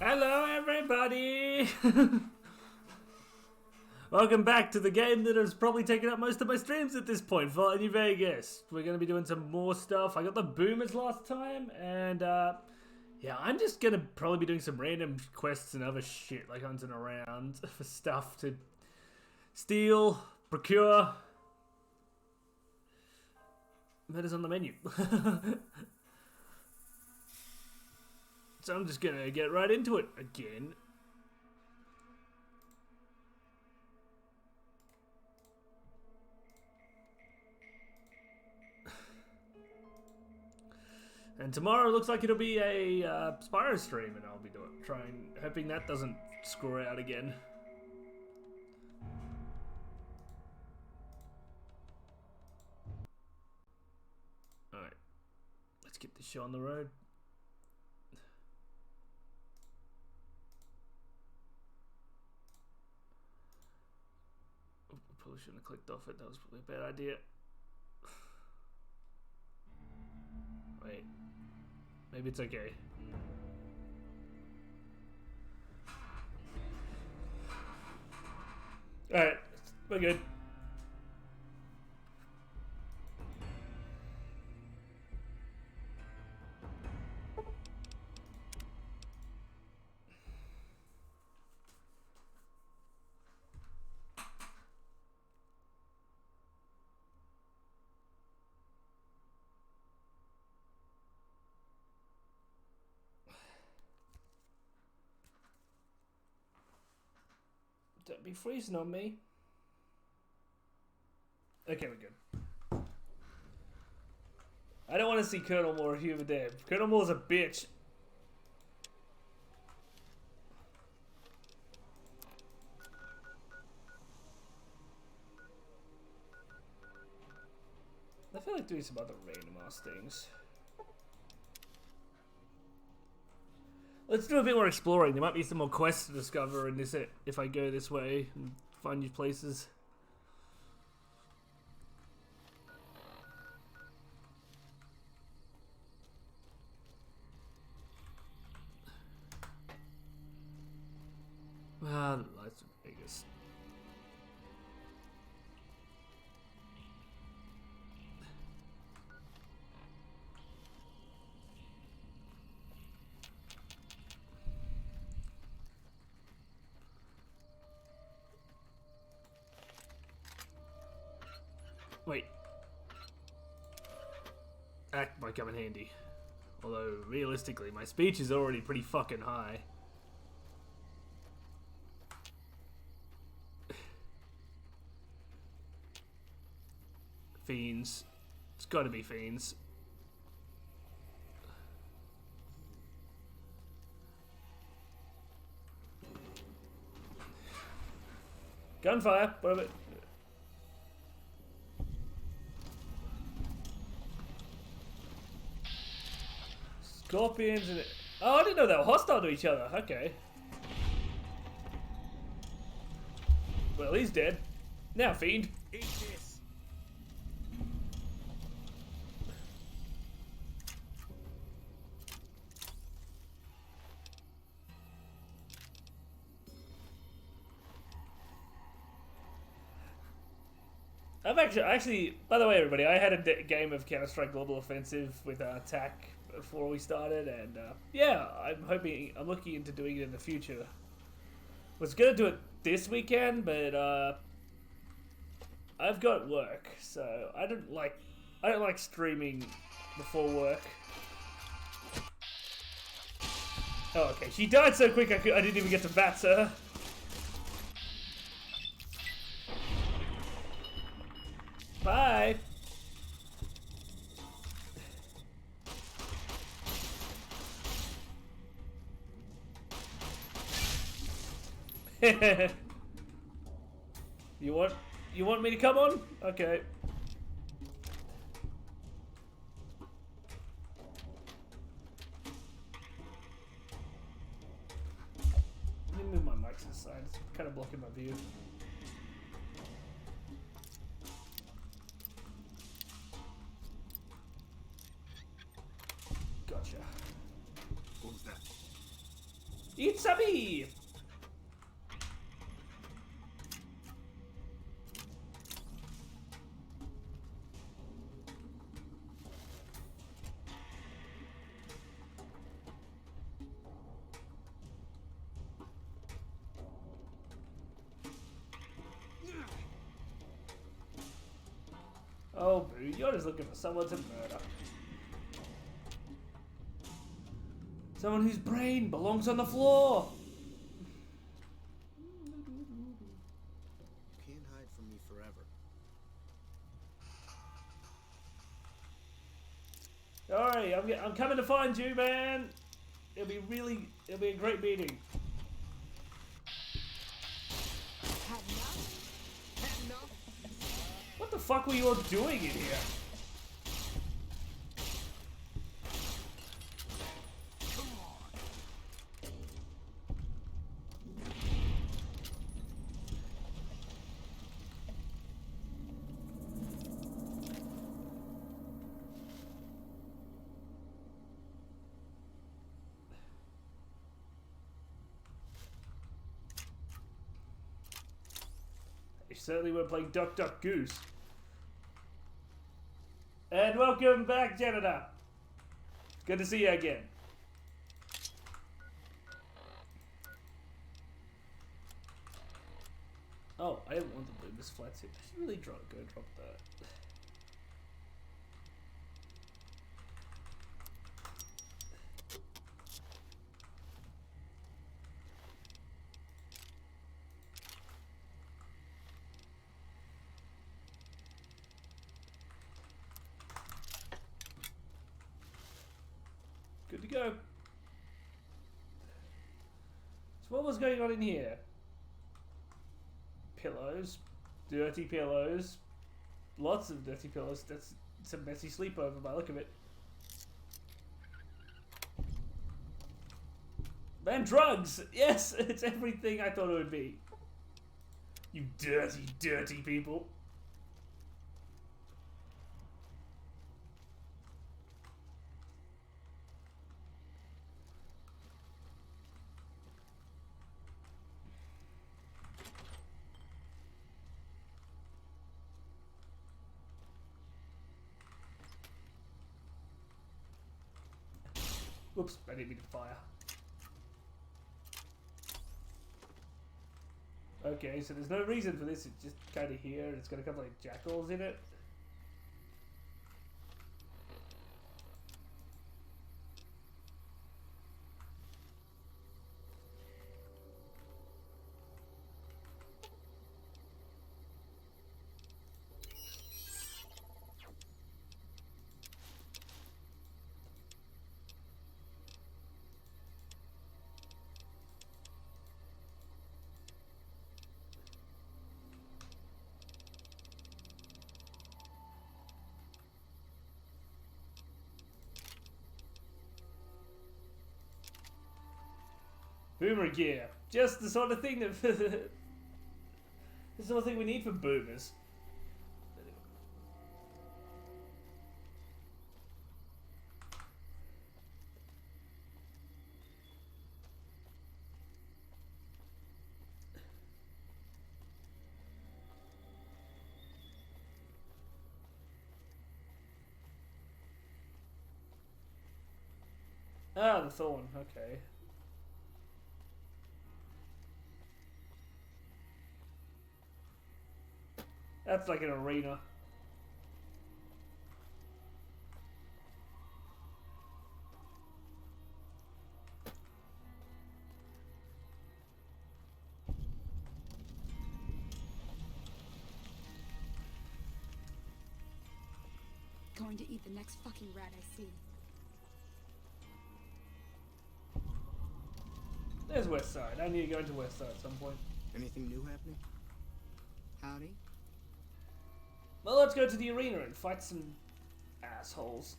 Hello everybody! Welcome back to the game that has probably taken up most of my streams at this point, for New Vegas. We're going to be doing some more stuff. I got the boomers last time, and yeah, I'm just going to probably be doing some random quests and other shit, like hunting around for stuff to steal, procure. That is on the menu. So I'm just going to get right into it again. And tomorrow looks like it'll be a Spyro stream, and I'll be hoping that doesn't screw out again. Alright, let's get this show on the road. I probably shouldn't have clicked off it, that was probably a bad idea. Wait. Maybe it's okay. Alright, we're good. Don't be freezing on me. Okay, we're good. I don't want to see Colonel Moore here or there. Colonel Moore's a bitch. I feel like doing some other random ass things. Let's do a bit more exploring. There might be some more quests to discover in this if I go this way and find new places. Ah, the lights are biggest. Wait. Act might come in handy. Although, realistically, my speech is already pretty fucking high. Fiends. It's gotta be fiends. Gunfire! What of it? Scorpions and... Oh, I didn't know they were hostile to each other. Okay. Well, he's dead. Now, fiend. Eat this. I've actually, by the way, everybody, I had a game of Counter-Strike Global Offensive with TAC before we started, and yeah, I'm looking into doing it in the future. Was gonna do it this weekend, but I've got work, so I don't like streaming before work. Oh, okay, she died so quick I didn't even get to bat her. Bye. You want me to come on? Okay. Let me move my mic to the side. It's kind of blocking my view. Gotcha. What was that? Eat subby! Oh, boo, you're just looking for someone to murder. Someone whose brain belongs on the floor! You can't hide from me forever. Alright, I'm coming to find you, man! It'll be a great meeting. What the fuck were you all doing in here? They certainly were playing Duck Duck Goose. And welcome back, Janitor. Good to see you again. Oh, I didn't want the Boomer's flat suit. I should really go drop that. Good to go. So what was going on in here? Pillows. Dirty pillows. Lots of dirty pillows. That's some messy sleepover by the look of it. Man, drugs! Yes, it's everything I thought it would be. You dirty, dirty people. Whoops, I didn't mean to fire. Okay, so there's no reason for this, it's just kind of here, and it's got a couple of jackals in it. Boomer gear. Just the sort of thing that... the sort of thing we need for boomers. Ah, the thorn. Okay. That's like an arena. Going to eat the next fucking rat I see. There's West Side. I need to go into West Side at some point. Anything new happening? Howdy. Well, let's go to the arena and fight some assholes.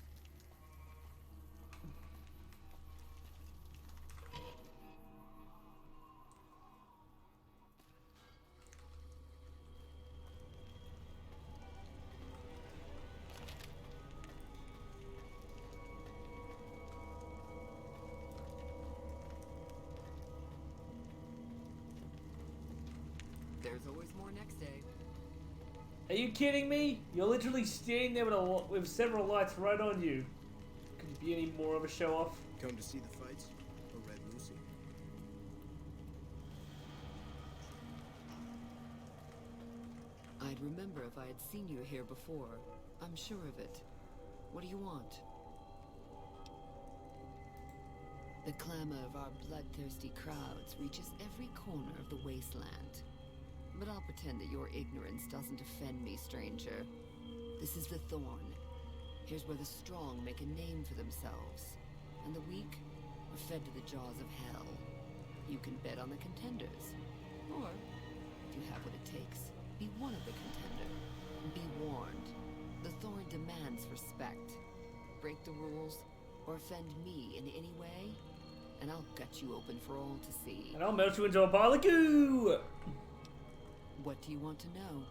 There's always more next day. Are you kidding me? You're literally standing there with several lights right on you. Could you be any more of a show off? Come to see the fights? Or Red Lucy? I'd remember if I had seen you here before. I'm sure of it. What do you want? The clamor of our bloodthirsty crowds reaches every corner of the wasteland. But I'll pretend that your ignorance doesn't offend me, stranger. This is the Thorn. Here's where the strong make a name for themselves, and the weak are fed to the jaws of hell. You can bet on the contenders. Or, if you have what it takes, be one of the contender. Be warned. The Thorn demands respect. Break the rules, or offend me in any way, and I'll gut you open for all to see. And I'll melt you into a pile of goo! What do you want to know?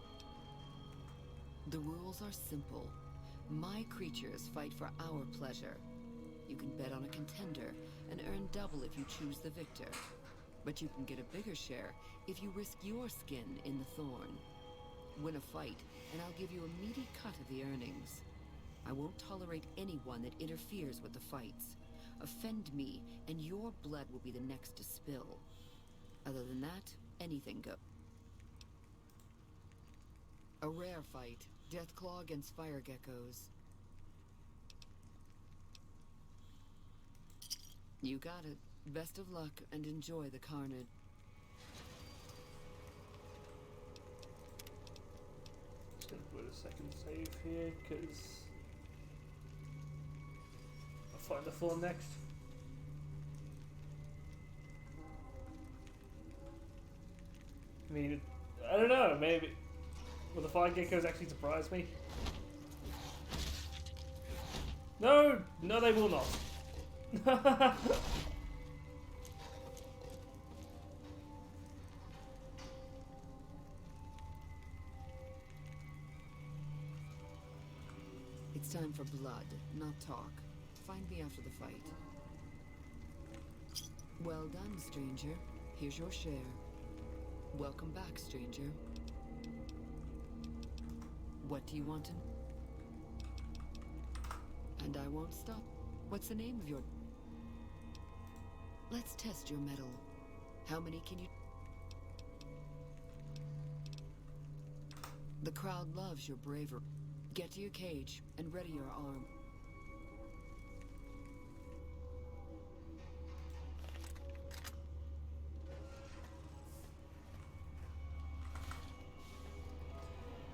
The rules are simple. My creatures fight for our pleasure. You can bet on a contender and earn double if you choose the victor. But you can get a bigger share if you risk your skin in the Thorn. Win a fight, and I'll give you a meaty cut of the earnings. I won't tolerate anyone that interferes with the fights. Offend me, and your blood will be the next to spill. Other than that, anything goes. A rare fight. Deathclaw against fire geckos. You got it. Best of luck and enjoy the carnage. Just gonna put a second save here, because I'll find the form next. I mean, I don't know, maybe. Will the fire geckos actually surprise me? No! No, they will not. It's time for blood, not talk. Find me after the fight. Well done, stranger. Here's your share. Welcome back, stranger. What do you want to... And I won't stop. What's the name of your... Let's test your mettle. How many can you... The crowd loves your bravery. Get to your cage and ready your arm.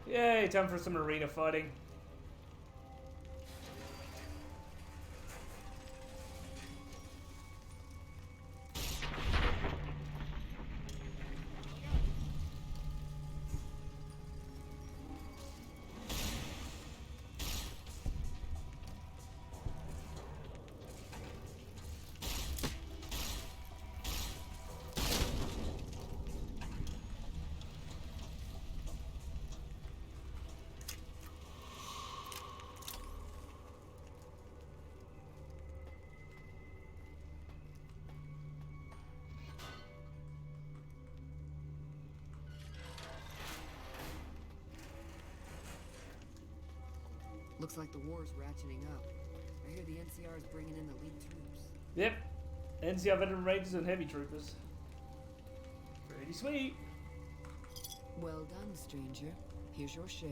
Yay, time for some arena fighting. Looks like the war's ratcheting up. I hear the NCR's bringing in the elite troops. Yep. NCR veteran rangers and heavy troopers. Pretty sweet. Well done, stranger. Here's your share.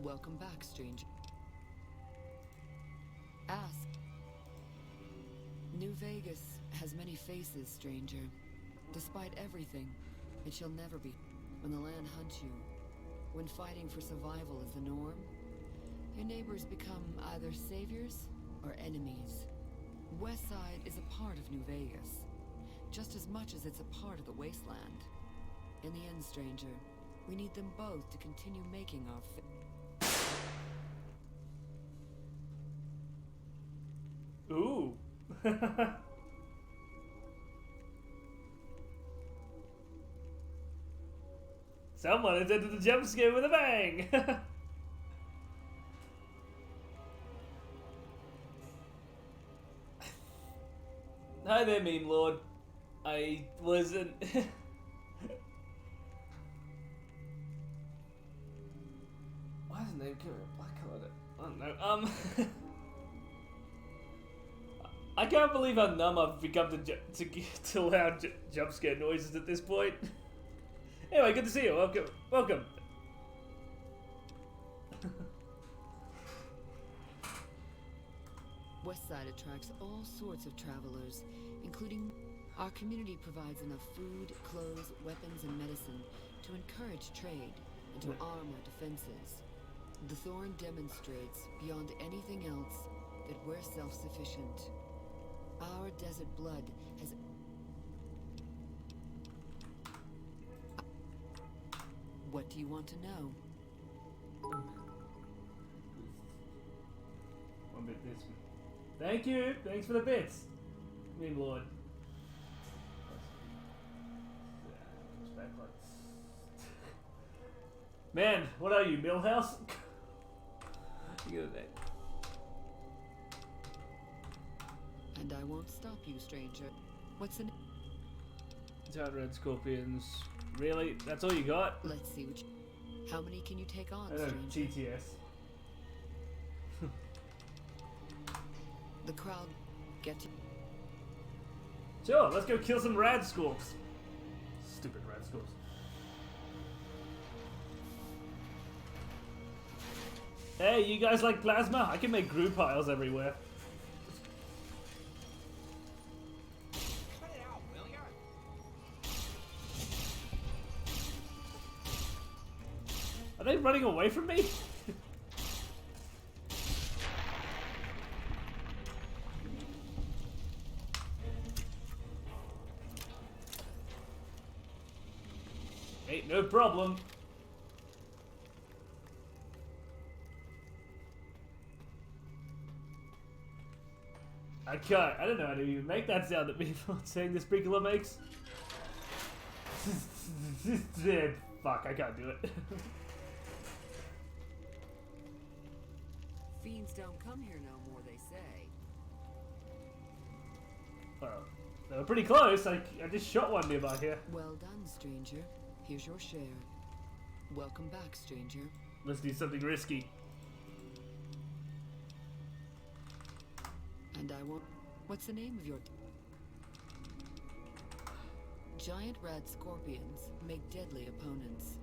Welcome back, stranger. Ask. New Vegas has many faces, stranger. Despite everything, it shall never be. When the land hunts you, when fighting for survival is the norm, your neighbors become either saviors or enemies. Westside is a part of New Vegas, just as much as it's a part of the wasteland. In the end, stranger, we need them both to continue making our Ooh. Someone has entered the jump scare with a bang! Hi there, meme lord. I wasn't... name? Black colored it. I don't know. I can't believe how numb I've become to allow jump scare noises at this point. Anyway, good to see you. Welcome. Welcome. Westside attracts all sorts of travelers, including... Our community provides enough food, clothes, weapons, and medicine to encourage trade and to arm our defenses. The Thorn demonstrates, beyond anything else, that we're self-sufficient. Our desert blood has... What do you want to know? One bit this one. Thank you. Thanks for the bits. Mean Lord. Man, what are you, Millhouse? You got a name. And I won't stop you, stranger. What's the name? Giant red scorpions. Really? That's all you got? Let's see what you... How many can you take on, I know, stranger? TTS. The crowd get to... Sure, let's go kill some rad scorps. Stupid rad scorps. Hey, you guys like plasma? I can make group piles everywhere. Cut it out, will ya? Are they running away from me? Ain't no problem. I can't. I don't know how to even make that sound that people saying the sprinkler makes. Fuck, I can't do it. Fiends don't come here no more, they say. Well, they were pretty close. I just shot one nearby here. Well done, stranger. Here's your share. Welcome back, stranger. Let's do something risky. And I won't... What's the name of your... Giant red scorpions make deadly opponents.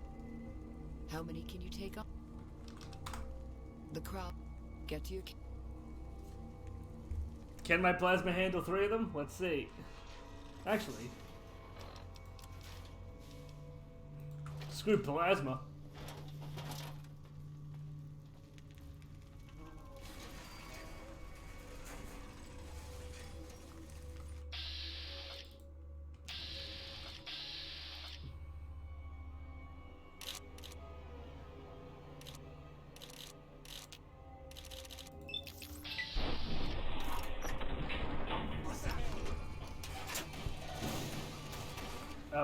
How many can you take on? The crowd... Get to your... Can my plasma handle 3 of them? Let's see. Actually... Screw plasma.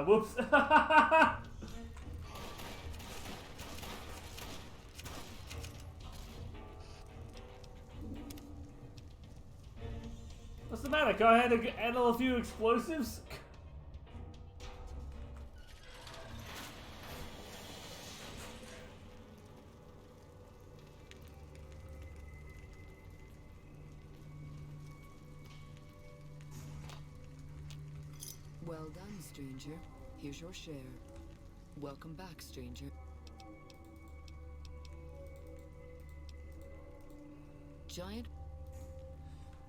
Whoops. What's the matter? Can I handle a few explosives? Well done, stranger. Here's your share. Welcome back, stranger. Giant...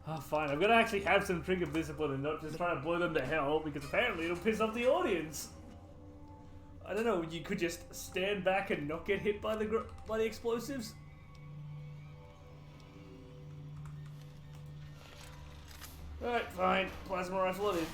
Oh, fine. I'm gonna actually have some trigger discipline and not just try to blow them to hell, because apparently it'll piss off the audience. I don't know, you could just stand back and not get hit by the explosives? Alright, fine. Plasma rifle it is.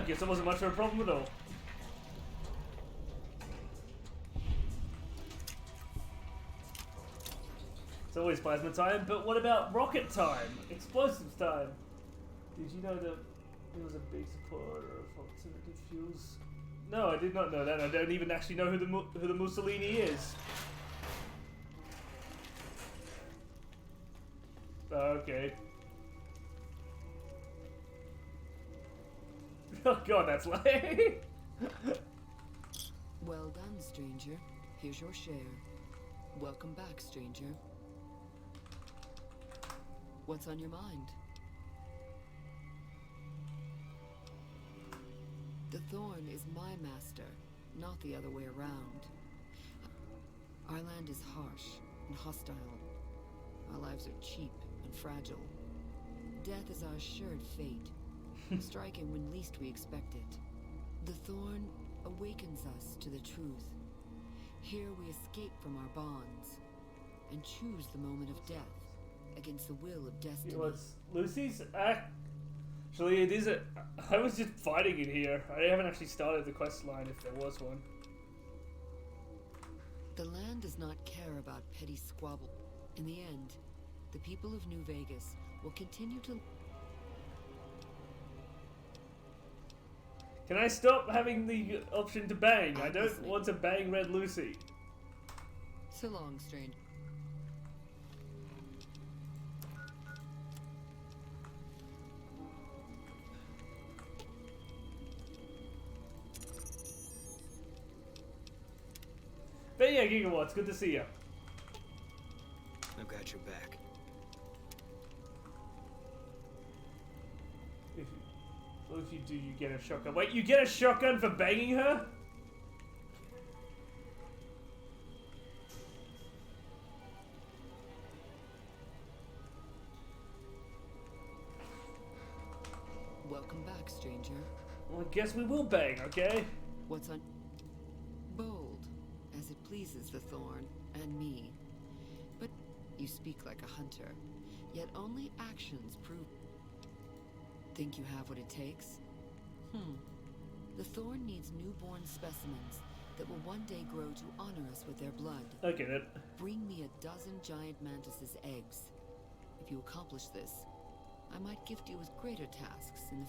Guess it wasn't much of a problem at all. It's always plasma time, but what about rocket time? Explosives time? Did you know that there was a big supporter of alternative fuels? No, I did not know that. I don't even actually know who the Mussolini is. Okay. Oh god, that's lame. Well done, stranger. Here's your share. Welcome back, stranger. What's on your mind? The Thorn is my master, not the other way around. Our land is harsh and hostile. Our lives are cheap and fragile. Death is our assured fate, striking when least we expect it. The Thorn awakens us to the truth. Here we escape from our bonds and choose the moment of death against the will of destiny. You know what's Lucy's? Actually, it is I was just fighting in here. I haven't actually started the quest line if there was one. The land does not care about petty squabble. In the end, the people of New Vegas will continue to... Can I stop having the option to bang? I don't Obviously. want to bang Red Lucy. So long, stranger. But yeah, Gigawatts, good to see you. I've got your back. If you do, you get a shotgun. Wait, you get a shotgun for banging her? Welcome back, stranger. Well, I guess we will bang, okay? What's on... Bold, as it pleases the Thorn and me. But you speak like a hunter, yet only actions prove... Think you have what it takes? The Thorn needs newborn specimens that will one day grow to honor us with their blood. I get it. Bring me 12 giant mantises' eggs. If you accomplish this, I might gift you with greater tasks in the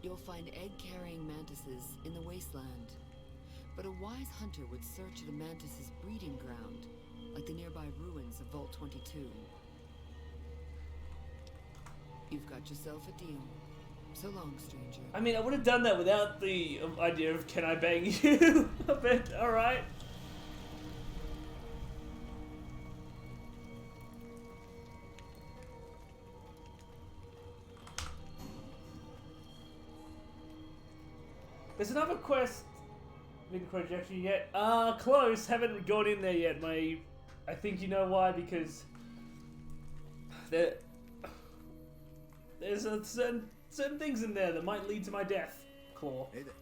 You'll find egg-carrying mantises in the wasteland. But a wise hunter would search the mantises' breeding ground, like the nearby ruins of Vault 22. You've got yourself a deal. So long, stranger. I mean, I would have done that without the idea of can I bang you? But alright. There's another quest. Didn't projection yet. Close. Haven't gone in there yet. I think you know why, because there's a certain things in there that might lead to my death. Claw. Hey there.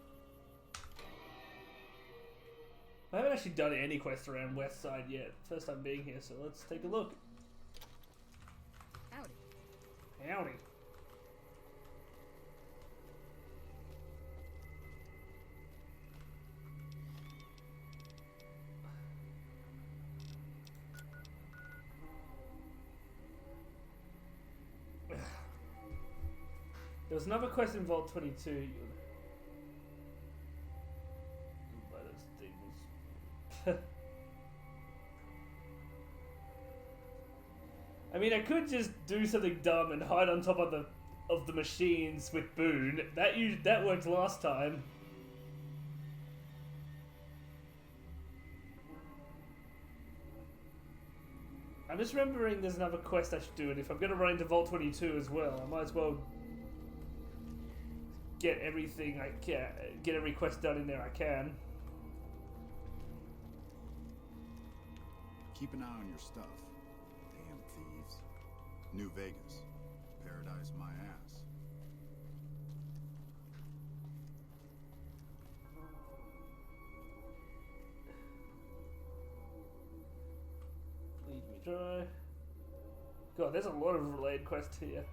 I haven't actually done any quests around West Side yet. First time being here, so let's take a look. Howdy. Howdy. There was another quest in Vault 22. I mean, I could just do something dumb and hide on top of the machines with Boone. That worked last time. I'm just remembering there's another quest I should do, and if I'm going to run into Vault 22 as well, I might as well get everything I can, get every quest done in there I can. Keep an eye on your stuff. Damn thieves. New Vegas. Paradise my ass. Lead me dry. God, there's a lot of related quests here.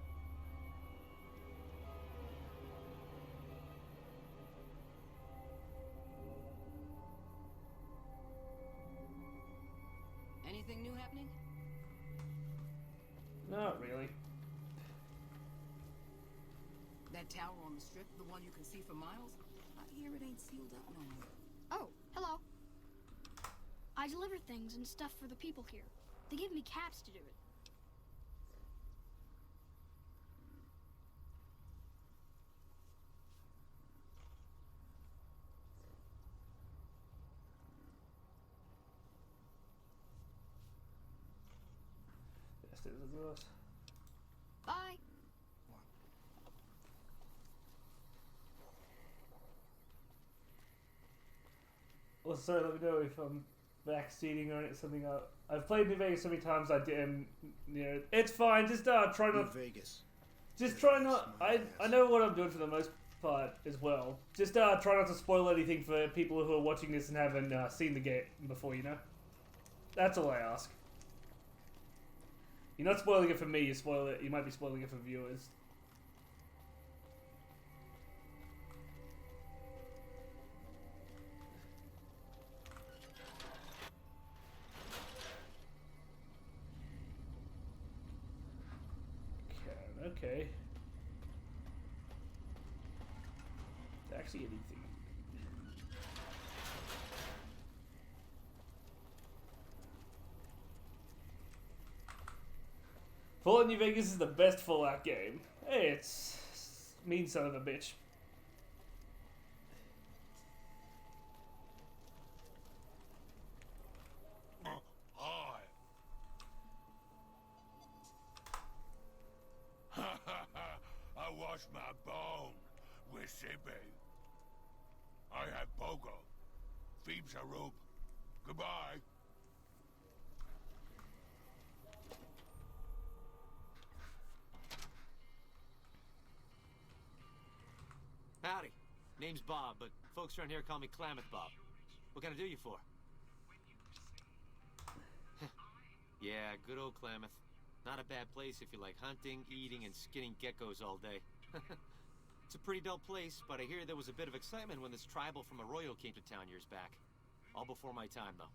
Anything new happening? Not really. That tower on the strip, the one you can see for miles? I hear it ain't sealed up no more. Oh, hello. I deliver things and stuff for the people here. They give me caps to do it. Also, let me know if I'm backseating or something. I've played New Vegas so many times. I didn't. You know, it's fine. Just try New not. Vegas. Just try not. I know what I'm doing for the most part as well. Just try not to spoil anything for people who are watching this and haven't seen the game before. You know. That's all I ask. You're not spoiling it for me. You might be spoiling it for viewers. Okay. Actually, anything. Fallout New Vegas is the best Fallout game. Hey, it's mean son of a bitch. Hi. I wash my bone with Sibe. I have Pogo. Phoebes a rope. Goodbye. Howdy. Name's Bob, but folks around here call me Klamath Bob. What can I do you for? Yeah, good old Klamath. Not a bad place if you like hunting, eating, and skinning geckos all day. It's a pretty dull place, but I hear there was a bit of excitement when this tribal from Arroyo came to town years back. All before my time, though.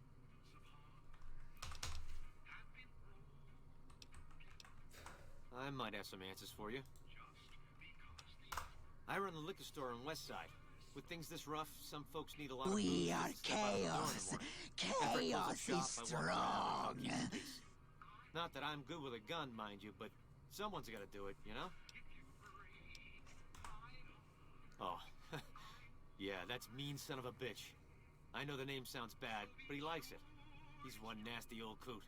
I might have some answers for you. I run the liquor store on West Side. With things this rough, some folks need a lot of booze We just are to step out of the door chaos. anymore. Chaos is strong. Not that I'm good with a gun, mind you, but someone's got to do it, you know? Oh, yeah, that's mean son of a bitch. I know the name sounds bad, but he likes it. He's one nasty old coot.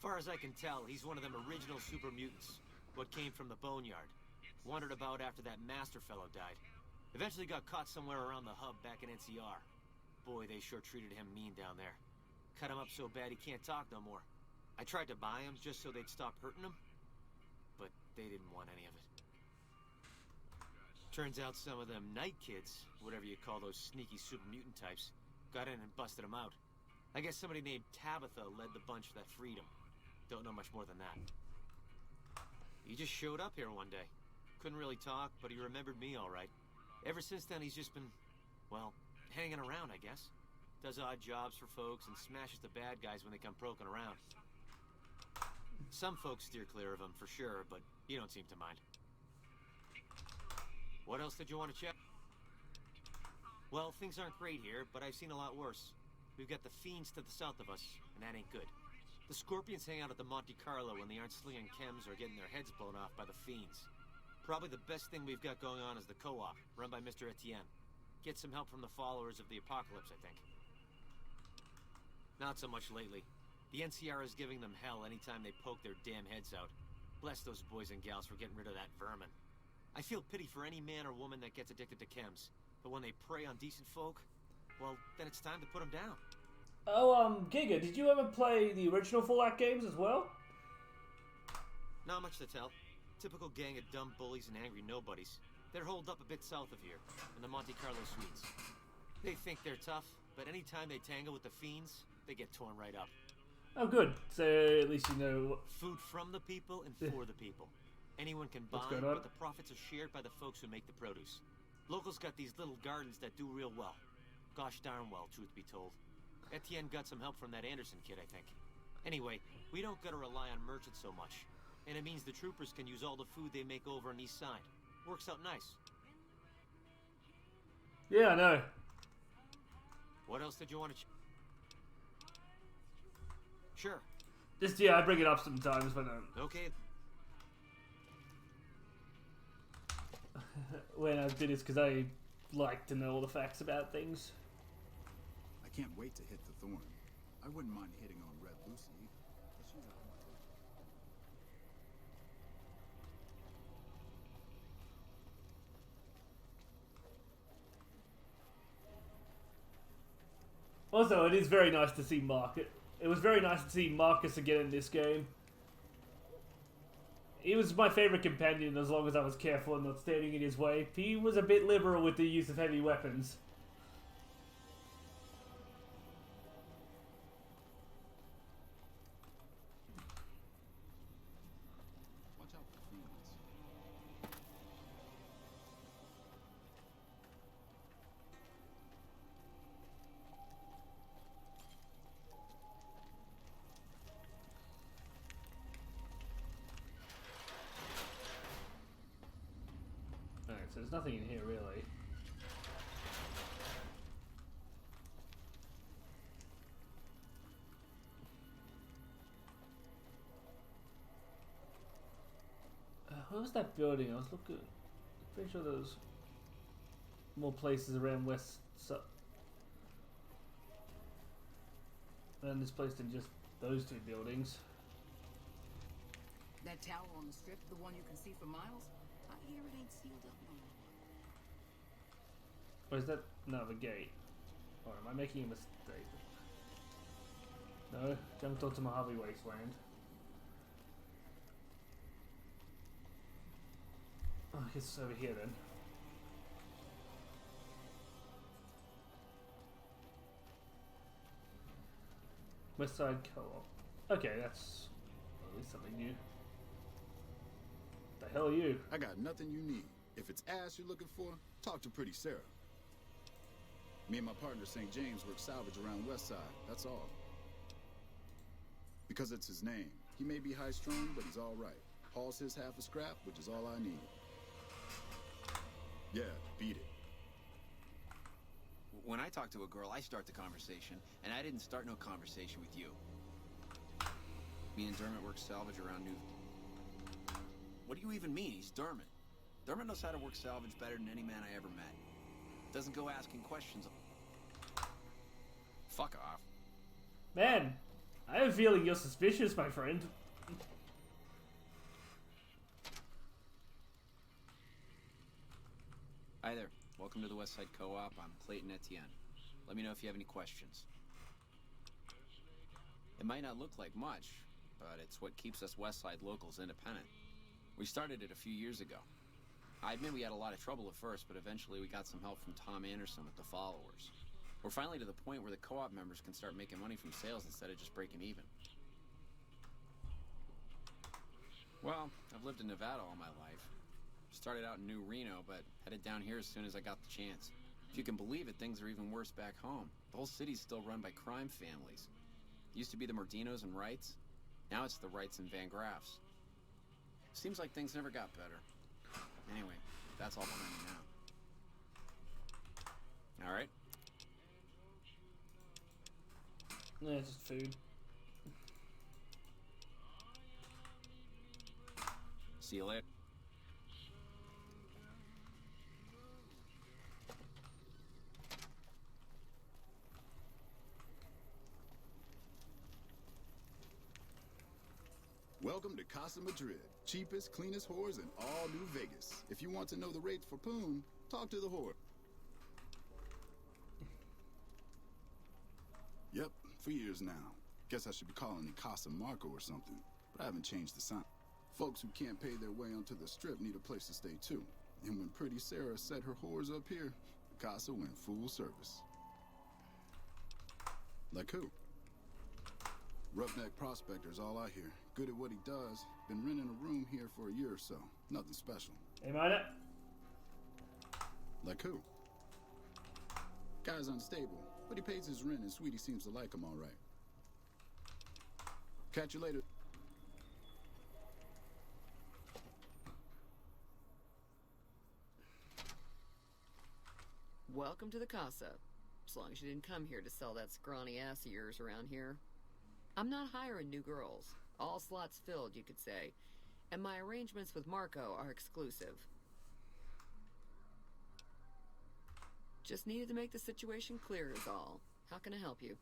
Far as I can tell, he's one of them original super mutants. What came from the boneyard. Wandered about after that master fellow died. Eventually got caught somewhere around the hub back in NCR. Boy, they sure treated him mean down there. Cut him up so bad he can't talk no more. I tried to buy him just so they'd stop hurting him, but they didn't want any of it. Turns out some of them night kids, whatever you call those sneaky super mutant types, got in and busted him out. I guess somebody named Tabitha led the bunch that freed him. Don't know much more than that. He just showed up here one day. Couldn't really talk, but he remembered me all right. Ever since then, he's just been, well, hanging around, I guess. Does odd jobs for folks and smashes the bad guys when they come poking around. Some folks steer clear of him, for sure, but you don't seem to mind. What else did you want to check? Well, things aren't great here, but I've seen a lot worse. We've got the fiends to the south of us, and that ain't good. The Scorpions hang out at the Monte Carlo when they aren't slinging chems or getting their heads blown off by the fiends. Probably the best thing we've got going on is the co-op, run by Mr. Etienne. Get some help from the followers of the apocalypse, I think. Not so much lately. The NCR is giving them hell anytime they poke their damn heads out. Bless those boys and gals for getting rid of that vermin. I feel pity for any man or woman that gets addicted to chems, but when they prey on decent folk, well, then it's time to put them down. Oh, Giga, did you ever play the original Fallout games as well? Not much to tell. Typical gang of dumb bullies and angry nobodies. They're holed up a bit south of here, in the Monte Carlo suites. They think they're tough, but anytime they tangle with the fiends, they get torn right up. Oh, good. So at least you know. Food from the people and for the people. Anyone can buy, What's going on? but the profits are shared by the folks who make the produce. Locals got these little gardens that do real well. Gosh darn well, truth be told. Etienne got some help from that Anderson kid, I think. Anyway, we don't gotta rely on merchants so much. And it means the troopers can use all the food they make over on the east side. Works out nice. Yeah, I know. What else did you want to Sure. Just, yeah, I bring it up sometimes when Okay. when I do this, because I like to know all the facts about things. I can't wait to hit the thorn. I wouldn't mind hitting on Red Lucy, but she's out of my league. Also, it is very nice to see Marcus. It was very nice to see Marcus again in this game. He was my favorite companion as long as I was careful and not standing in his way. He was a bit liberal with the use of heavy weapons. Watch out for fiends. Alright, so there's nothing in here really. What was that building? I was looking. Pretty sure there was more places around around this place than just those two buildings. That tower on the strip, the one you can see for miles, I hear it ain't sealed up no more. Or is that another gate? Or am I making a mistake? No, jumped onto Mojave wasteland. Oh, I guess it's over here then. West Side Co-op. Okay, that's at least something new. The hell are you? I got nothing you need. If it's ass you're looking for, talk to Pretty Sarah. Me and my partner St. James work salvage around West Side, that's all. Because it's his name. He may be high-strung, but he's all right. Hauls his half a scrap, which is all I need. Yeah, beat it. When I talk to a girl, I start the conversation, and I didn't start no conversation with you. Me and Dermot work salvage around New... What do you even mean? He's Dermot. Dermot knows how to work salvage better than any man I ever met. Doesn't go asking questions. Fuck off. Man, I have a feeling you're suspicious, my friend. Hi there. Welcome to the West Side Co-op. I'm Clayton Etienne. Let me know if you have any questions. It might not look like much, but it's what keeps us West Side locals independent. We started it a few years ago. I admit we had a lot of trouble at first, but eventually we got some help from Tom Anderson with the followers. We're finally to the point where the co-op members can start making money from sales instead of just breaking even. Well, I've lived in Nevada all my life. Started out in New Reno, but headed down here as soon as I got the chance. If you can believe it, things are even worse back home. The whole city's still run by crime families. Used to be the Mordinos and Wrights. Now it's the Wrights and Van Graffs. Seems like things never got better. Anyway, that's all behind me now. All right. No, it's just food. See you later. Welcome to Casa Madrid. Cheapest, cleanest whores in all New Vegas. If you want to know the rates for Poon, talk to the whore. Yep, for years now. Guess I should be calling it Casa Marco or something, but I haven't changed the sign. Folks who can't pay their way onto the strip need a place to stay too. And when Pretty Sarah set her whores up here, the Casa went full service. Like who? Roughneck prospector's all I hear. Good at what he does. Been renting a room here for a year or so. Nothing special. Hey, mate. Like who? Guy's unstable, but he pays his rent and Sweetie seems to like him all right. Catch you later. Welcome to the Casa. As long as you didn't come here to sell that scrawny ass of yours around here. I'm not hiring new girls. All slots filled, you could say. And my arrangements with Marco are exclusive. Just needed to make the situation clear is all. How can I help you?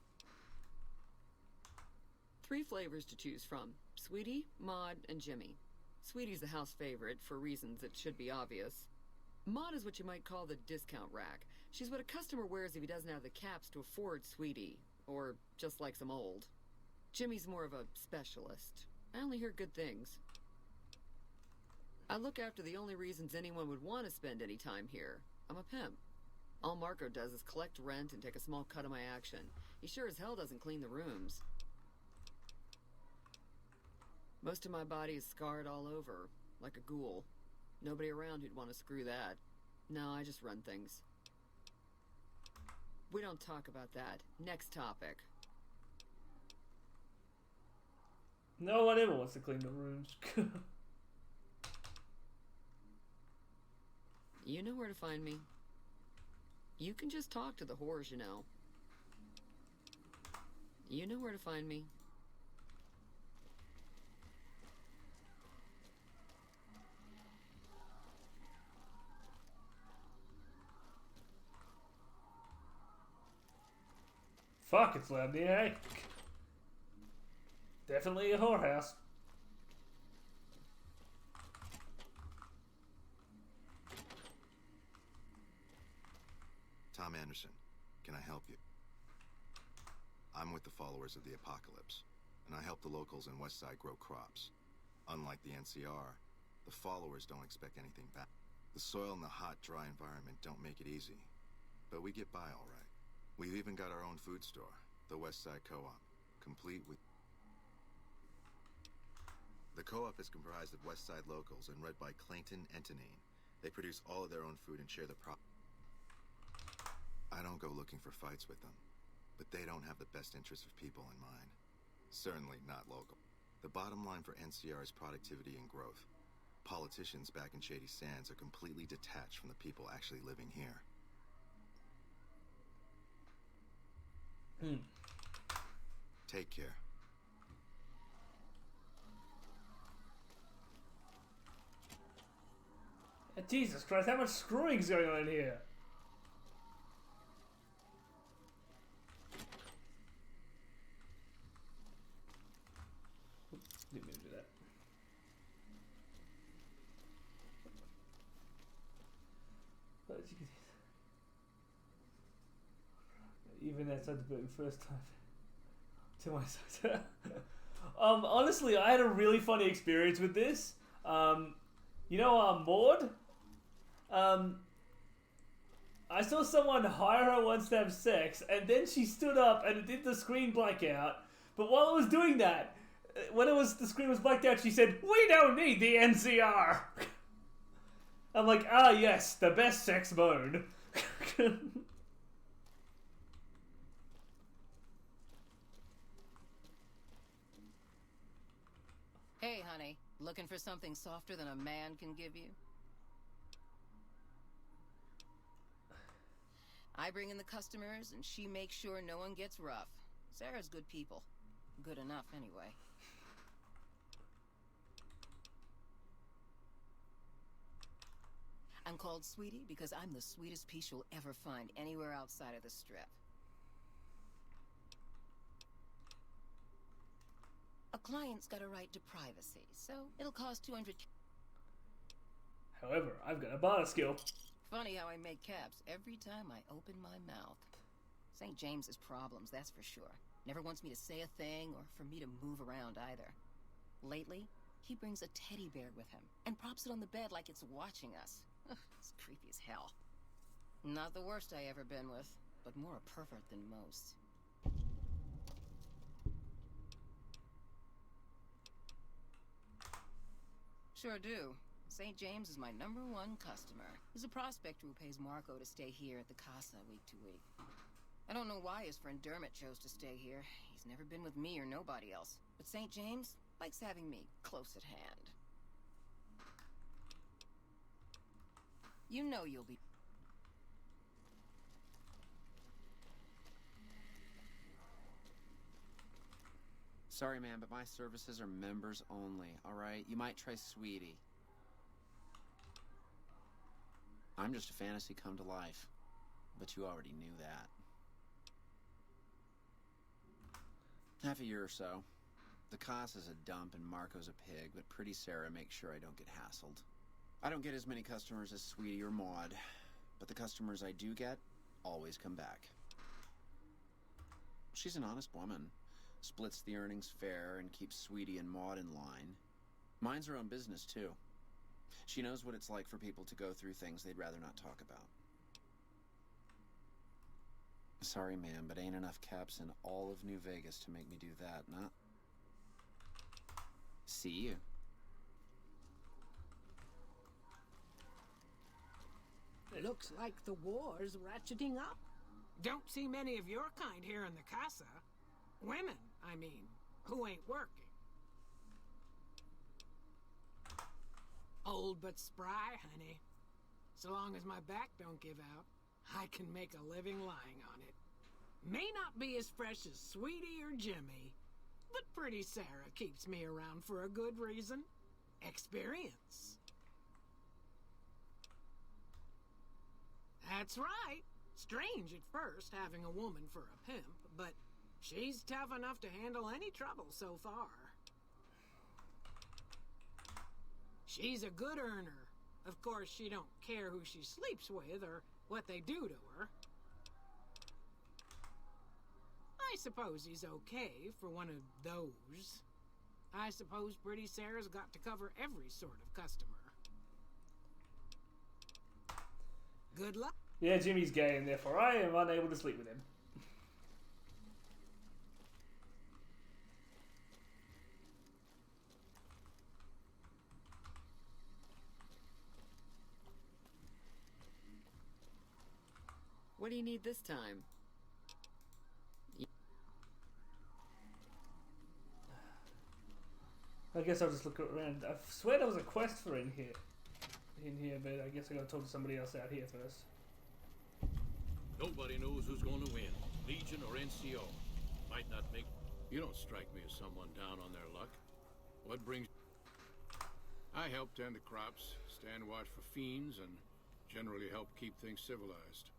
3 flavors to choose from. Sweetie, Maud, and Jimmy. Sweetie's the house favorite, for reasons that should be obvious. Maud is what you might call the discount rack. She's what a customer wears if he doesn't have the caps to afford Sweetie, or just likes him old. Jimmy's more of a specialist. I only hear good things. I look after the only reasons anyone would want to spend any time here. I'm a pimp. All Marco does is collect rent and take a small cut of my action. He sure as hell doesn't clean the rooms. Most of my body is scarred all over, like a ghoul. Nobody around who'd want to screw that. No, I just run things. We don't talk about that. Next topic. No one ever wants to clean the rooms. You know where to find me. You can just talk to the whores, you know. You know where to find me. Fuck, it's loud in here, eh? Definitely a whorehouse. Tom Anderson, can I help you? I'm with the followers of the apocalypse, and I help the locals in Westside grow crops. Unlike the NCR, the followers don't expect anything back. The soil and the hot, dry environment don't make it easy, but we get by all right. We've even got our own food store, the Westside Co-op, complete with... The co-op is comprised of Westside locals and run by Clayton Antonine. They produce all of their own food and share the I don't go looking for fights with them, but they don't have the best interests of people in mind. Certainly not local. The bottom line for NCR is productivity and growth. Politicians back in Shady Sands are completely detached from the people actually living here. Take care. Jesus Christ, how much screwing's going on in here? Didn't mean to do that. But you can... Even outside the building first time. To my side. Honestly, I had a really funny experience with this. You know, Maud? I saw someone hire her once to have sex, and then she stood up and it did the screen black out. But while it was doing that, when the screen was blacked out, she said, "We don't need the NCR." I'm like, ah, yes, the best sex mode. Hey, honey, looking for something softer than a man can give you? I bring in the customers, and she makes sure no one gets rough. Sarah's good people. Good enough, anyway. I'm called Sweetie because I'm the sweetest piece you'll ever find anywhere outside of the Strip. A client's got a right to privacy, so it'll cost 200. However, I've got a barter skill. Funny how I make caps every time I open my mouth. St. James's problems, that's for sure. Never wants me to say a thing or for me to move around either. Lately, he brings a teddy bear with him and props it on the bed like it's watching us. It's creepy as hell. Not the worst I ever been with, but more a pervert than most. Sure do. St. James is my #1 customer. He's a prospector who pays Marco to stay here at the Casa week to week. I don't know why his friend Dermot chose to stay here. He's never been with me or nobody else. But St. James likes having me close at hand. You know you'll be... Sorry, man, but my services are members only, alright? You might try Sweetie. I'm just a fantasy come to life. But you already knew that. Half a year or so. The Casa's a dump and Marco's a pig, but pretty Sarah makes sure I don't get hassled. I don't get as many customers as Sweetie or Maud, but the customers I do get, always come back. She's an honest woman, splits the earnings fair and keeps Sweetie and Maud in line. Minds her own business, too. She knows what it's like for people to go through things they'd rather not talk about. Sorry, ma'am, but ain't enough caps in all of New Vegas to make me do that, nah. See you. Looks like the war's ratcheting up. Don't see many of your kind here in the casa. Women, I mean, who ain't working. Old but spry, honey. So long as my back don't give out, I can make a living lying on it. May not be as fresh as Sweetie or Jimmy, but pretty Sarah keeps me around for a good reason. Experience. That's right. Strange at first, having a woman for a pimp, but she's tough enough to handle any trouble so far. She's a good earner. Of course, she don't care who she sleeps with or what they do to her. I suppose he's okay for one of those. I suppose Pretty Sarah's got to cover every sort of customer. Good luck. Yeah, Jimmy's gay and therefore I am unable to sleep with him. What do you need this time? I guess I'll just look around. I swear there was a quest for in here, but I guess I gotta talk to somebody else out here first. Nobody knows who's going to win, Legion or NCO. Might not make... You don't strike me as someone down on their luck. What brings... I help tend the crops, stand watch for fiends, and generally help keep things civilized.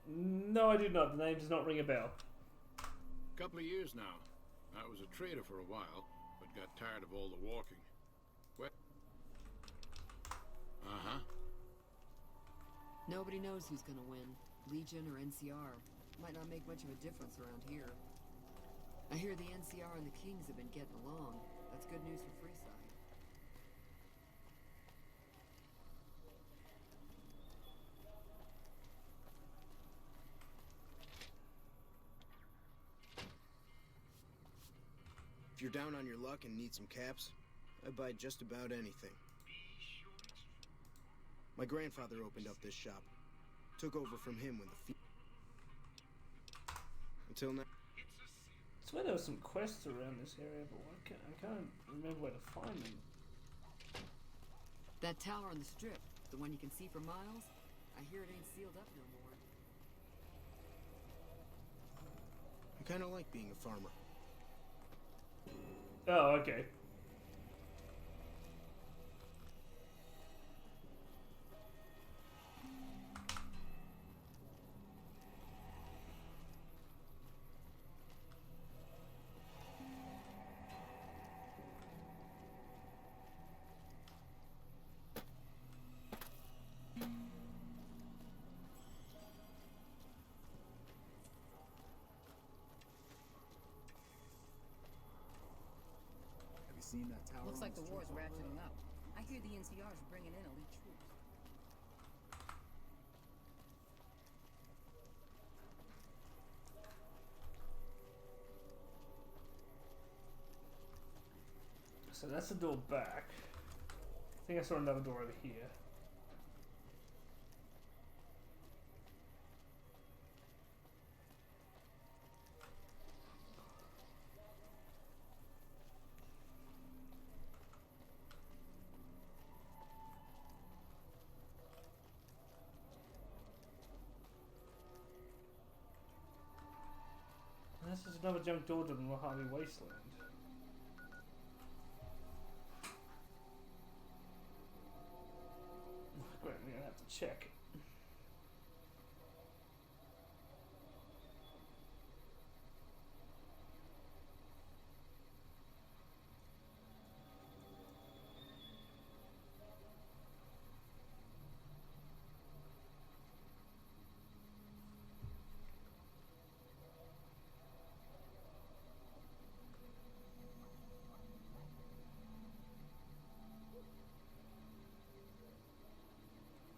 No, I did not. The name does not ring a bell. Couple of years now. I was a trader for a while, but got tired of all the walking. Uh-huh. Nobody knows who's gonna win, Legion or NCR. Might not make much of a difference around here. I hear the NCR and the Kings have been getting along. That's good news for Freeside. If you're down on your luck and need some caps, I buy just about anything. My grandfather opened up this shop. Took over from him when the until now. I swear there were some quests around this area, but I can't remember where to find them. That tower on the strip, the one you can see for miles, I hear it ain't sealed up no more. I kind of like being a farmer. Oh, okay. Seen that tower? Looks like the war's ratcheting up. I hear the NCR's bringing in elite troops. So that's the door back. I think I saw another door over here. This is another junk door to the Mojave wasteland. Great, we're gonna have to check.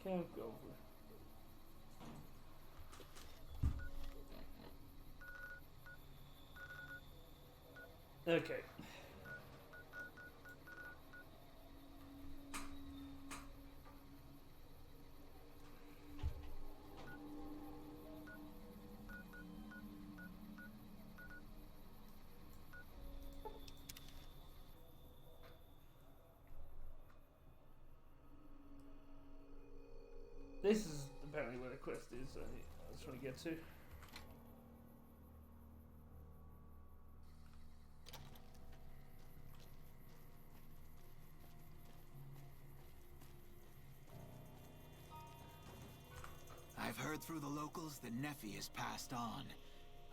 Can't go over. Okay. This is apparently where the quest is, so I was trying to get to. I've heard through the locals that Nephi has passed on.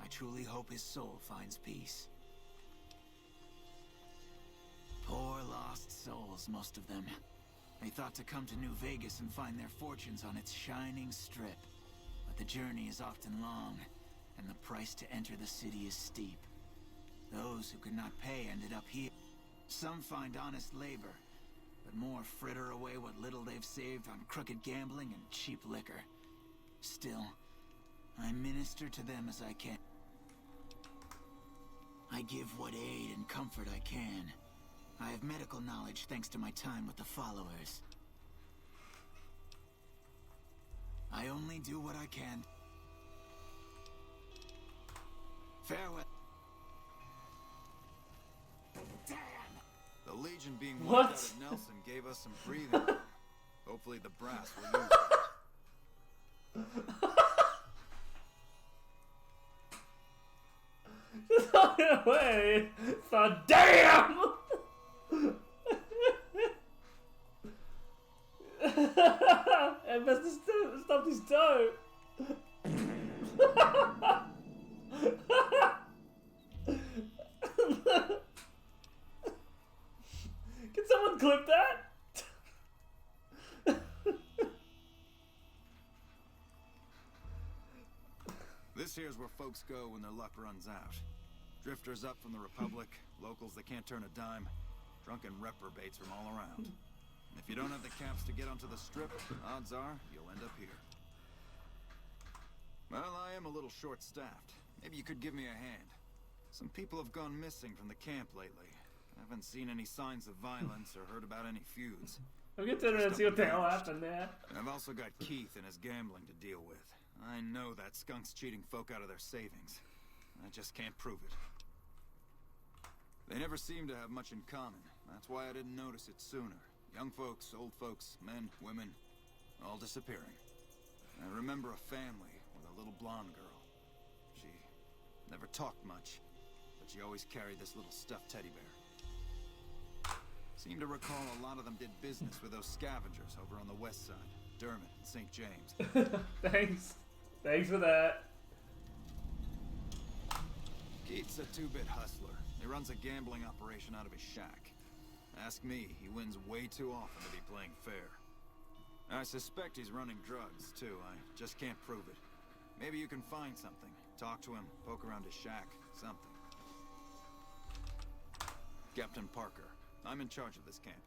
I truly hope his soul finds peace. Poor lost souls, most of them. They thought to come to New Vegas and find their fortunes on its shining strip. But the journey is often long, and the price to enter the city is steep. Those who could not pay ended up here. Some find honest labor, but more fritter away what little they've saved on crooked gambling and cheap liquor. Still, I minister to them as I can. I give what aid and comfort I can. I have medical knowledge thanks to my time with the followers. I only do what I can. Farewell. Damn! The Legion being What? wiped out at Nelson gave us some breathing room. Hopefully the brass will use it. Just walking away. So damn. It must have stopped his toe. Can someone clip that? This here's where folks go when their luck runs out. Drifters up from the Republic, locals that can't turn a dime, drunken reprobates from all around. And if you don't have the caps to get onto the strip, odds are you'll end up here. Well, I am a little short-staffed. Maybe you could give me a hand. Some people have gone missing from the camp lately. I haven't seen any signs of violence or heard about any feuds. I'm gonna turn around and see what the hell happened there. And I've also got Keith and his gambling to deal with. I know that skunk's cheating folk out of their savings. I just can't prove it. They never seem to have much in common. That's why I didn't notice it sooner. Young folks, old folks, men, women, all disappearing. I remember a family with a little blonde girl. She never talked much, but she always carried this little stuffed teddy bear. Seem to recall a lot of them did business with those scavengers over on the west side. Dermot and St. James. Thanks. Thanks for that. Keith's a two-bit hustler. He runs a gambling operation out of his shack. Ask me, he wins way too often to be playing fair. I suspect he's running drugs, too. I just can't prove it. Maybe you can find something. Talk to him, poke around his shack, something. Captain Parker, I'm in charge of this camp.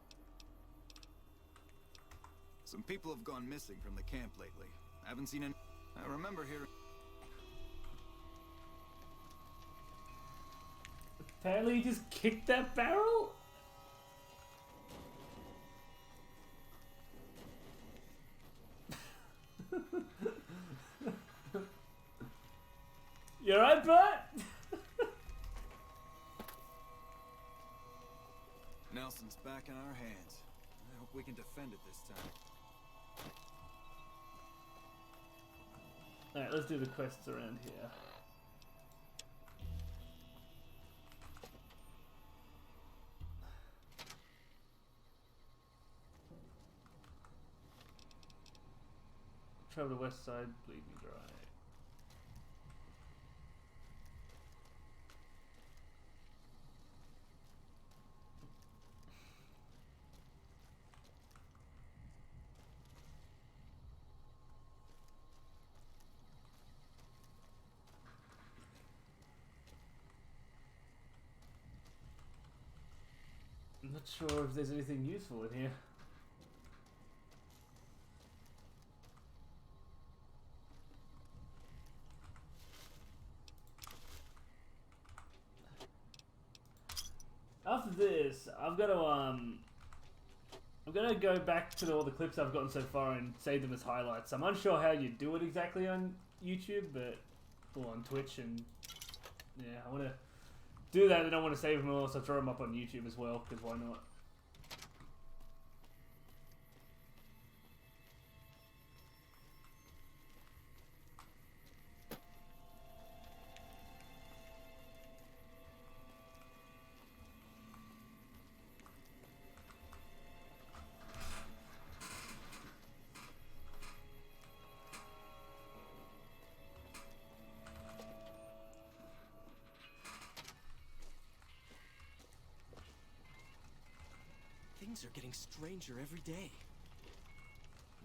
Some people have gone missing from the camp lately. I haven't seen any... I remember hearing... Apparently you just kicked that barrel? You alright, Bert? Nelson's back in our hands. I hope we can defend it this time. Alright, let's do the quests around here. Travel to the west side, bleed me dry. I'm not sure if there's anything useful in here. this. I'm gonna go back to all the clips I've gotten so far and save them as highlights. I'm unsure how you do it exactly on YouTube, or on Twitch, and yeah, I want to do that, and I want to save them all, so throw them up on YouTube as well, because why not? Things are getting stranger every day.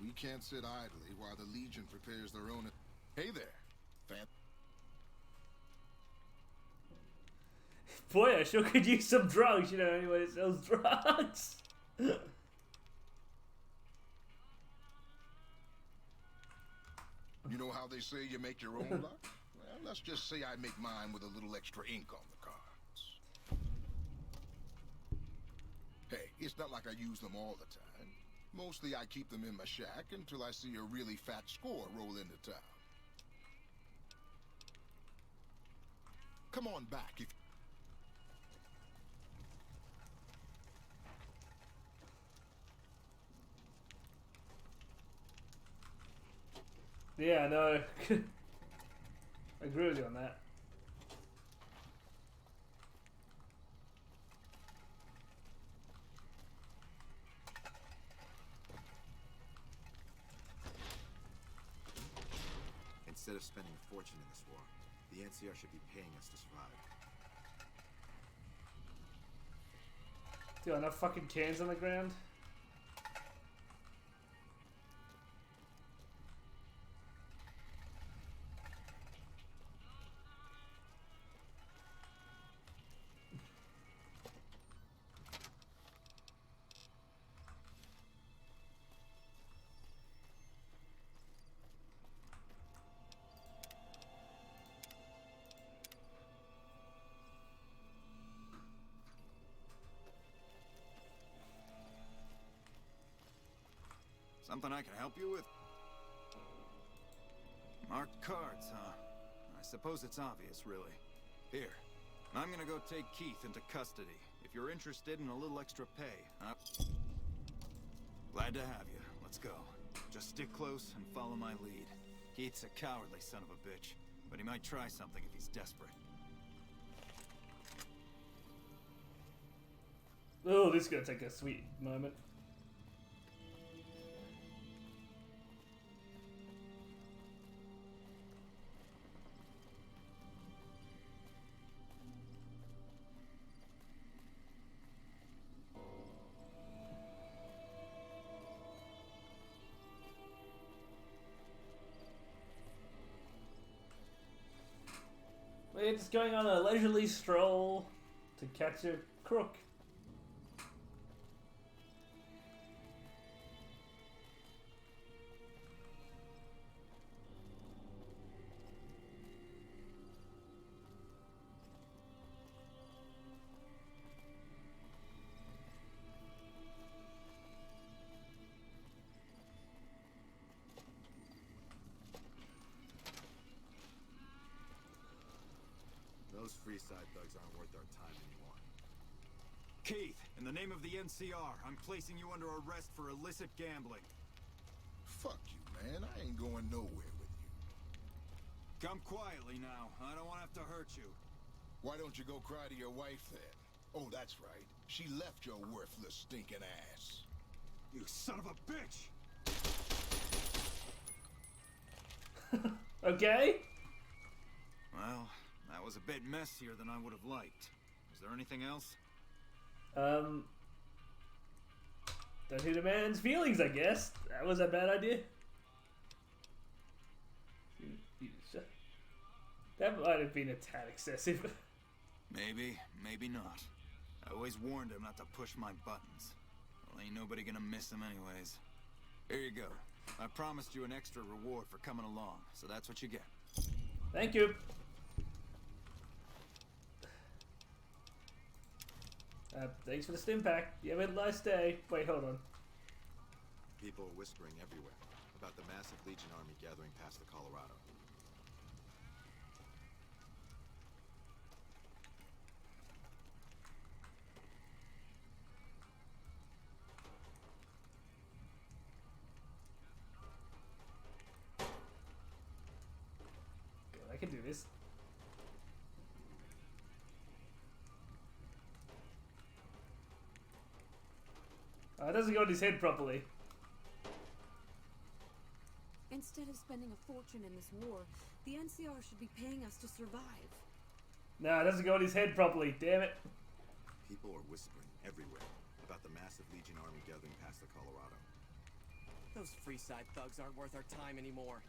We can't sit idly while the Legion prepares their own... Hey there, fam. Boy, I sure could use some drugs, you know, anyone that sells drugs. You know how they say you make your own luck? Well, let's just say I make mine with a little extra ink on the cards. Hey, it's not like I use them all the time. Mostly I keep them in my shack until I see a really fat score roll into town. Come on back if... Yeah, I know. I agree with you on that. Instead of spending a fortune in this war, the NCR should be paying us to survive. Dude, enough fucking cans on the ground? Something I can help you with? Marked cards, huh? I suppose it's obvious, really. Here, I'm gonna go take Keith into custody. If you're interested in a little extra pay, glad to have you. Let's go. Just stick close and follow my lead. Keith's a cowardly son of a bitch, but he might try something if he's desperate. Oh, this is gonna take a sweet moment. We're just going on a leisurely stroll to catch a crook. Those free side thugs aren't worth our time anymore. Keith, in the name of the NCR, I'm placing you under arrest for illicit gambling. Fuck you, man. I ain't going nowhere with you. Come quietly now. I don't want to have to hurt you. Why don't you go cry to your wife then? Oh, that's right. She left your worthless stinking ass. You son of a bitch! Okay? Well, that was a bit messier than I would have liked. Is there anything else? Don't hit a man's feelings, I guess. That was a bad idea. That might have been a tad excessive. Maybe, maybe not. I always warned him not to push my buttons. Well, ain't nobody gonna miss him anyways. Here you go. I promised you an extra reward for coming along, so that's what you get. Thank you. Thanks for the stim pack. You have a nice day. Wait, hold on. People are whispering everywhere about the massive Legion army gathering past the Colorado. God, I can do this. It doesn't go in his head properly. Instead of spending a fortune in this war, the NCR should be paying us to survive. No, it doesn't go in his head properly. Damn it. People are whispering everywhere about the massive Legion army gathering past the Colorado. Those Freeside thugs aren't worth our time anymore.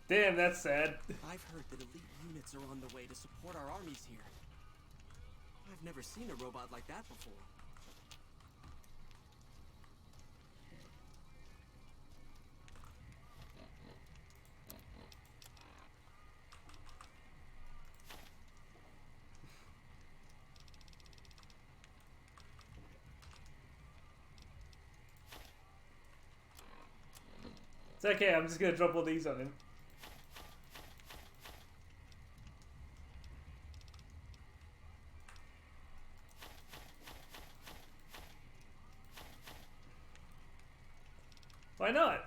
Damn, that's sad. I've heard that elite units are on the way to support our armies here. I've never seen a robot like that before. It's okay, I'm just gonna drop all these on him. Why not?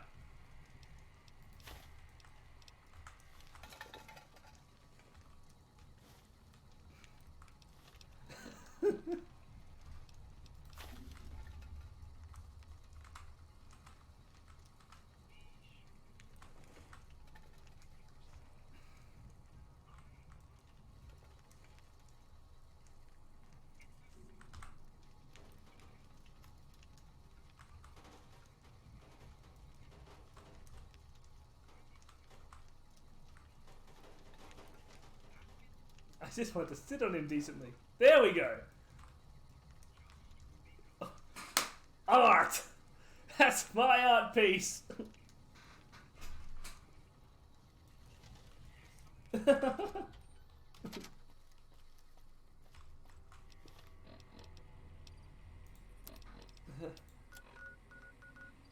I just want to sit on him decently. There we go. Art! That's my art piece!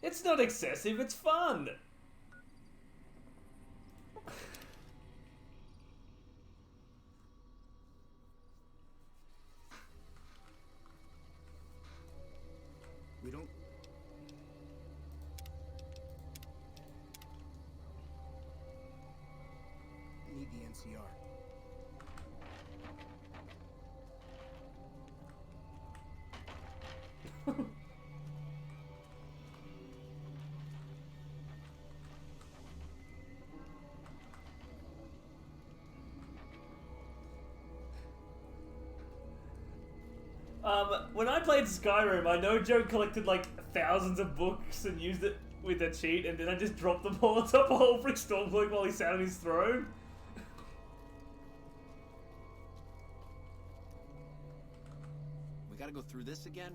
It's not excessive, it's fun! We don't... need the NCR. When I played Skyrim, I no joke collected like thousands of books and used it with a cheat, and then I just dropped them all on top of Ulfric Stormcloak while he sat on his throne. We gotta go through this again?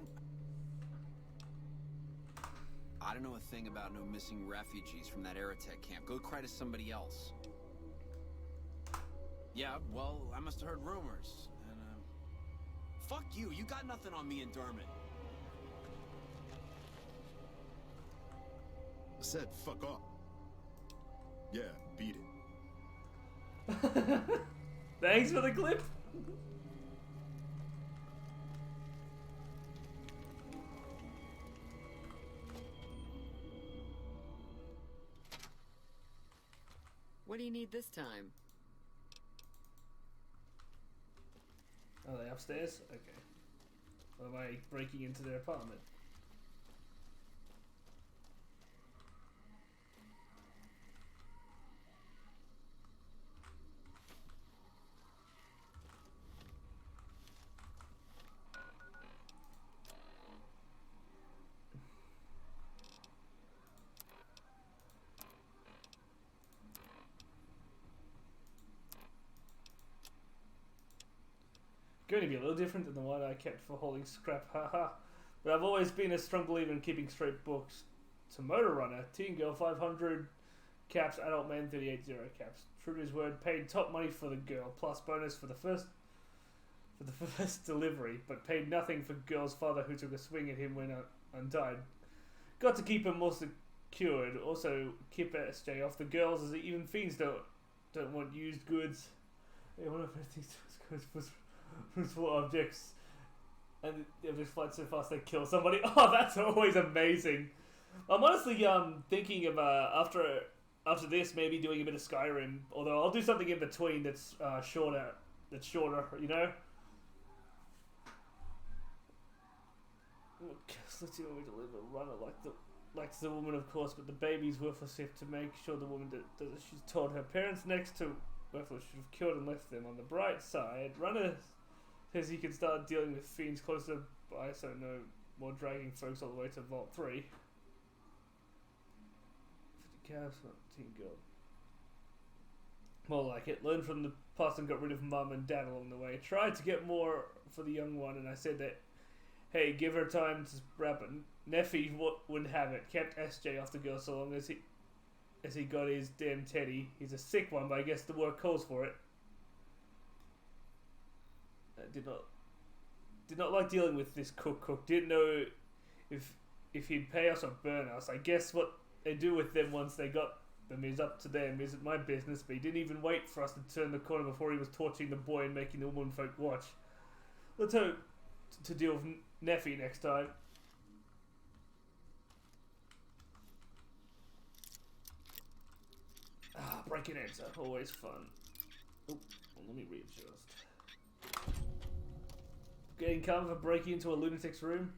I don't know a thing about no missing refugees from that Aerotech camp. Go cry to somebody else. Yeah, well, I must have heard rumors. And, fuck you, you got nothing on me and Dermot. I said fuck off. Yeah, beat it. Thanks for the clip. What do you need this time? Are they upstairs? Okay. Or am I breaking into their apartment? Going to be a little different than the one I kept for holding scrap, haha. But I've always been a strong believer in keeping straight books. to Motor Runner. Teen Girl 500 caps, adult man 38 0 caps. True to his word, paid top money for the girl, plus bonus for the first delivery, but paid nothing for girl's father who took a swing at him when untied. Got to keep him more secured. Also, keep SJ off the girls, as even fiends don't want used goods. They want to these goods was for objects, and they just fly so fast they kill somebody. Oh, that's always amazing. I'm honestly thinking of after this maybe doing a bit of Skyrim, although I'll do something in between that's shorter. You know. Let's see what we deliver. Runner like the woman, of course, but the baby's worthless. If to make sure the woman does as she's told. Her parents next to worthless should have killed and left them. On the bright side, Runner says he can start dealing with fiends closer by, so no more dragging folks all the way to Vault 3. 50 calves, not Teen Girl. More like it. Learned from the past and got rid of mum and dad along the way. Tried to get more for the young one, and I said that, hey, give her time to wrap it. Neffy wouldn't have it. Kept SJ off the girl so long as he got his damn teddy. He's a sick one, but I guess the work calls for it. Did not like dealing with this cook. Didn't know if he'd pay us or burn us. I guess what they do with them once they got them is up to them. Isn't my business. But he didn't even wait for us to turn the corner before he was torturing the boy and making the woman folk watch. Let's hope to deal with Neffy next time. Breaking eggs are always fun. Oh, let me readjust. Getting cover for breaking into a lunatic's room.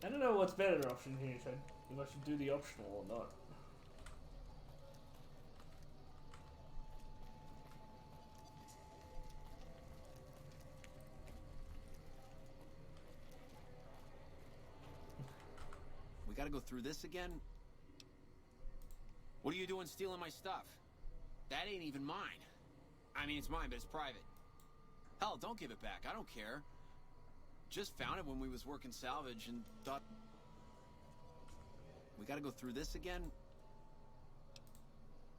I don't know what's better option here, if I should do the optional or not. We gotta go through this again? What are you doing stealing my stuff? That ain't even mine. I mean, it's mine, but it's private. Hell, don't give it back. I don't care. Just found it when we was working salvage and thought... We gotta go through this again?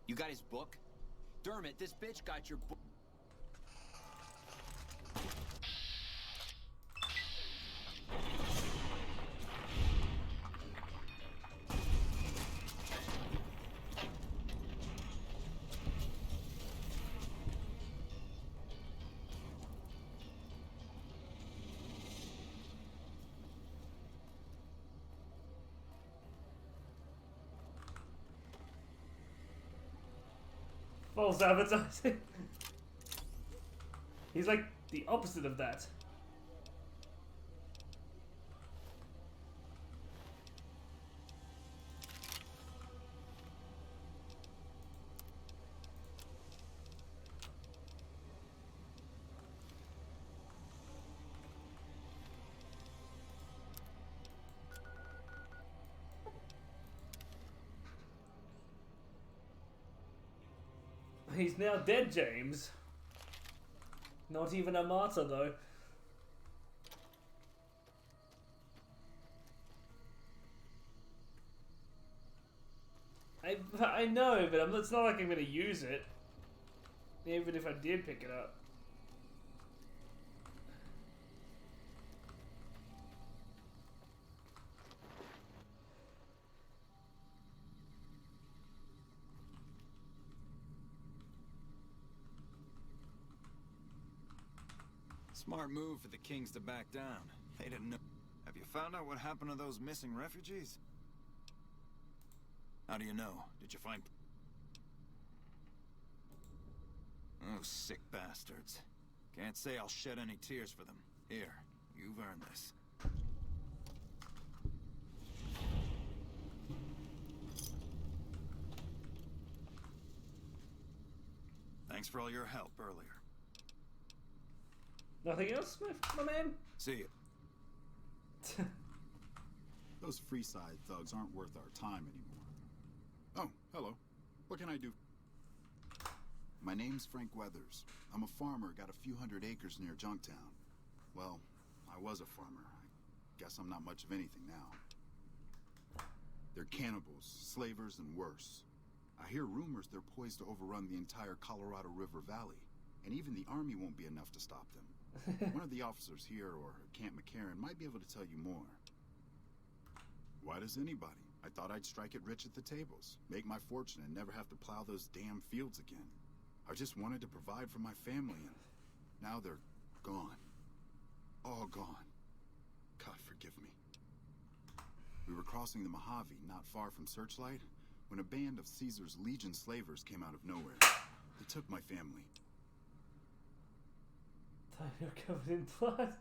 You got his book? Dermot, this bitch got your book. False advertising. He's like the opposite of that. He's now dead, James. Not even a martyr, though. I know, but it's not like I'm going to use it. Even if I did pick it up. Smart move for the Kings to back down. They didn't know. Have you found out what happened to those missing refugees? How do you know? Did you find... Oh, sick bastards. Can't say I'll shed any tears for them. Here, you've earned this. Thanks for all your help earlier. Nothing else, my man? See ya. Those Freeside thugs aren't worth our time anymore. Oh, hello. What can I do? My name's Frank Weathers. I'm a farmer, got a few hundred acres near Junktown. Well, I was a farmer. I guess I'm not much of anything now. They're cannibals, slavers, and worse. I hear rumors they're poised to overrun the entire Colorado River Valley, and even the army won't be enough to stop them. One of the officers here, or Camp McCarran, might be able to tell you more. Why does anybody? I thought I'd strike it rich at the tables, make my fortune, and never have to plow those damn fields again. I just wanted to provide for my family, and now they're gone. All gone. God forgive me. We were crossing the Mojave, not far from Searchlight, when a band of Caesar's Legion slavers came out of nowhere. They took my family. You're covered in blood.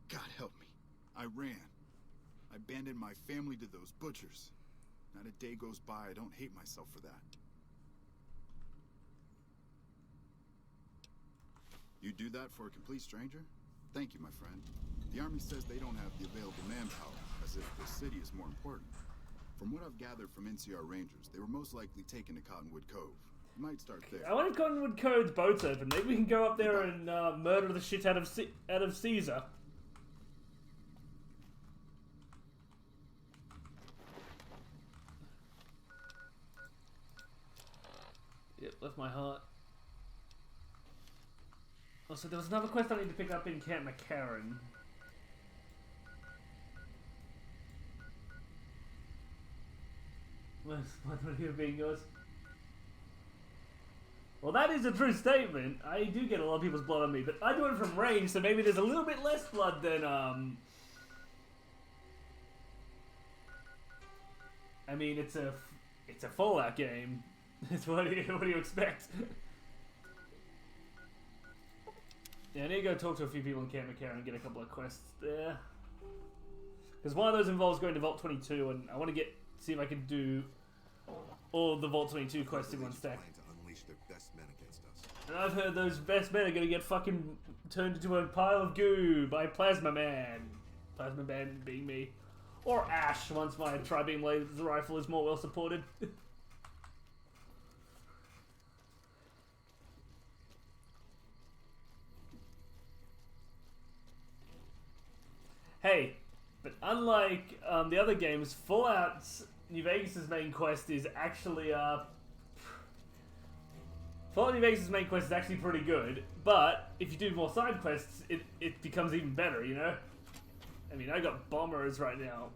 God help me. I ran. I abandoned my family to those butchers. Not a day goes by I don't hate myself for that. You do that for a complete stranger? Thank you, my friend. The army says they don't have the available manpower, as if the city is more important. From what I've gathered from NCR Rangers, they were most likely taken to Cottonwood Cove. You might start there. I wonder if Cottonwood Cove's boat's open. Maybe we can go up there and murder the shit out of Caesar. Yep, left my heart. Also, there was another quest I need to pick up in Camp McCarran. Where's my here being yours? Well, that is a true statement. I do get a lot of people's blood on me, but I do it from range, so maybe there's a little bit less blood than, I mean, it's a Fallout game. What do you expect? Yeah, I need to go talk to a few people in Camp McCarran and get a couple of quests there. Because one of those involves going to Vault 22, and I want to see if I can do all of the Vault 22 quests in one stack. And I've heard those best men are going to get fucking turned into a pile of goo by Plasma Man. Plasma Man being me. Or Ash, once my tri-beam laser rifle is more well supported. Hey, but unlike the other games, Fallout's New Vegas' main quest is actually Fallout New Vegas' main quest is actually pretty good, but if you do more side quests, it becomes even better, you know? I mean, I got bombers right now.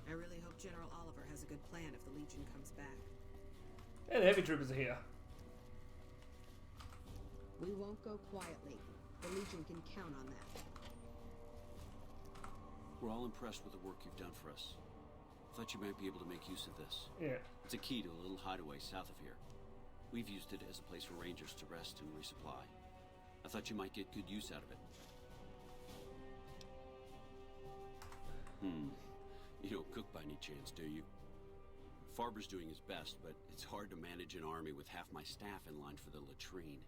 I really hope General Oliver has a good plan if the Legion comes back. Hey, the Envtubers are here. We won't go quietly. The Legion can count on that. We're all impressed with the work you've done for us. Thought you might be able to make use of this. Yeah. It's a key to a little hideaway south of here. We've used it as a place for Rangers to rest and resupply. I thought you might get good use out of it. You don't cook by any chance, do you? Farber's doing his best, but it's hard to manage an army with half my staff in line for the latrine.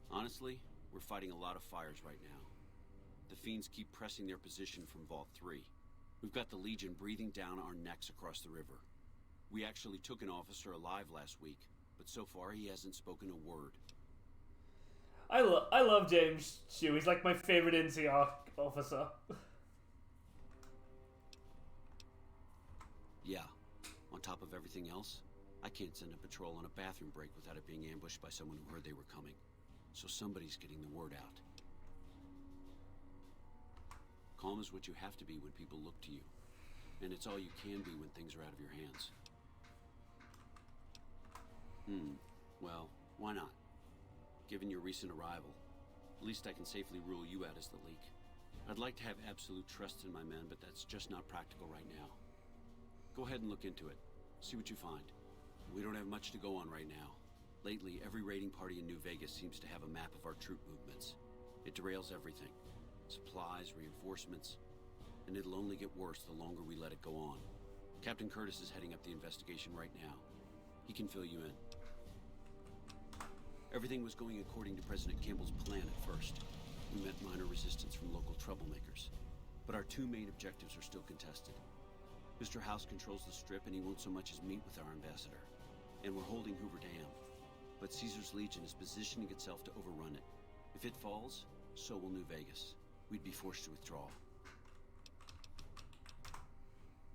Honestly, we're fighting a lot of fires right now. The fiends keep pressing their position from Vault 3. We've got the Legion breathing down our necks across the river. We actually took an officer alive last week, but so far he hasn't spoken a word. I love James Chew. He's like my favorite NCR officer. Yeah. On top of everything else, I can't send a patrol on a bathroom break without it being ambushed by someone who heard they were coming. So somebody's getting the word out. Calm is what you have to be when people look to you. And it's all you can be when things are out of your hands. Well, why not? Given your recent arrival, at least I can safely rule you out as the leak. I'd like to have absolute trust in my men, but that's just not practical right now. Go ahead and look into it. See what you find. We don't have much to go on right now. Lately, every raiding party in New Vegas seems to have a map of our troop movements. It derails everything. supplies, reinforcements, and it'll only get worse the longer we let it go on. Captain Curtis is heading up the investigation right now. He can fill you in. Everything was going according to President Campbell's plan at first. We met minor resistance from local troublemakers. But our two main objectives are still contested. Mr. House controls the Strip and he won't so much as meet with our ambassador. And we're holding Hoover Dam. But Caesar's Legion is positioning itself to overrun it. If it falls, so will New Vegas. We'd be forced to withdraw.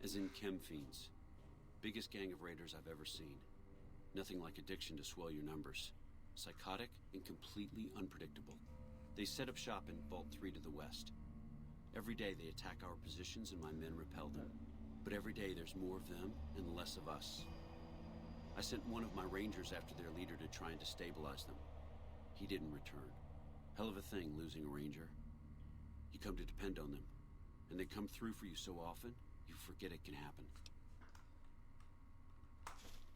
As in chem fiends. Biggest gang of raiders I've ever seen. Nothing like addiction to swell your numbers. Psychotic and completely unpredictable. They set up shop in Vault 3 to the west. Every day they attack our positions and my men repel them. But every day there's more of them and less of us. I sent one of my rangers after their leader to try and destabilize them. He didn't return. Hell of a thing, losing a ranger. You come to depend on them, and they come through for you so often, you forget it can happen.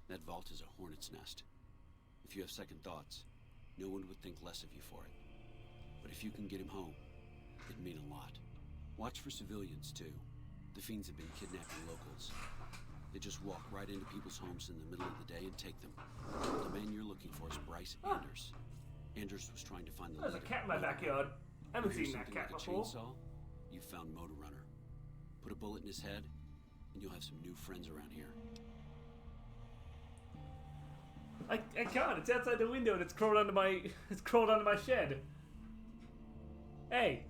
That vault is a hornet's nest. If you have second thoughts, no one would think less of you for it. But if you can get him home, it'd mean a lot. Watch for civilians, too. The fiends have been kidnapping locals. They just walk right into people's homes in the middle of the day and take them. The man you're looking for is Bryce Anders. Anders was trying to find the There's a leader. cat in my backyard. I haven't Hear seen that something cat like a before. chainsaw? You found Motor Runner. Put a bullet in his head, and you'll have some new friends around here. I can't. It's outside the window and it's crawled under my shed. Hey.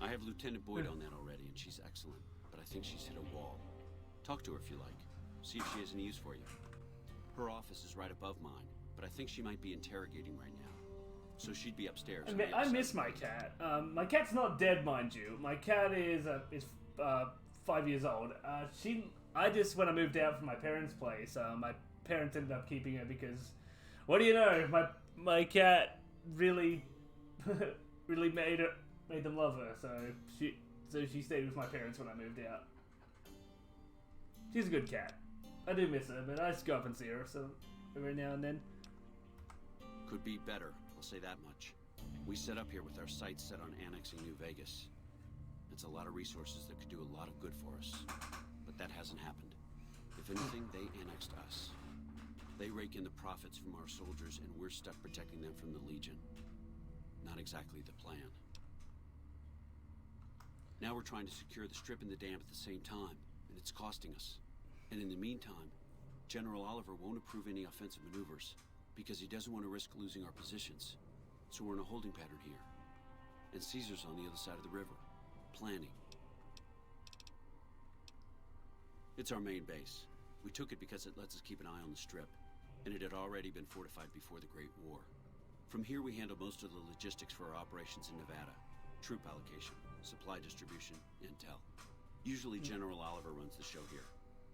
I have Lieutenant Boyd on that already, and she's excellent. But I think she's hit a wall. Talk to her if you like. See if she has any use for you. Her office is right above mine, but I think she might be interrogating right now. So she'd be upstairs. I miss my cat. My cat's not dead, mind you. My cat is 5 years old. I just, when I moved out from my parents' place, my parents ended up keeping her because, what do you know? My cat really, really made them love her. So she stayed with my parents when I moved out. She's a good cat. I do miss her, but I just go up and see her so every now and then. Could be better. I'll say that much. We set up here with our sights set on annexing New Vegas. It's a lot of resources that could do a lot of good for us. But that hasn't happened. If anything, they annexed us. They rake in the profits from our soldiers, and we're stuck protecting them from the Legion. Not exactly the plan. Now we're trying to secure the Strip and the dam at the same time, and it's costing us. And in the meantime, General Oliver won't approve any offensive maneuvers, because he doesn't want to risk losing our positions. So we're in a holding pattern here. And Caesar's on the other side of the river, planning. It's our main base. We took it because it lets us keep an eye on the Strip, and it had already been fortified before the Great War. From here we handle most of the logistics for our operations in Nevada. Troop allocation, supply distribution, intel. Usually General Oliver runs the show here,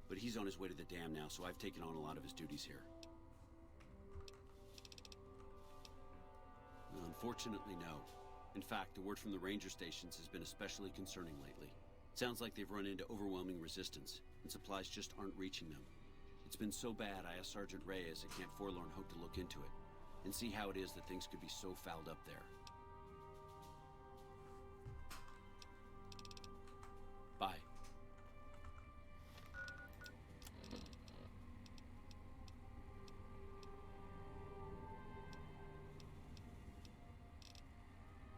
but he's on his way to the dam now, so I've taken on a lot of his duties here. Unfortunately, no. In fact, the word from the ranger stations has been especially concerning lately. It sounds like they've run into overwhelming resistance, and supplies just aren't reaching them. It's been so bad, I asked Sergeant Reyes at Camp Forlorn Hope to look into it, and see how it is that things could be so fouled up there. Bye.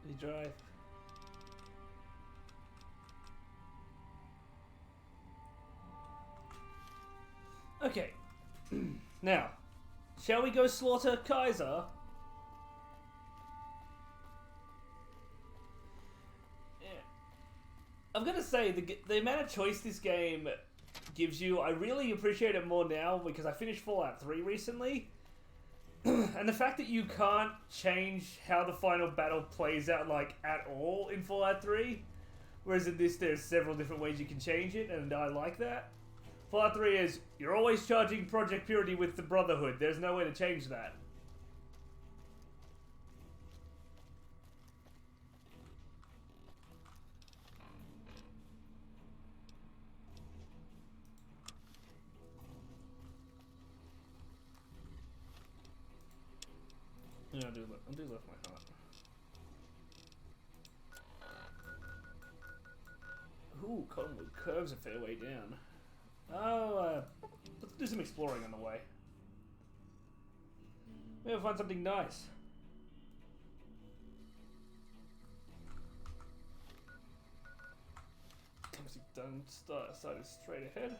You drive. Okay. Now, shall we go slaughter Kaiser? Yeah. I'm gonna say the amount of choice this game gives you, I really appreciate it more now because I finished Fallout 3 recently. And the fact that you can't change how the final battle plays out, like, at all in Fallout 3, whereas in this there's several different ways you can change it, and I like that. Fallout 3 is, you're always charging Project Purity with the Brotherhood, there's no way to change that. Yeah, I do love my heart. Ooh, Cottonwood curves a fair way down. Oh, let's do some exploring on the way. Maybe we'll find something nice. Obviously, done started straight ahead.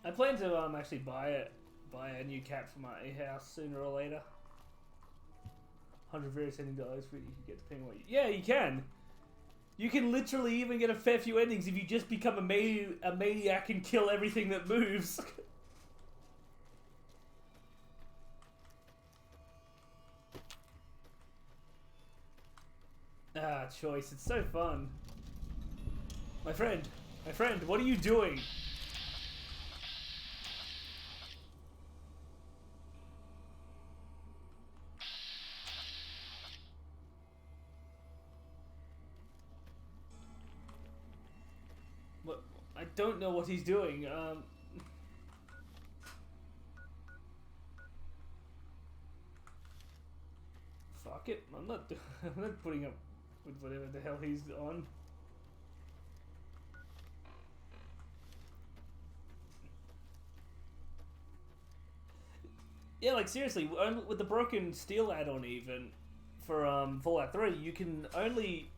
I plan to actually buy a new cat for my house sooner or later. $100 various ending dollars for you can get depending on what you... Yeah, you can. You can literally even get a fair few endings if you just become a maniac and kill everything that moves. Ah, choice. It's so fun. My friend, what are you doing? What? I don't know what he's doing. Fuck it. I'm not putting up with whatever the hell he's on. Yeah, like seriously, with the Broken Steel add-on even for Fallout 3, you can only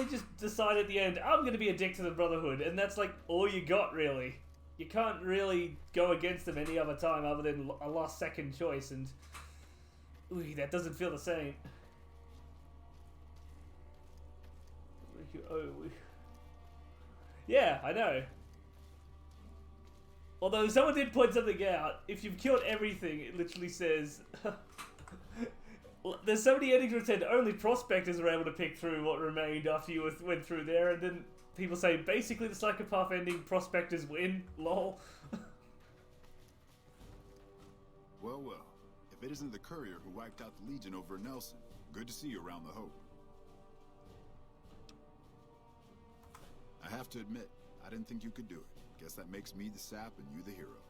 just decide at the end, I'm going to be a dick to the Brotherhood, and that's like all you got really. You can't really go against them any other time other than a last second choice, and ooh, that doesn't feel the same. Oh, yeah, I know. Although someone did point something out, if you've killed everything, it literally says... There's so many endings where it said only prospectors are able to pick through what remained after you went through there, and then people say, basically the psychopath ending, prospectors win, lol. Well, well. If it isn't the courier who wiped out the Legion over in Nelson, good to see you around the Hope. I have to admit, I didn't think you could do it. Guess that makes me the sap and you the hero.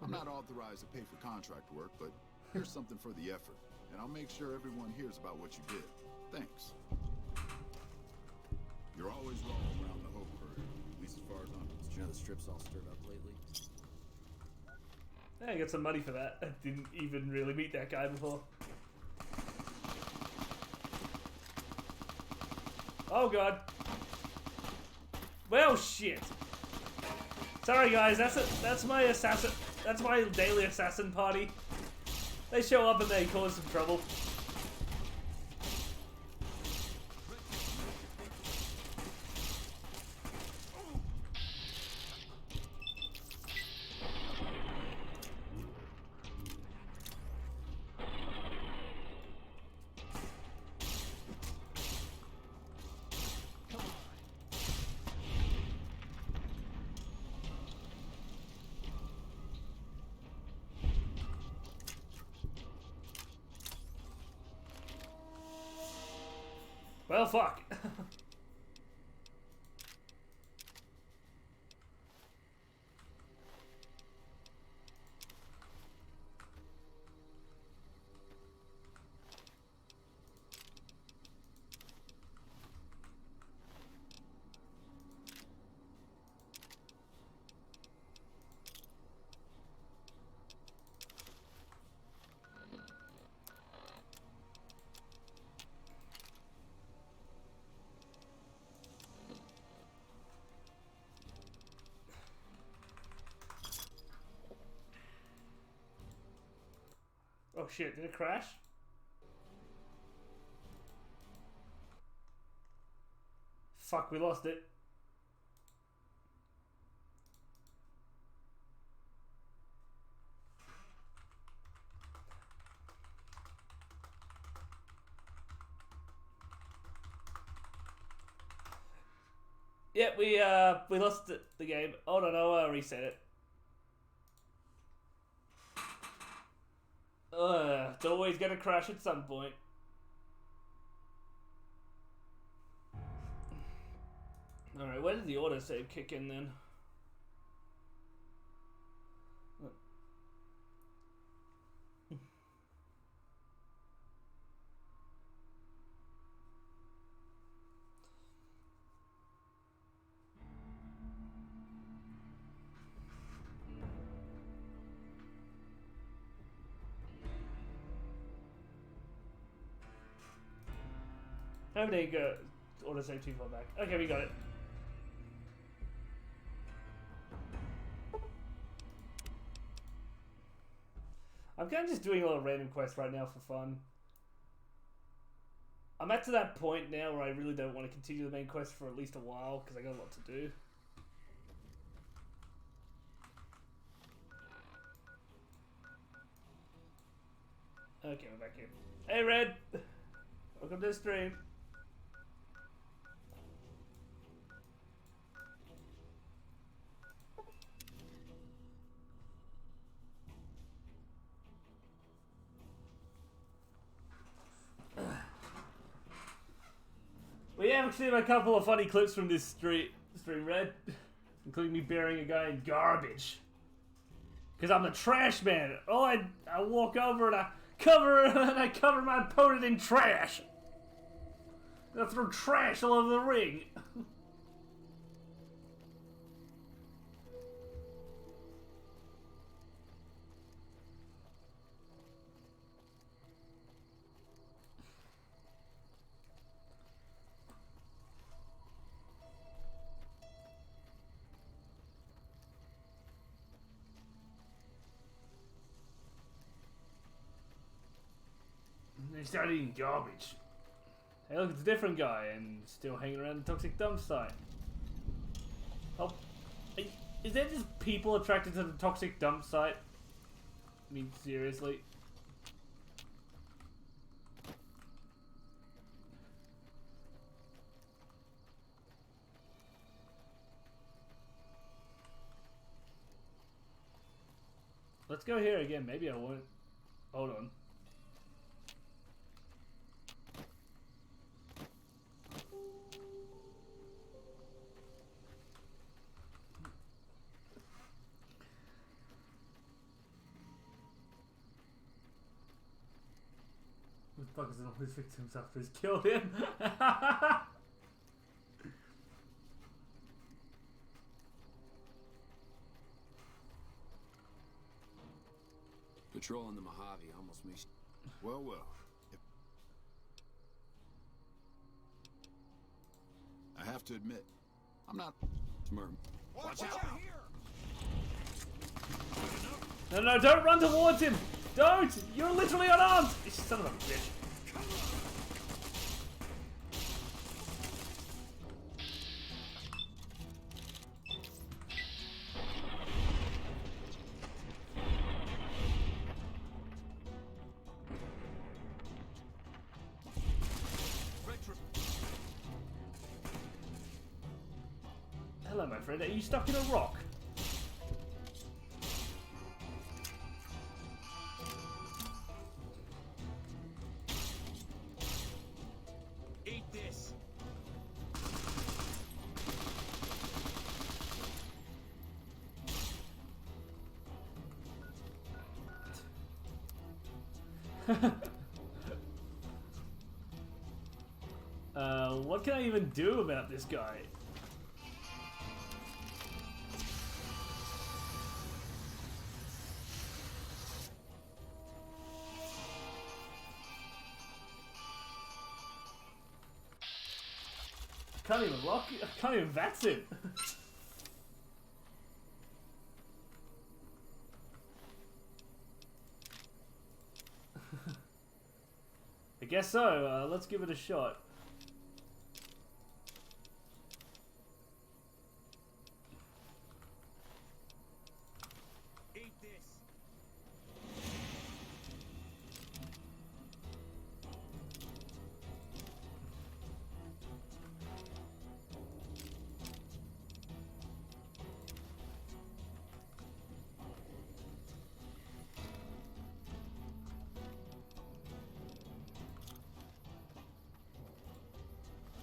I'm not authorized to pay for contract work, but here's something for the effort. And I'll make sure everyone hears about what you did. Thanks. You're always wrong around the Hope Courier, at least as far as I'm concerned. Did you know the strip's all stirred up lately? Yeah, I got some money for that. I didn't even really meet that guy before. Oh god. Well, shit. Sorry guys, that's my assassin. That's my daily assassin party. They show up and they cause some trouble. Well, fuck. Oh shit, did it crash? Fuck, we lost it. Yeah, we lost the game. Oh no, I'll reset it. It's always gonna crash at some point. Alright, where did the autosave kick in then? How did it go? Autosave too far back. Okay, we got it. I'm kind of just doing a lot of random quests right now for fun. I'm at to that point now where I really don't want to continue the main quest for at least a while because I got a lot to do. Okay, we're back here. Hey, Red! Welcome to the stream. We have seen a couple of funny clips from this stream, Red, including me burying a guy in garbage. Because I'm the trash man. Oh, I walk over and I cover my opponent in trash. I throw trash all over the ring. They started eating garbage. Hey, look, it's a different guy and still hanging around the toxic dump site. Oh, is there just people attracted to the toxic dump site? I mean, seriously. Let's go here again. Maybe I won't. Hold on. Who the fuck is all his victims after he's killed him? Patrolling the Mojave almost makes... Well, well. I have to admit, I'm not smart. Watch out! No, no, don't run towards him! Don't! You're literally unarmed! You son of a bitch. Hello, my friend. Are you stuck in a rock? Eat this. What can I even do about this guy? Can't even lock it. I can't even vats it. I guess so. Let's give it a shot. Eat this.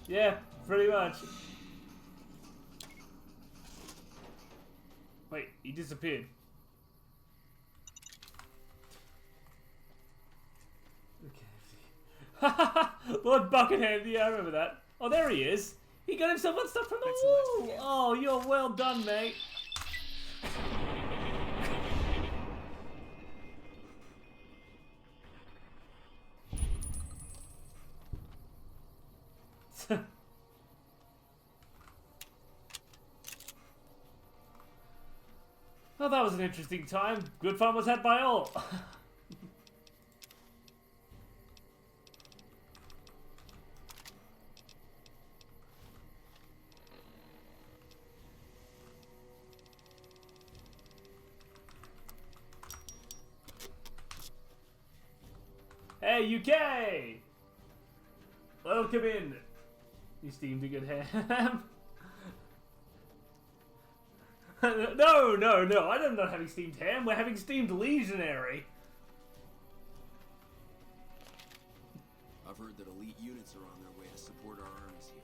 Yeah, pretty much. Wait, he disappeared. Okay. Lord Buckethead, yeah, I remember that. Oh, there he is. He got himself unstuck from the wall. Oh, you're well done, mate. Well, that was an interesting time. Good fun was had by all. Hey, UK! Welcome in. You steamed a good ham. No, I'm not having steamed ham. We're having steamed legionary. I've heard that elite units are on their way to support our armies here.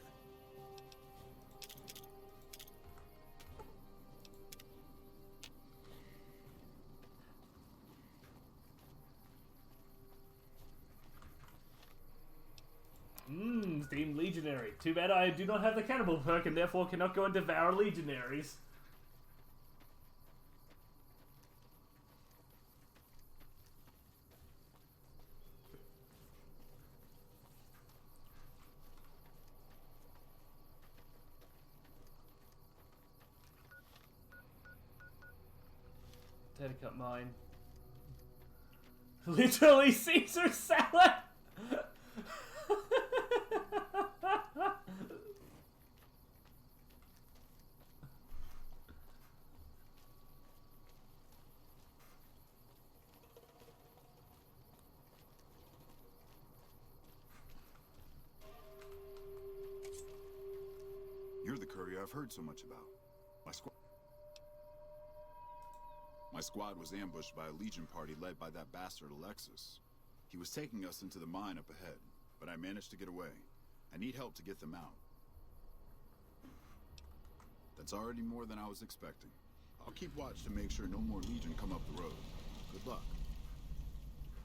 Steamed legionary. Too bad I do not have the cannibal perk and therefore cannot go and devour legionaries. Potato cut mine. Literally Caesar salad! You're the courier I've heard so much about. My squad was ambushed by a Legion party led by that bastard Alexis. He was taking us into the mine up ahead, but I managed to get away. I need help to get them out. That's already more than I was expecting. I'll keep watch to make sure no more Legion come up the road. Good luck.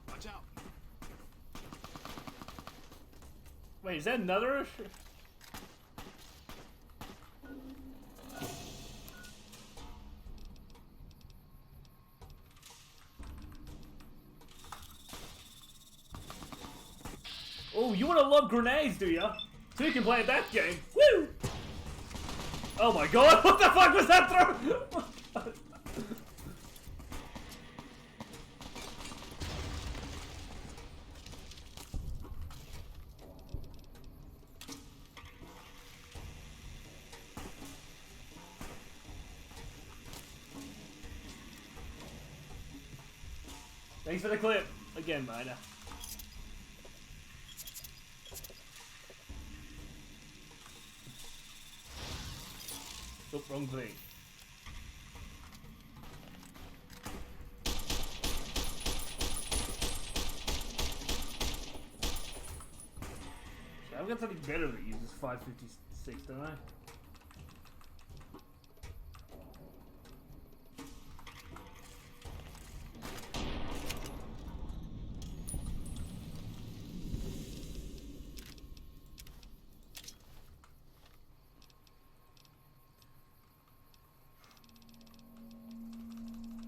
Watch out! Wait, is that another? Oh, you want to love grenades, do ya? So you can play that game. Woo! Oh my god, what the fuck was that throw? Thanks for the clip. Again, Mina. Oh, wrong thing. I've got something better that uses 556, don't I?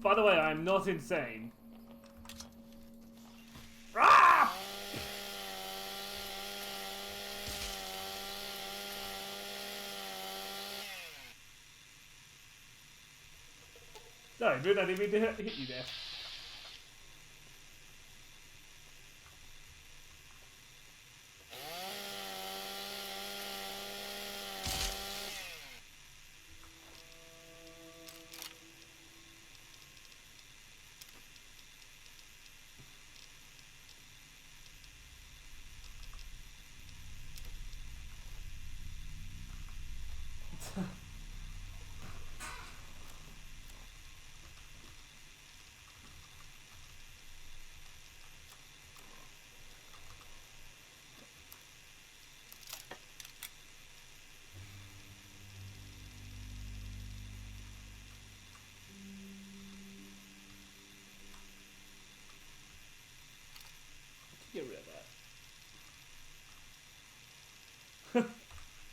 By the way, I'm not insane. Ah! Sorry, dude, I didn't mean to hit you there.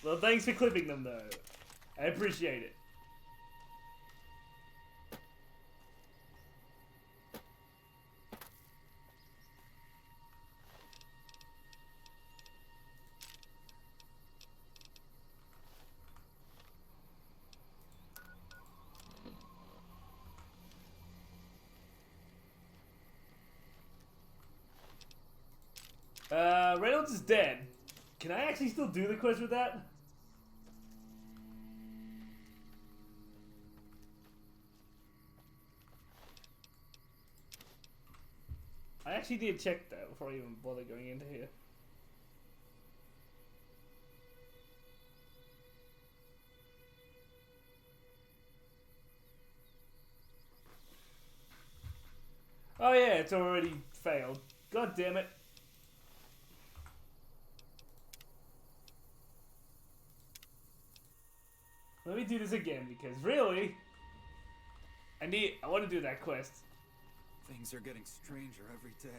Well, thanks for clipping them, though. I appreciate it. Reynolds is dead. Can I actually still do the quest with that? I actually did check that before I even bother going into here. Oh yeah, it's already failed. God damn it. Let me do this again, because really, I want to do that quest. Things are getting stranger every day.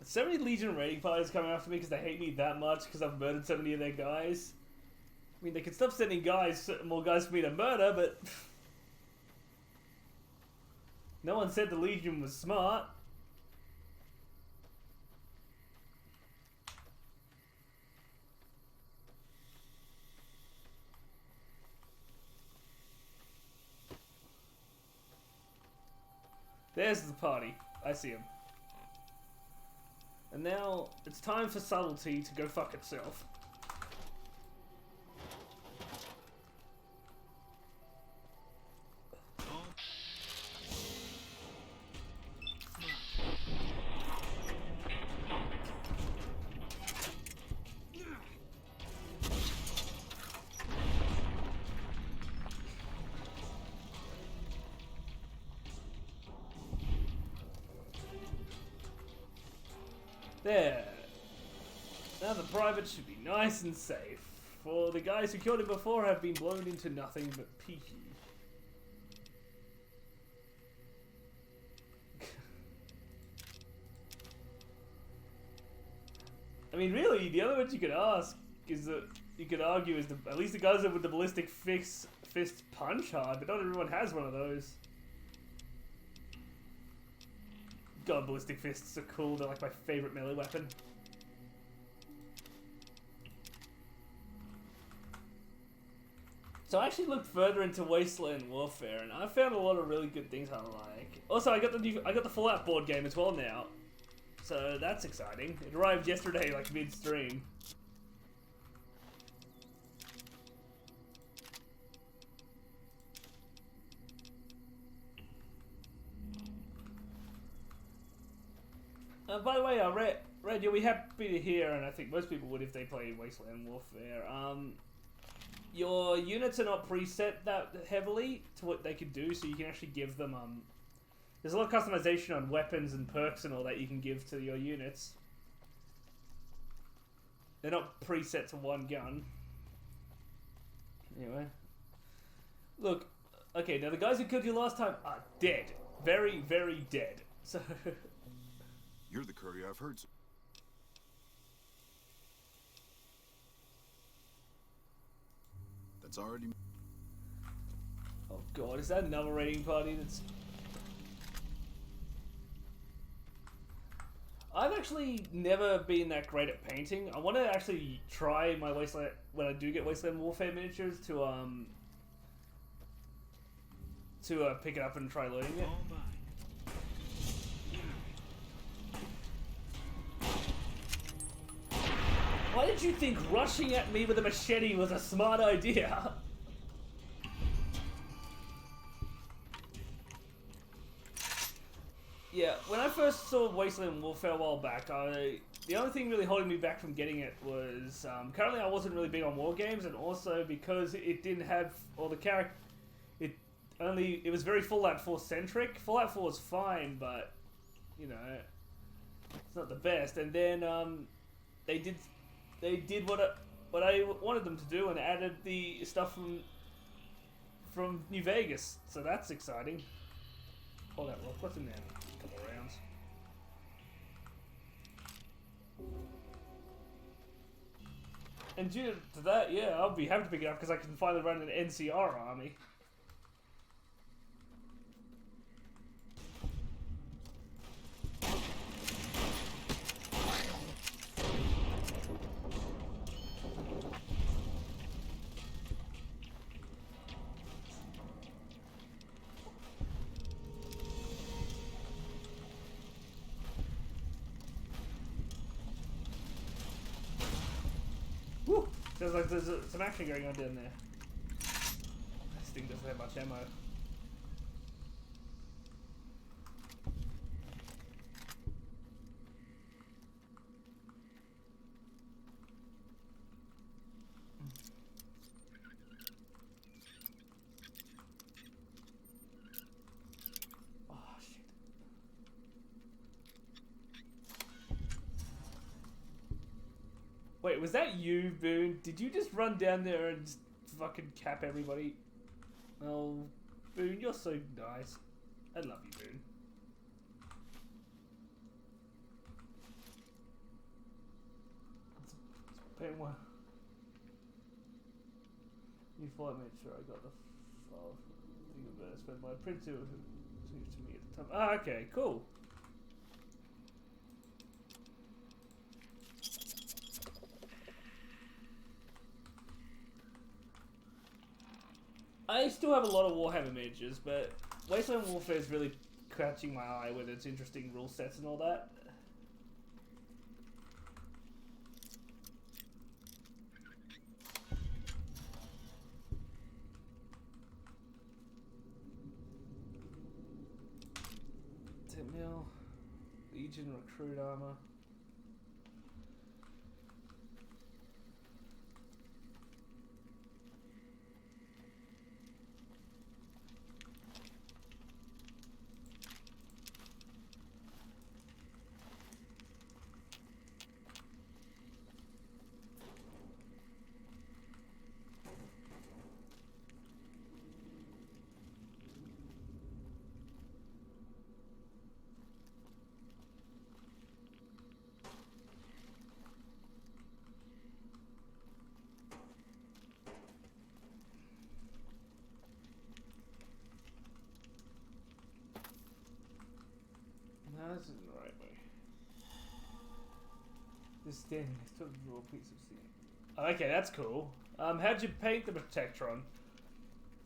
So many Legion raiding parties coming after me because they hate me that much because I've murdered so many of their guys. I mean, they could stop sending more guys for me to murder, but no one said the Legion was smart. There's the party. I see him. And now it's time for subtlety to go fuck itself. There. Now the private should be nice and safe, for the guys who killed him before have been blown into nothing but pee. I mean, really, the other one you could ask is that you could argue is at least the guys with the ballistic fist punch hard, but not everyone has one of those. God, ballistic fists are cool. They're like my favorite melee weapon. So I actually looked further into Wasteland Warfare, and I found a lot of really good things I like. Also, I got the Fallout board game as well now, so that's exciting. It arrived yesterday, like mid-stream. By the way, Red, you'll be happy to hear, and I think most people would if they played Wasteland Warfare. Your units are not preset that heavily to what they could do, so you can actually give them, there's a lot of customization on weapons and perks and all that you can give to your units. They're not preset to one gun. Anyway. Look, okay, now the guys who killed you last time are dead. Very, very dead. So... You're the courier I've heard. That's already... Oh god, is that another raiding party that's... I've actually never been that great at painting. I want to actually try my Wasteland... When I do get Wasteland Warfare miniatures to pick it up and try loading it. Why did you think rushing at me with a machete was a smart idea? Yeah, when I first saw Wasteland Warfare a while back, the only thing really holding me back from getting it was currently I wasn't really big on war games, and also because it didn't have all the character. It was very Fallout 4 centric. Fallout 4 was fine, but you know, it's not the best. And then they did what I wanted them to do and added the stuff from New Vegas, so that's exciting. Hold out, what's in there? A couple of rounds. And due to that, yeah, I'll be happy to pick it up because I can finally run an NCR army. Woo! Feels like there's some action going on down there. This thing doesn't have much ammo. Wait, was that you, Boone? Did you just run down there and just fucking cap everybody? Oh, Boone, you're so nice. I love you, Boone. It's been one. Before I made sure I got the file Vtuber, but my printer seems to me at the time. Ah, okay, cool. I still have a lot of Warhammer miniatures, but Wasteland Warfare is really catching my eye with its interesting rule sets and all that. Mil, Legion recruit armor. No, this isn't the right way. Just standing next to a raw piece of steel. Oh, okay, that's cool. How'd you paint the Protectron?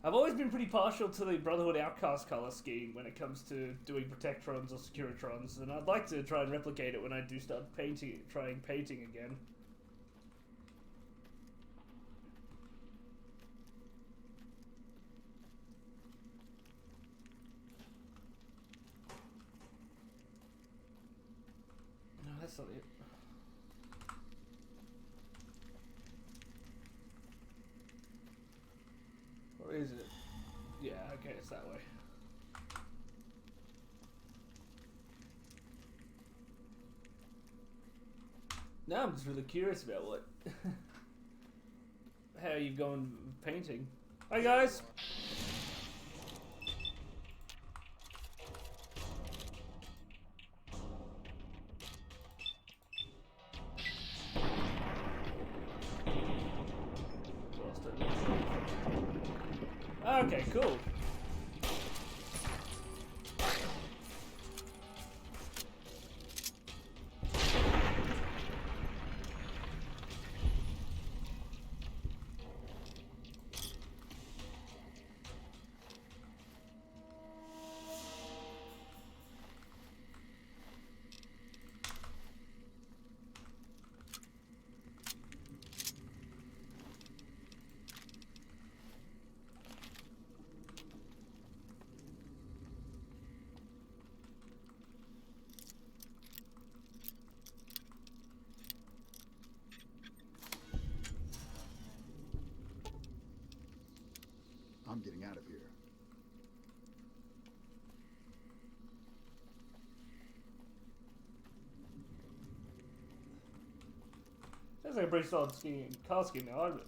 I've always been pretty partial to the Brotherhood Outcast color scheme when it comes to doing Protectrons or Securitrons, and I'd like to try and replicate it when I do start trying painting again. No, that's not it. Or is it? Yeah, okay, it's that way. Now I'm just really curious about what... how you've gone painting. Hi guys! Okay, cool. I'm getting out of here. That's like a pretty solid car scheme now, isn't it?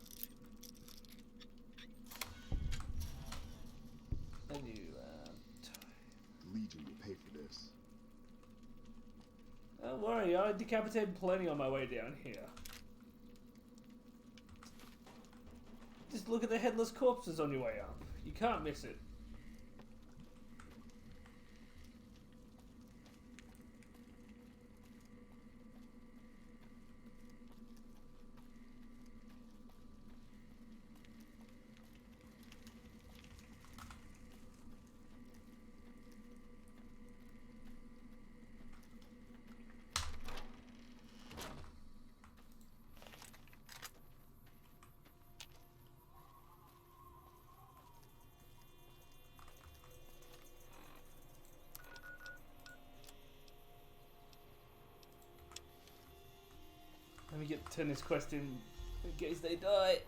till you pay for this. Don't worry, I decapitated plenty on my way down here. Just look at the headless corpses on your way up. You can't miss it. Let me turn this quest in case they die.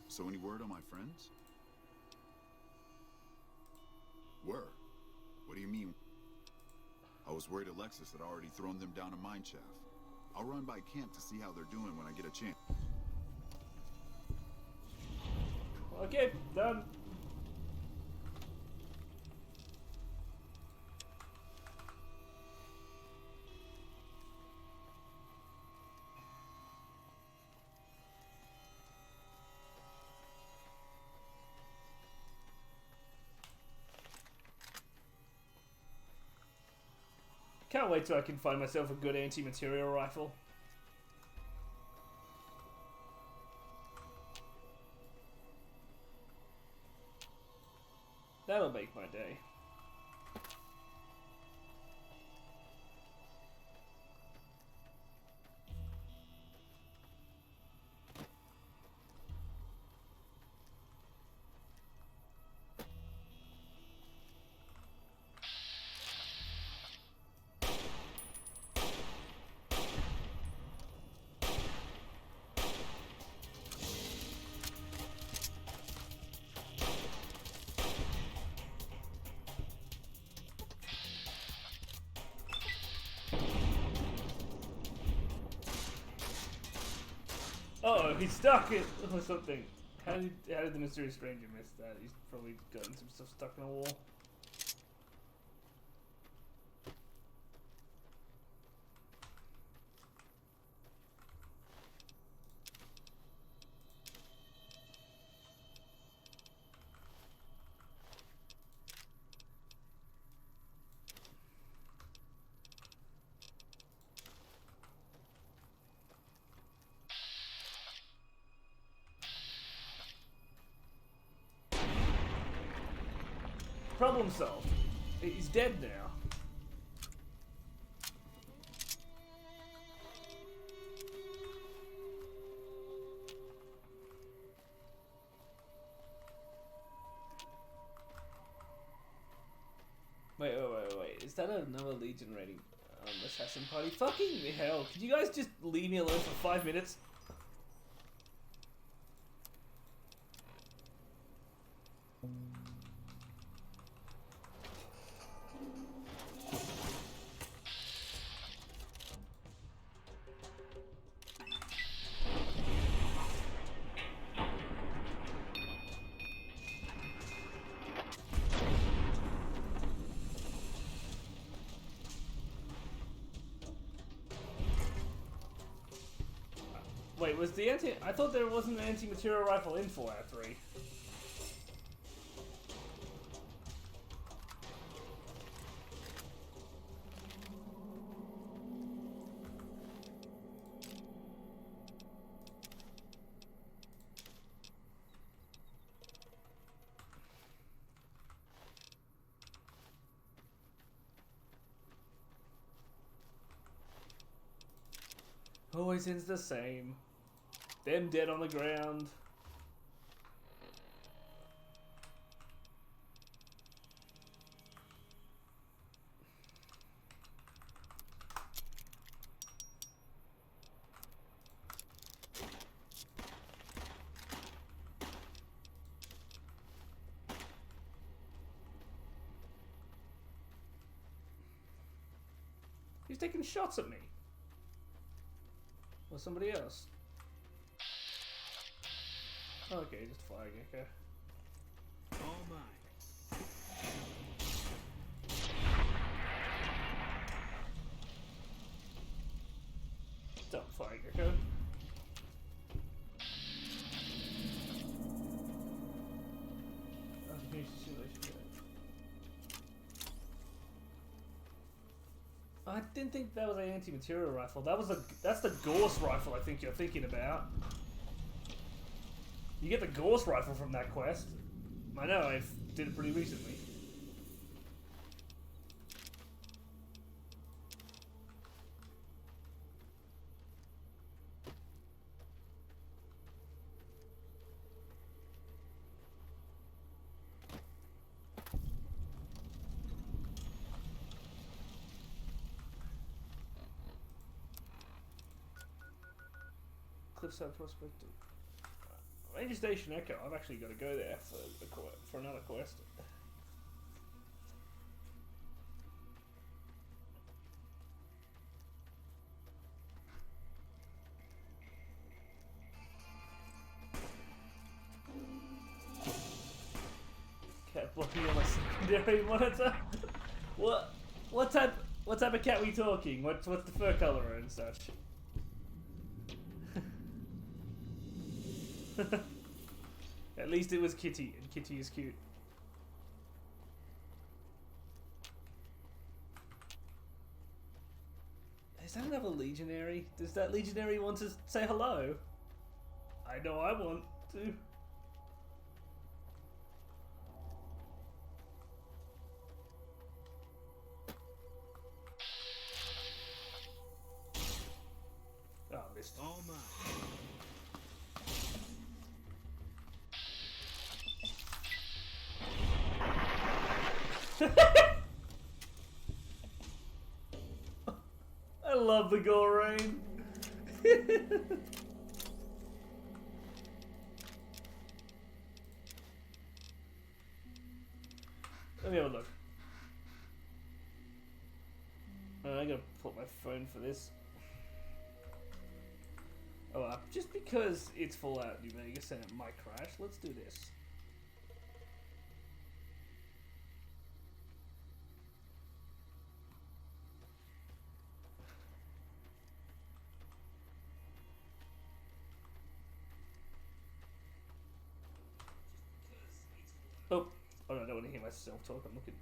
So any word on my friends? Were? What do you mean? I was worried Alexis had already thrown them down a mine shaft. I'll run by camp to see how they're doing when I get a chance. Okay, done. Can't wait till I can find myself a good anti-material rifle. That'll make my day. Oh, he's stuck or something. How did the mysterious stranger miss that? He's probably gotten some stuff stuck in a wall. Problem solved. He's dead now. Wait. Is that another Legion raiding assassin party? Fucking hell. Could you guys just leave me alone for 5 minutes? Wait, was the I thought there wasn't an anti-material rifle in 4 out of 3. Always ends the same. Them dead on the ground. He's taking shots at me. Or somebody else. Okay, just fire gecko. All mine. Dump fire gecko. I didn't think that was an anti-material rifle. That's the Gorse rifle I think you're thinking about. You get the Gorse rifle from that quest. I know, I did it pretty recently. Cliffside Prospector. Ranger Station Echo. I've actually got to go there for another quest. Cat blocking on my secondary monitor. What type of cat we talking? What's the fur color and such? At least it was Kitty, and Kitty is cute. Is that another legionary? Does that legionary want to say hello? I know I want to. Oh, missed. All mine. I love the gore rain. Let me have a look. I gotta put my phone for this. Oh, just because it's Fallout New Vegas and it might crash, let's do this. Oh, no, I don't want to hear myself talk. I'm looking.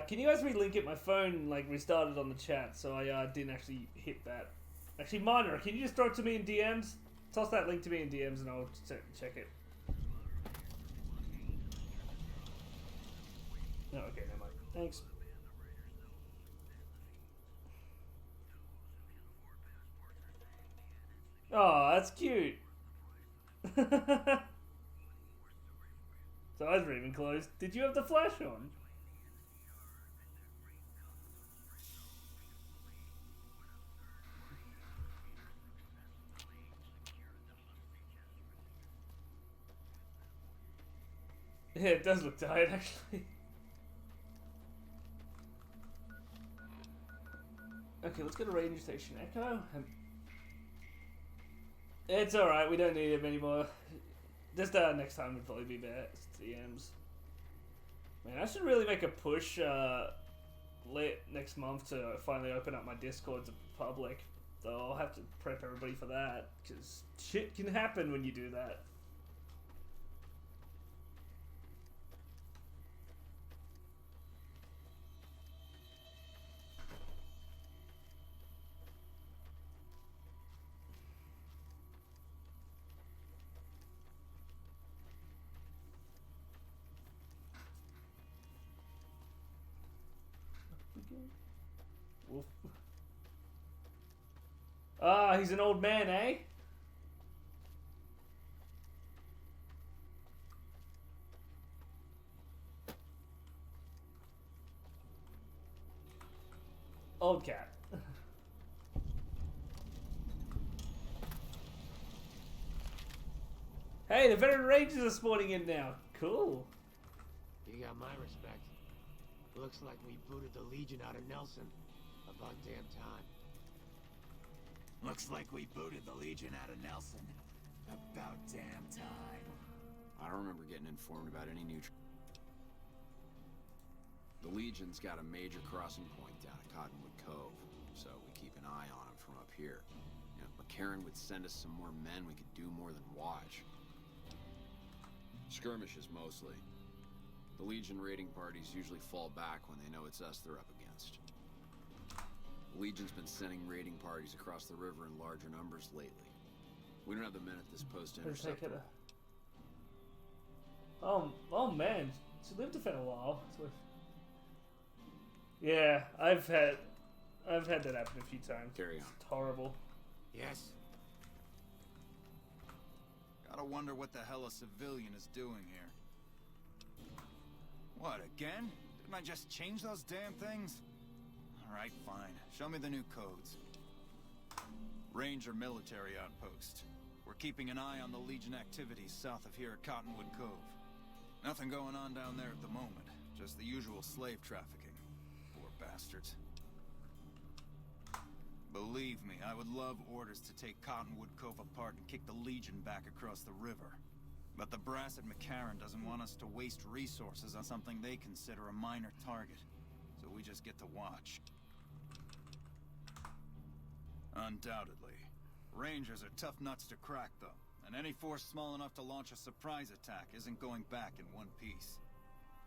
Can you guys relink it? My phone restarted on the chat, so I didn't actually hit that. Actually, Minor, can you just throw it to me in DMs? Toss that link to me in DMs, and I'll check it. No, okay, never mind. Thanks. Oh, that's cute. So eyes were even closed. Did you have the flash on? Yeah, it does look tired, actually. Okay, let's go to Ranger Station Echo. It's alright, we don't need him anymore. Just next time would probably be best. DMs. Man, I should really make a push late next month to finally open up my Discord to public. Though I'll have to prep everybody for that, because shit can happen when you do that. Wolf. Ah, he's an old man, eh? Old cat. Hey, the veteran rangers are spawning in now. Cool. You got my respect. Looks like we booted the Legion out of Nelson. About damn time. Looks like we booted the Legion out of Nelson. About damn time. I don't remember getting informed about any new... The Legion's got a major crossing point down at Cottonwood Cove, so we keep an eye on them from up here. You know, if McCarran would send us some more men, we could do more than watch. Skirmishes, mostly. The Legion raiding parties usually fall back when they know it's us they're up against. The Legion's been sending raiding parties across the river in larger numbers lately. We don't have the men at this post to intercept them. Oh man, she lived for a while. Yeah, I've had that happen a few times. Carry on. It's horrible. Yes. Gotta wonder what the hell a civilian is doing here. What, again? Didn't I just change those damn things? Alright, fine. Show me the new codes. Ranger military outpost. We're keeping an eye on the Legion activities south of here at Cottonwood Cove. Nothing going on down there at the moment. Just the usual slave trafficking. Poor bastards. Believe me, I would love orders to take Cottonwood Cove apart and kick the Legion back across the river. But the brass at McCarran doesn't want us to waste resources on something they consider a minor target. So we just get to watch. Undoubtedly. Rangers are tough nuts to crack, though. And any force small enough to launch a surprise attack isn't going back in one piece.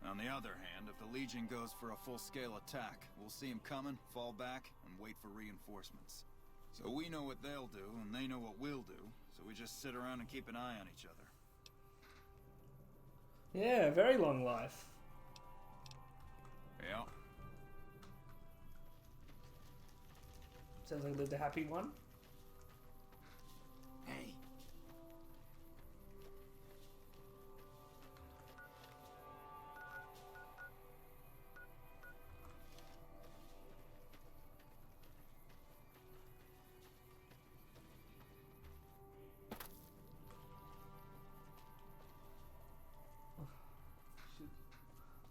On the other hand, if the Legion goes for a full-scale attack, we'll see them coming, fall back, and wait for reinforcements. So we know what they'll do, and they know what we'll do, so we just sit around and keep an eye on each other. Yeah, very long life. Yeah. Sounds like lived a happy one. Hey.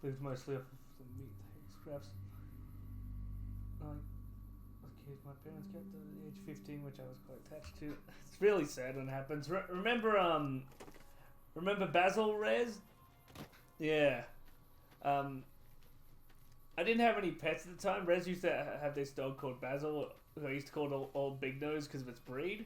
Lived mostly off of some meat scraps. Kids my parents kept at the age 15, which I was quite attached to. It's really sad when it happens. Remember Basil Rez? Yeah. I didn't have any pets at the time. Rez used to have this dog called Basil, who I used to call Old Big Nose because of its breed.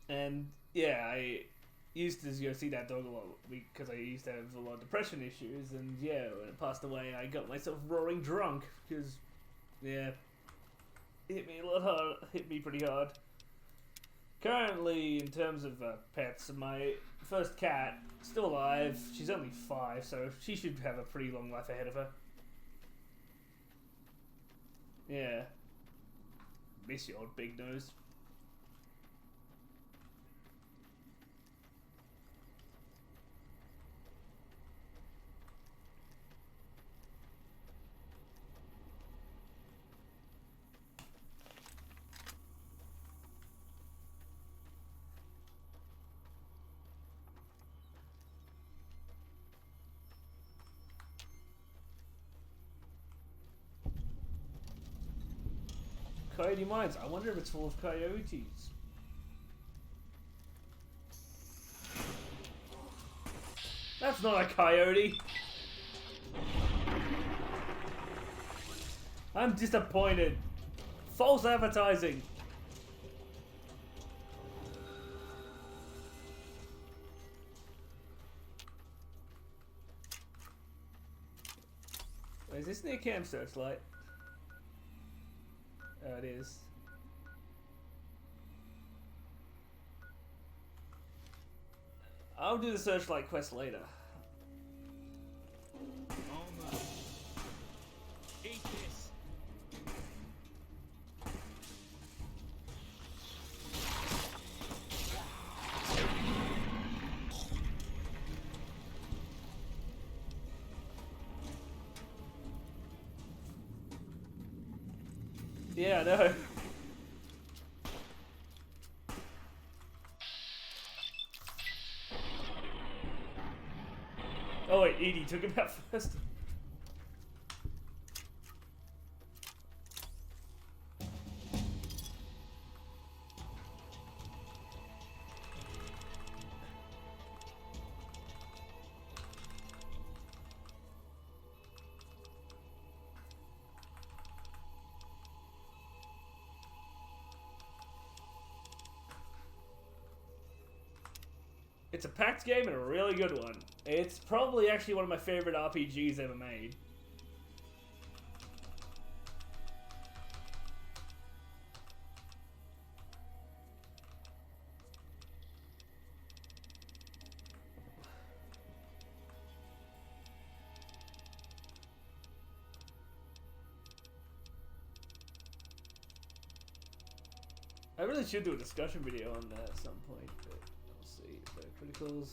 And yeah, I used to see that dog a lot because I used to have a lot of depression issues, and yeah, when it passed away, I got myself roaring drunk because, yeah, it hit me pretty hard. Currently, in terms of pets, my first cat, still alive, she's only 5, so she should have a pretty long life ahead of her. Yeah. Miss you, Old Big Nose. Coyote Mines. I wonder if it's full of coyotes. That's not a coyote. I'm disappointed. False advertising. Is this near Camp Searchlight? Oh, it is. I'll do the Searchlight quest later. Almost. Eat this. Yeah, I know. Oh wait, Edie took him out first. It's a packed game and a really good one. It's probably actually one of my favorite RPGs ever made. I really should do a discussion video on that at some point, but we'll see. The criticals.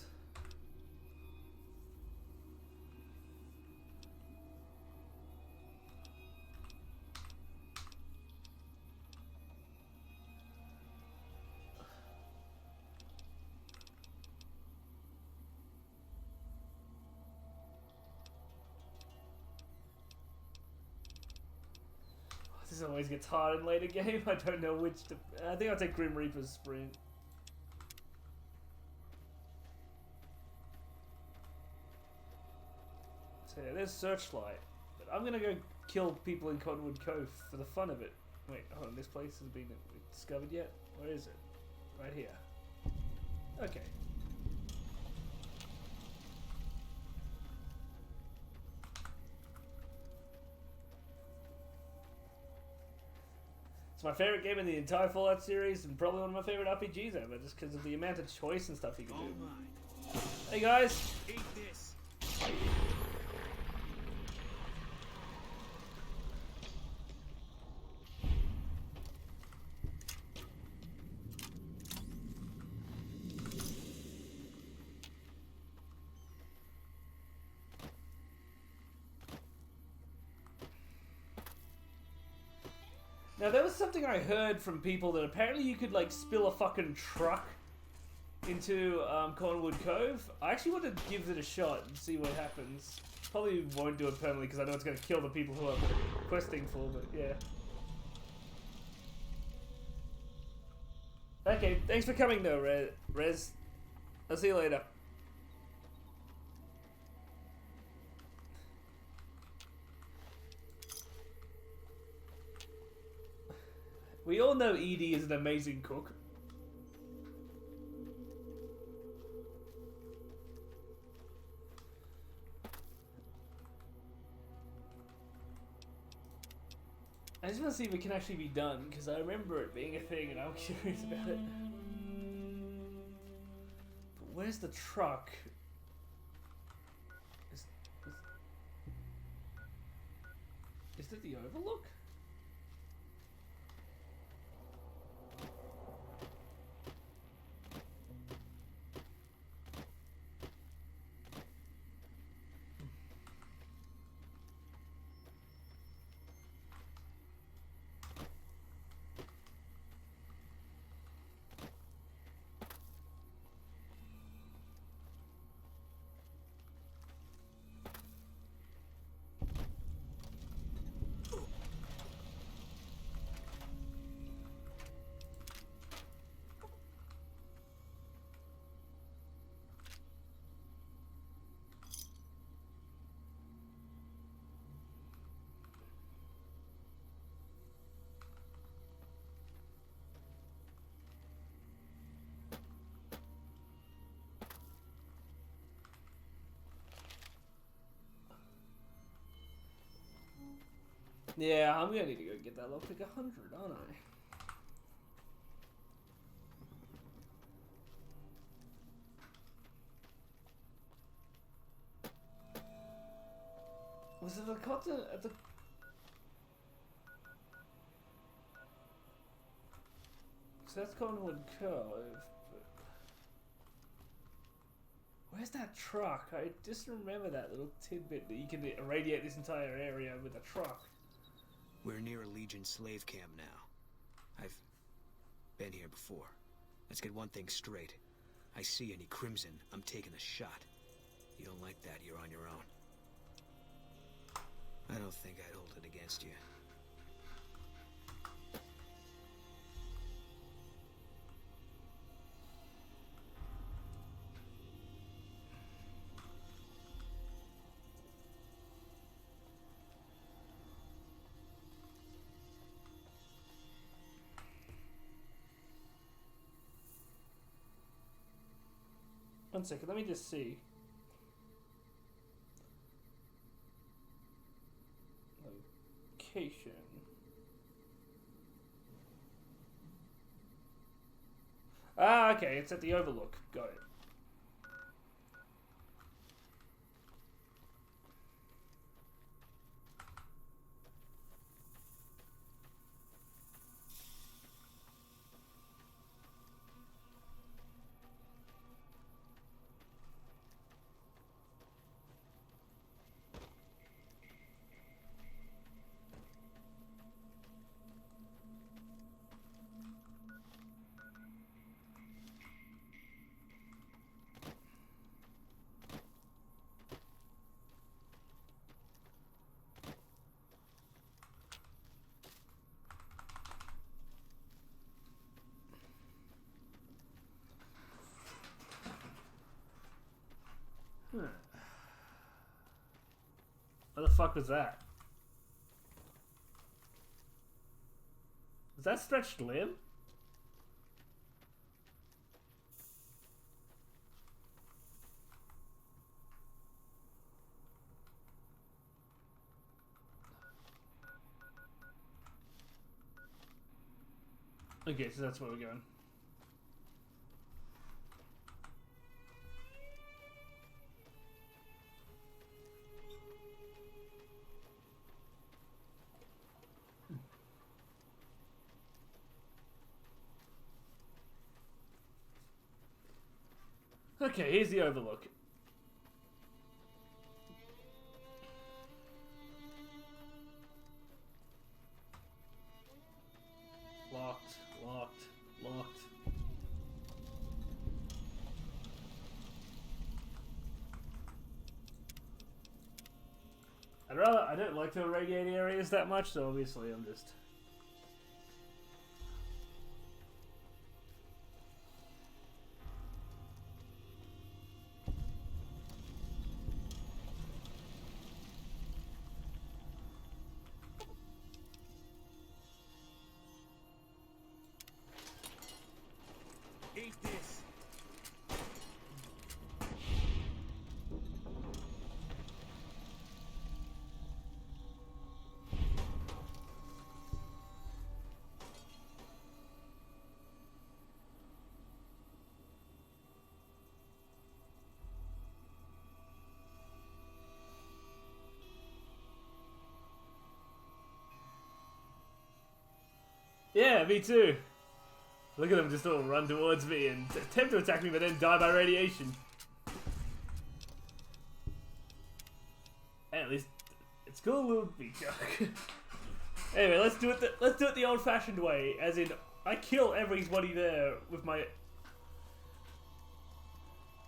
This always gets hard in later game. I don't know which to... I think I'll take Grim Reaper's Sprint. So yeah, there's Searchlight. But I'm gonna go kill people in Cottonwood Cove for the fun of it. Wait, hold on, this place has been discovered yet? Where is it? Right here. Okay. It's my favorite game in the entire Fallout series, and probably one of my favorite RPGs ever, just because of the amount of choice and stuff you can do. Hey guys! Eat this. Now there was something I heard from people that apparently you could like spill a fucking truck into Cottonwood Cove. I actually want to give it a shot and see what happens. Probably won't do it permanently because I know it's going to kill the people who I'm questing for, but yeah. Okay, thanks for coming though, Rez. I'll see you later. We all know Edie is an amazing cook. I just want to see if it can actually be done, because I remember it being a thing and I'm curious about it. But where's the truck? Is it the Overlook? Yeah, I'm gonna need to go get that lockpick 100, aren't I? Was it the cotton at the... So that's Cottonwood Cove, but... Where's that truck? I just remember that little tidbit that you can irradiate this entire area with a truck. We're near a Legion slave camp now. I've been here before. Let's get one thing straight. I see any Crimson, I'm taking a shot. You don't like that, you're on your own. I don't think I'd hold it against you. One second, let me just see. Location. Ah, okay, it's at the Overlook. Got it. What the fuck was that? Was that stretched limb? Okay, so that's where we're going. Okay, here's the Overlook. Locked, locked, locked. I don't like to irradiate areas that much, so obviously I'm just... Eat this. Yeah, me too. Look at them just all run towards me and attempt to attack me, but then die by radiation. Hey, at least it's cool little beat joke. Anyway, let's do it the old-fashioned way, as in I kill everybody there with by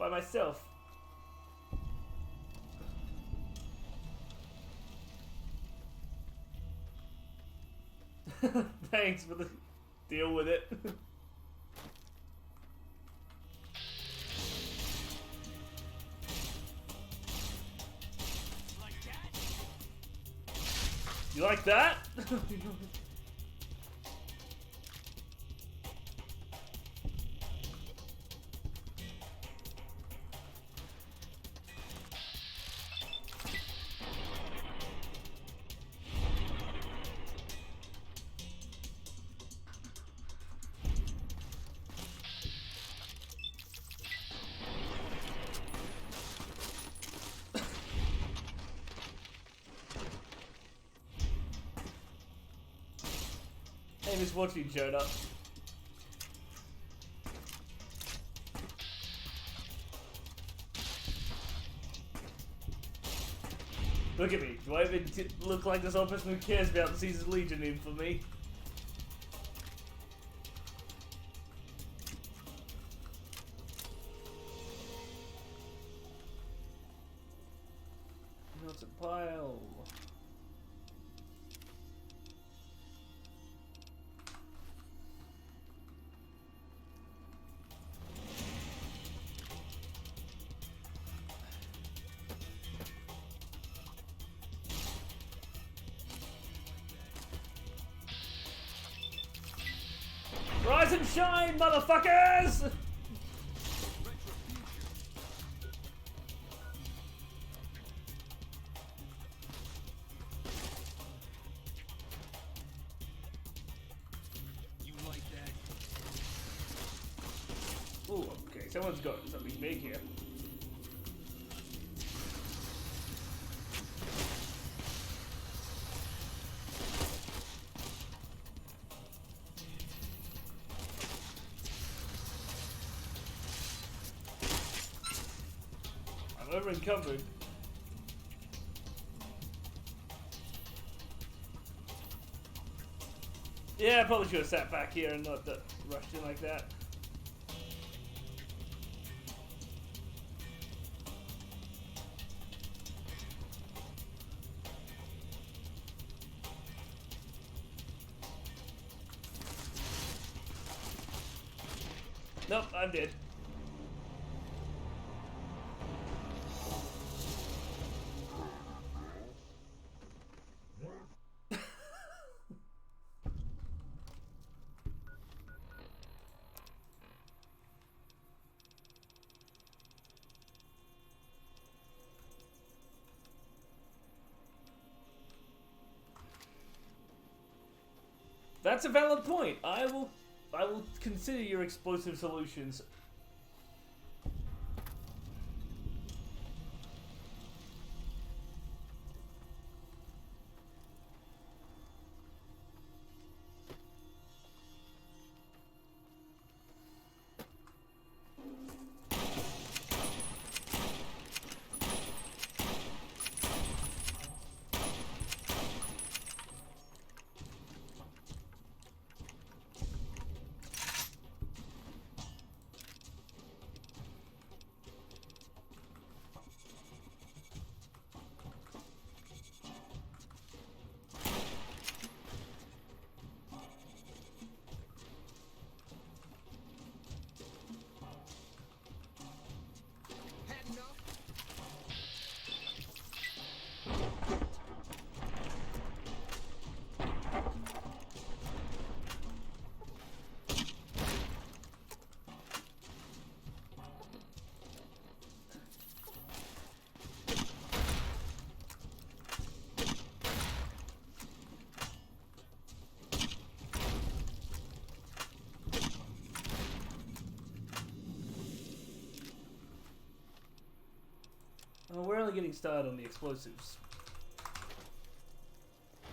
myself. Thanks for the deal with it. You like that? Hey, Miss Watching showed up. Look at me. Do I even look like this old person who cares about the Caesar's Legion in for me? What's a pile? Rise and shine, motherfuckers! You like that? Ooh, okay, someone's got something big here. I'm over encumbered. Yeah, I probably should have sat back here and not rushed in like that. Nope, I'm dead. That's a valid point. I will consider your explosive solutions. Oh, we're only getting started on the explosives.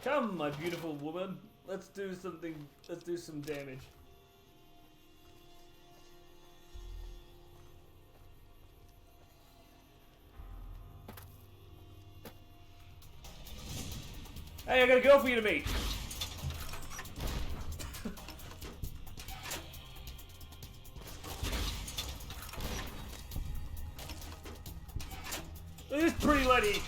Come, my beautiful woman. Let's do something. Let's do some damage. Hey, I got a girl for you to meet. Look at this pretty lady.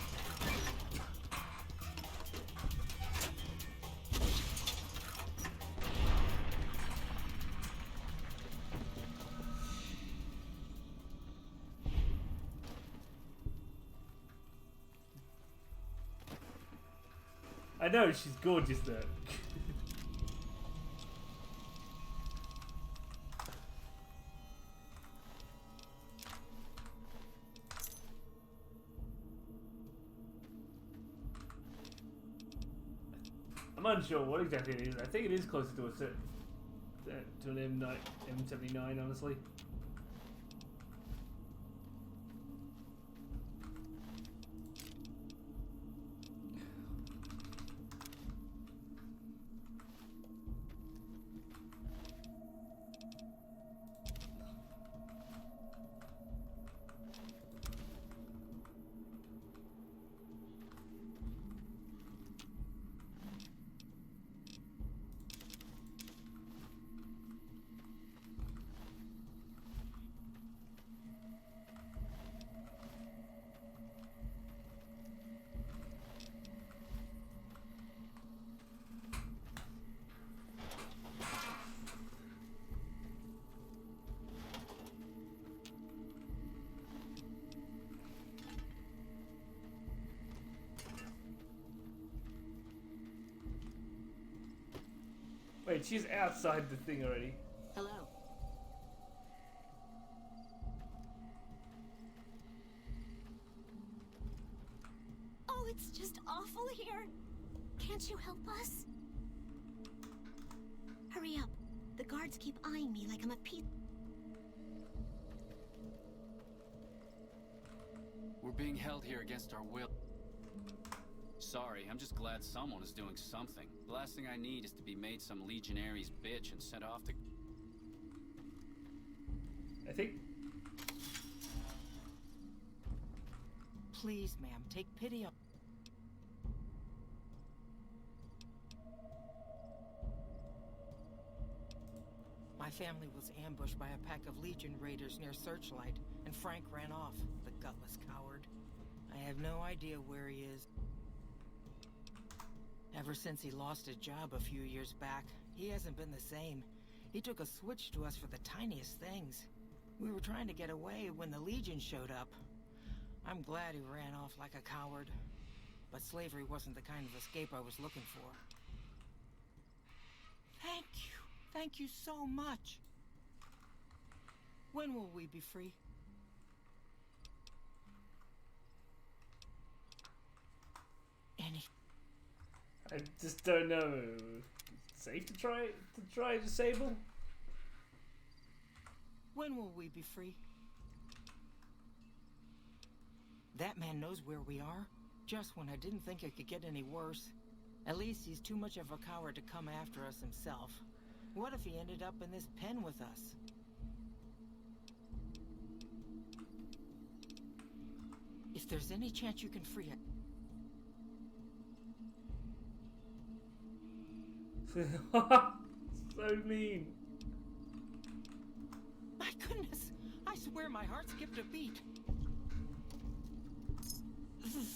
I know, she's gorgeous though. I'm unsure what exactly it is. I think it is closer to a set to an M79, honestly. Wait, she's outside the thing already. Hello. Oh, it's just awful here. Can't you help us? Hurry up. The guards keep eyeing me like I'm a piece. We're being held here against our will. Sorry, I'm just glad someone is doing something. The last thing I need is to be made some legionary's bitch and sent off to... I think... Please, ma'am, take pity on... My family was ambushed by a pack of Legion raiders near Searchlight, and Frank ran off, the gutless coward. I have no idea where he is. Ever since he lost his job a few years back, he hasn't been the same. He took a switch to us for the tiniest things. We were trying to get away when the Legion showed up. I'm glad he ran off like a coward, but slavery wasn't the kind of escape I was looking for. Thank you. Thank you so much. When will we be free? I just don't know. Safe to try disable? When will we be free? That man knows where we are, just when I didn't think it could get any worse. At least he's too much of a coward to come after us himself. What if he ended up in this pen with us? If there's any chance you can free it. So mean. My goodness, I swear my heart skipped a beat.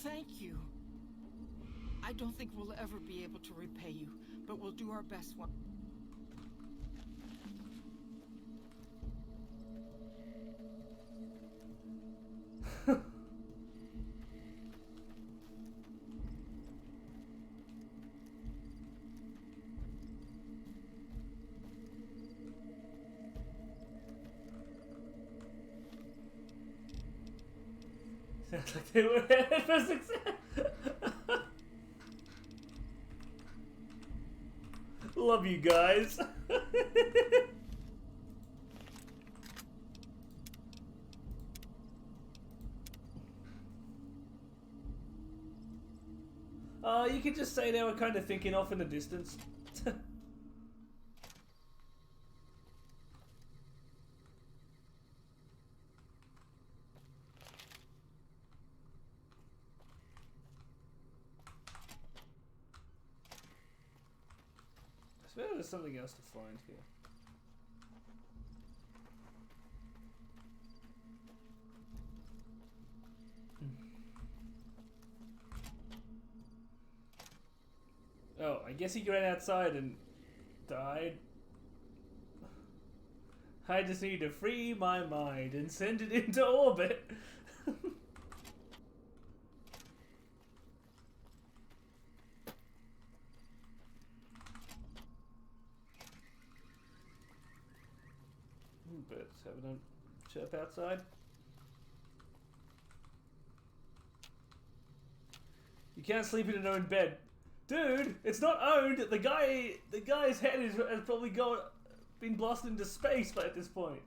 Thank you. I don't think we'll ever be able to repay you, but we'll do our best one. Sounds like they were headed for success. Love you guys. You could just say they were kind of thinking off in the distance. I swear there's something else to find here. Oh, I guess he ran outside and died. I just need to free my mind and send it into orbit. Birds having a chirp outside. You can't sleep in an own bed. Dude, it's not owned. The guy's head has probably been blasted into space at this point.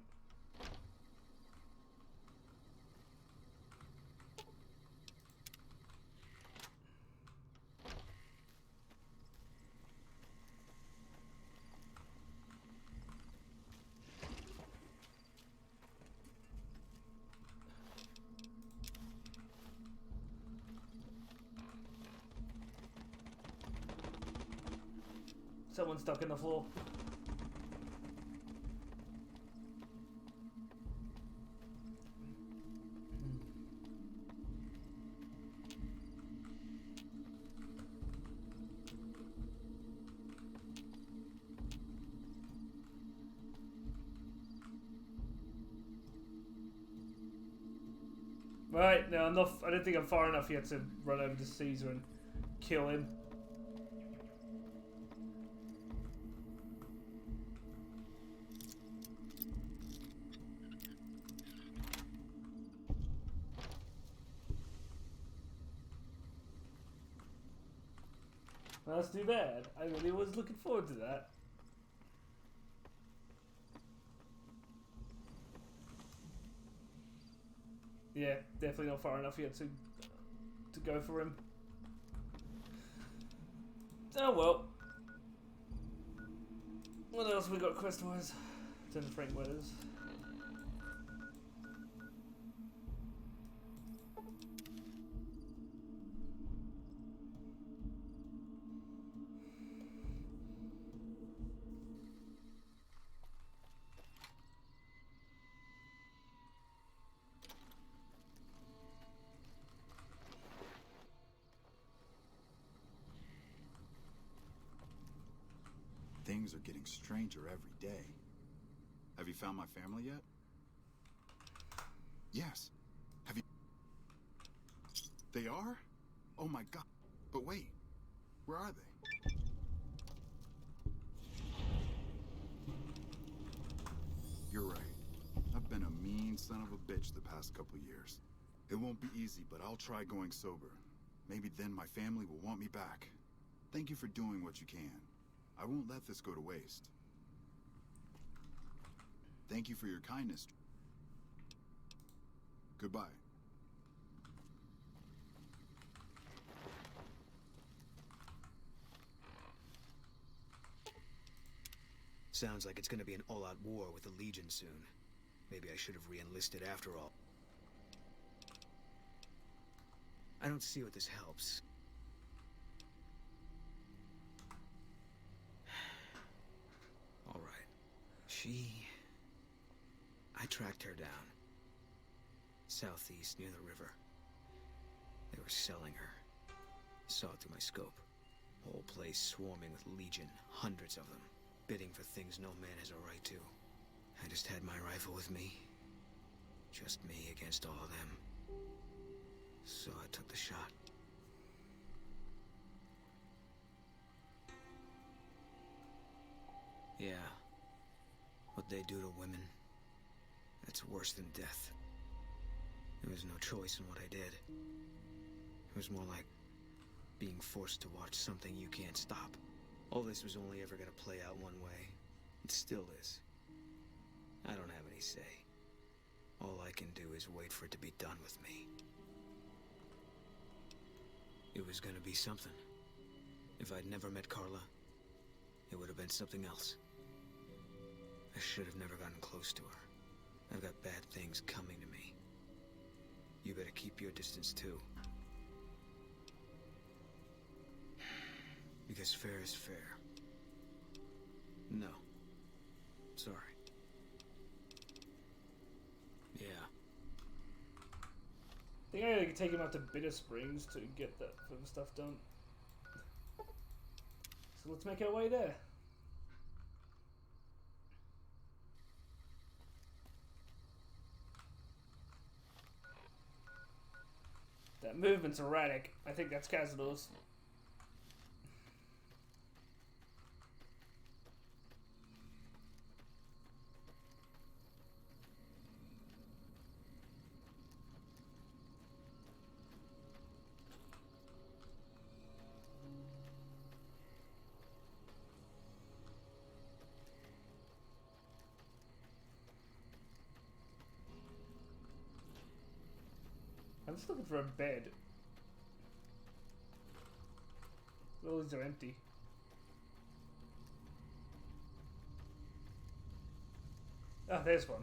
Someone's stuck in the floor. Right, no, I'm not. I don't think I'm far enough yet to run over to Caesar and kill him. Well, that's too bad. I really was looking forward to that. Yeah, definitely not far enough yet to go for him. Oh well. What else we got quest-wise? To the Frank Weathers. Things are getting stranger every day. Have you found my family yet? Yes. Have you... They are? Oh my god. But wait. Where are they? You're right. I've been a mean son of a bitch the past couple years. It won't be easy, but I'll try going sober. Maybe then my family will want me back. Thank you for doing what you can. I won't let this go to waste. Thank you for your kindness. Goodbye. Sounds like it's gonna be an all-out war with the Legion soon. Maybe I should have re-enlisted after all. I don't see what this helps. All right. I tracked her down. Southeast, near the river. They were selling her. Saw it through my scope. Whole place swarming with Legion, hundreds of them. Bidding for things no man has a right to. I just had my rifle with me. Just me against all of them. So I took the shot. Yeah. What they do to women, that's worse than death. There was no choice in what I did. It was more like being forced to watch something you can't stop. All this was only ever gonna play out one way. It still is. I don't have any say. All I can do is wait for it to be done with me. It was gonna be something. If I'd never met Carla, it would have been something else. I should have never gotten close to her. I've got bad things coming to me. You better keep your distance too. Because fair is fair. No. Sorry. Yeah. I think I could take him out to Bitter Springs to get that further stuff done. So let's make our way there. That movement's erratic. I think that's Cazador's. I'm just looking for a bed. All these are empty. Oh, there's one.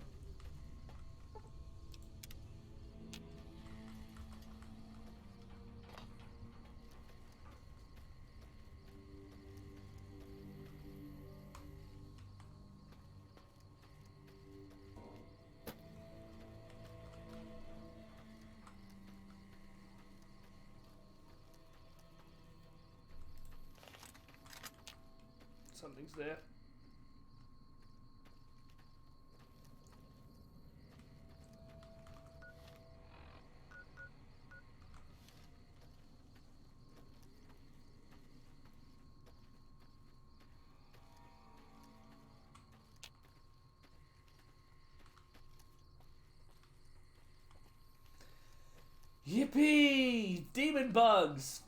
Something's there. Yippee! Demon bugs!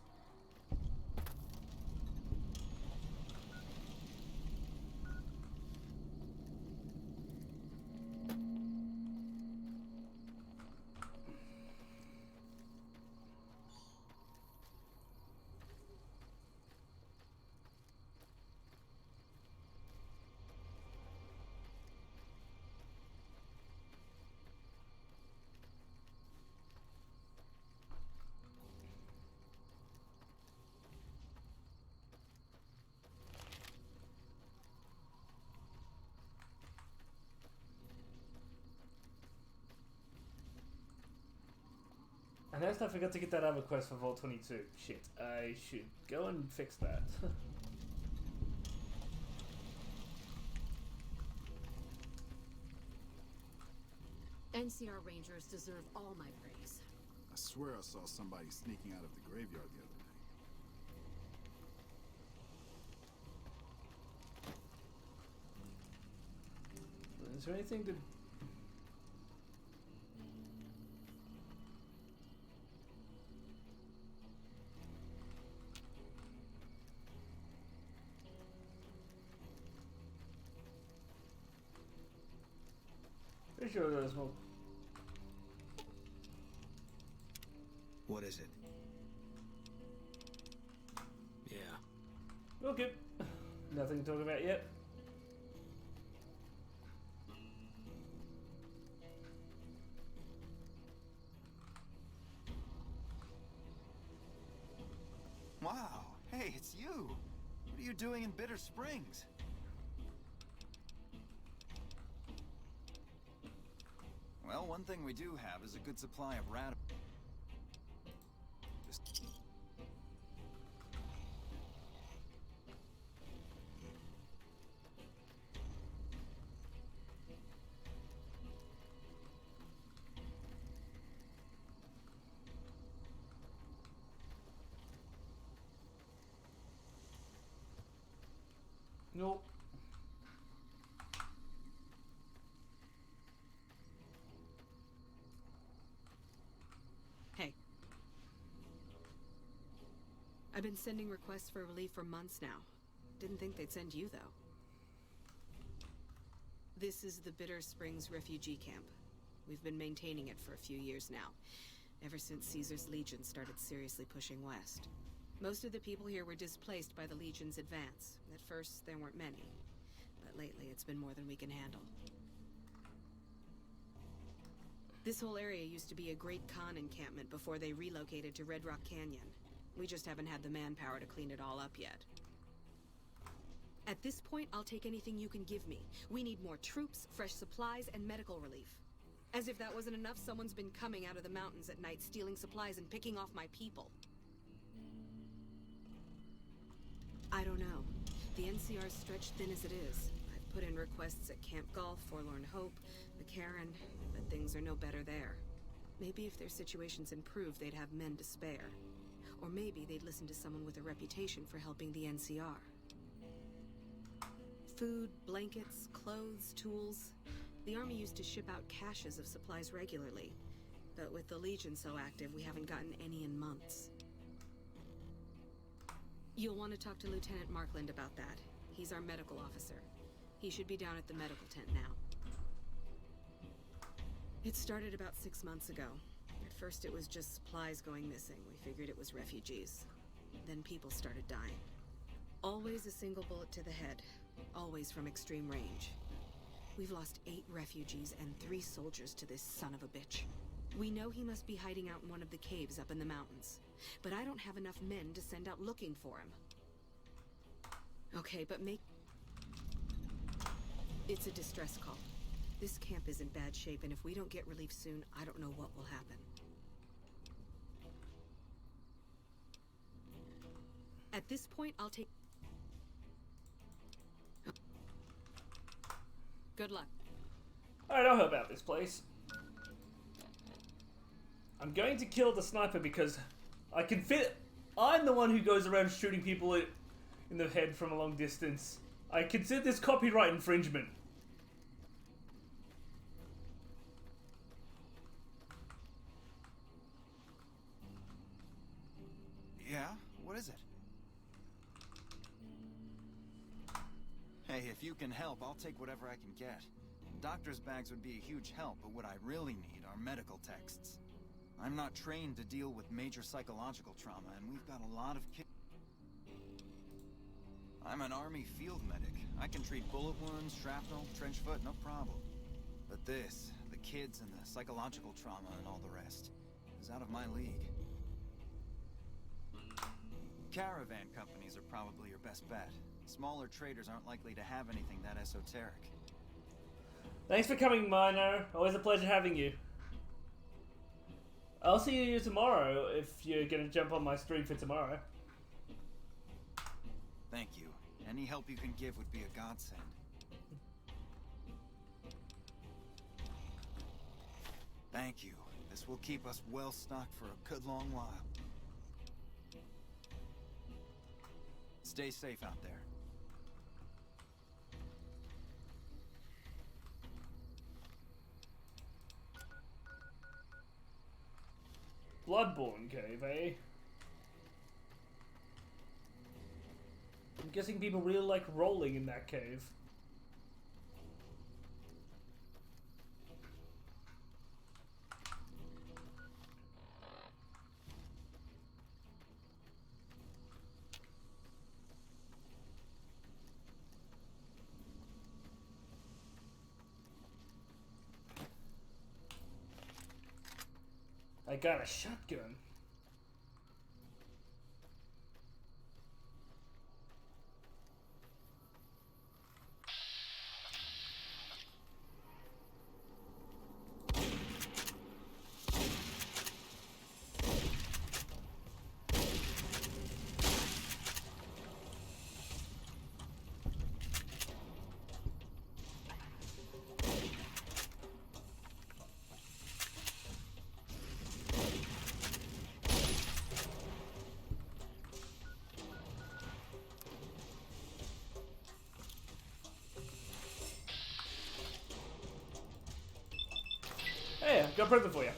And next I forgot to get that other quest for Vault 22. Shit, I should go and fix that. NCR Rangers deserve all my praise. I swear I saw somebody sneaking out of the graveyard the other day. Is there anything to... Pretty sure there's more. What is it? Yeah. Okay. Nothing to talk about yet. Wow, hey, it's you. What are you doing in Bitter Springs? Well, one thing we do have is a good supply of rat. Nope. Hey. I've been sending requests for relief for months now. Didn't think they'd send you, though. This is the Bitter Springs refugee camp. We've been maintaining it for a few years now, ever since Caesar's Legion started seriously pushing west. Most of the people here were displaced by the Legion's advance. At first, there weren't many, but lately it's been more than we can handle. This whole area used to be a Great Khan encampment before they relocated to Red Rock Canyon. We just haven't had the manpower to clean it all up yet. At this point, I'll take anything you can give me. We need more troops, fresh supplies, and medical relief. As if that wasn't enough, someone's been coming out of the mountains at night, stealing supplies and picking off my people. I don't know. The NCR's stretched thin as it is. I've put in requests at Camp Golf, Forlorn Hope, McCarran, but things are no better there. Maybe if their situations improved, they'd have men to spare. Or maybe they'd listen to someone with a reputation for helping the NCR. Food, blankets, clothes, tools. The Army used to ship out caches of supplies regularly. But with the Legion so active, we haven't gotten any in months. You'll want to talk to Lieutenant Markland about that. He's our medical officer. He should be down at the medical tent now. It started about 6 months ago. At first it was just supplies going missing. We figured it was refugees. Then people started dying. Always a single bullet to the head. Always from extreme range. We've lost 8 refugees and 3 soldiers to this son of a bitch. We know he must be hiding out in one of the caves up in the mountains. But I don't have enough men to send out looking for him. Okay, but it's a distress call. This camp is in bad shape, and if we don't get relief soon, I don't know what will happen. At this point, I'll take... Good luck. Alright, I'll help out this place. I'm going to kill the sniper because I can fit... I'm the one who goes around shooting people in the head from a long distance. I consider this copyright infringement. Yeah? What is it? Hey, if you can help, I'll take whatever I can get. Doctor's bags would be a huge help, but what I really need are medical texts. I'm not trained to deal with major psychological trauma, and we've got a lot of kids. I'm an Army field medic. I can treat bullet wounds, shrapnel, trench foot, no problem. But this, the kids and the psychological trauma and all the rest, is out of my league. Caravan companies are probably your best bet. Smaller traders aren't likely to have anything that esoteric. Thanks for coming, Miner. Always a pleasure having you. I'll see you tomorrow if you're gonna jump on my stream for tomorrow. Thank you. Any help you can give would be a godsend. Thank you. This will keep us well stocked for a good long while. Stay safe out there. Bloodborne cave, eh? I'm guessing people really like rolling in that cave. I got a shotgun. Hey, I've got a present for you.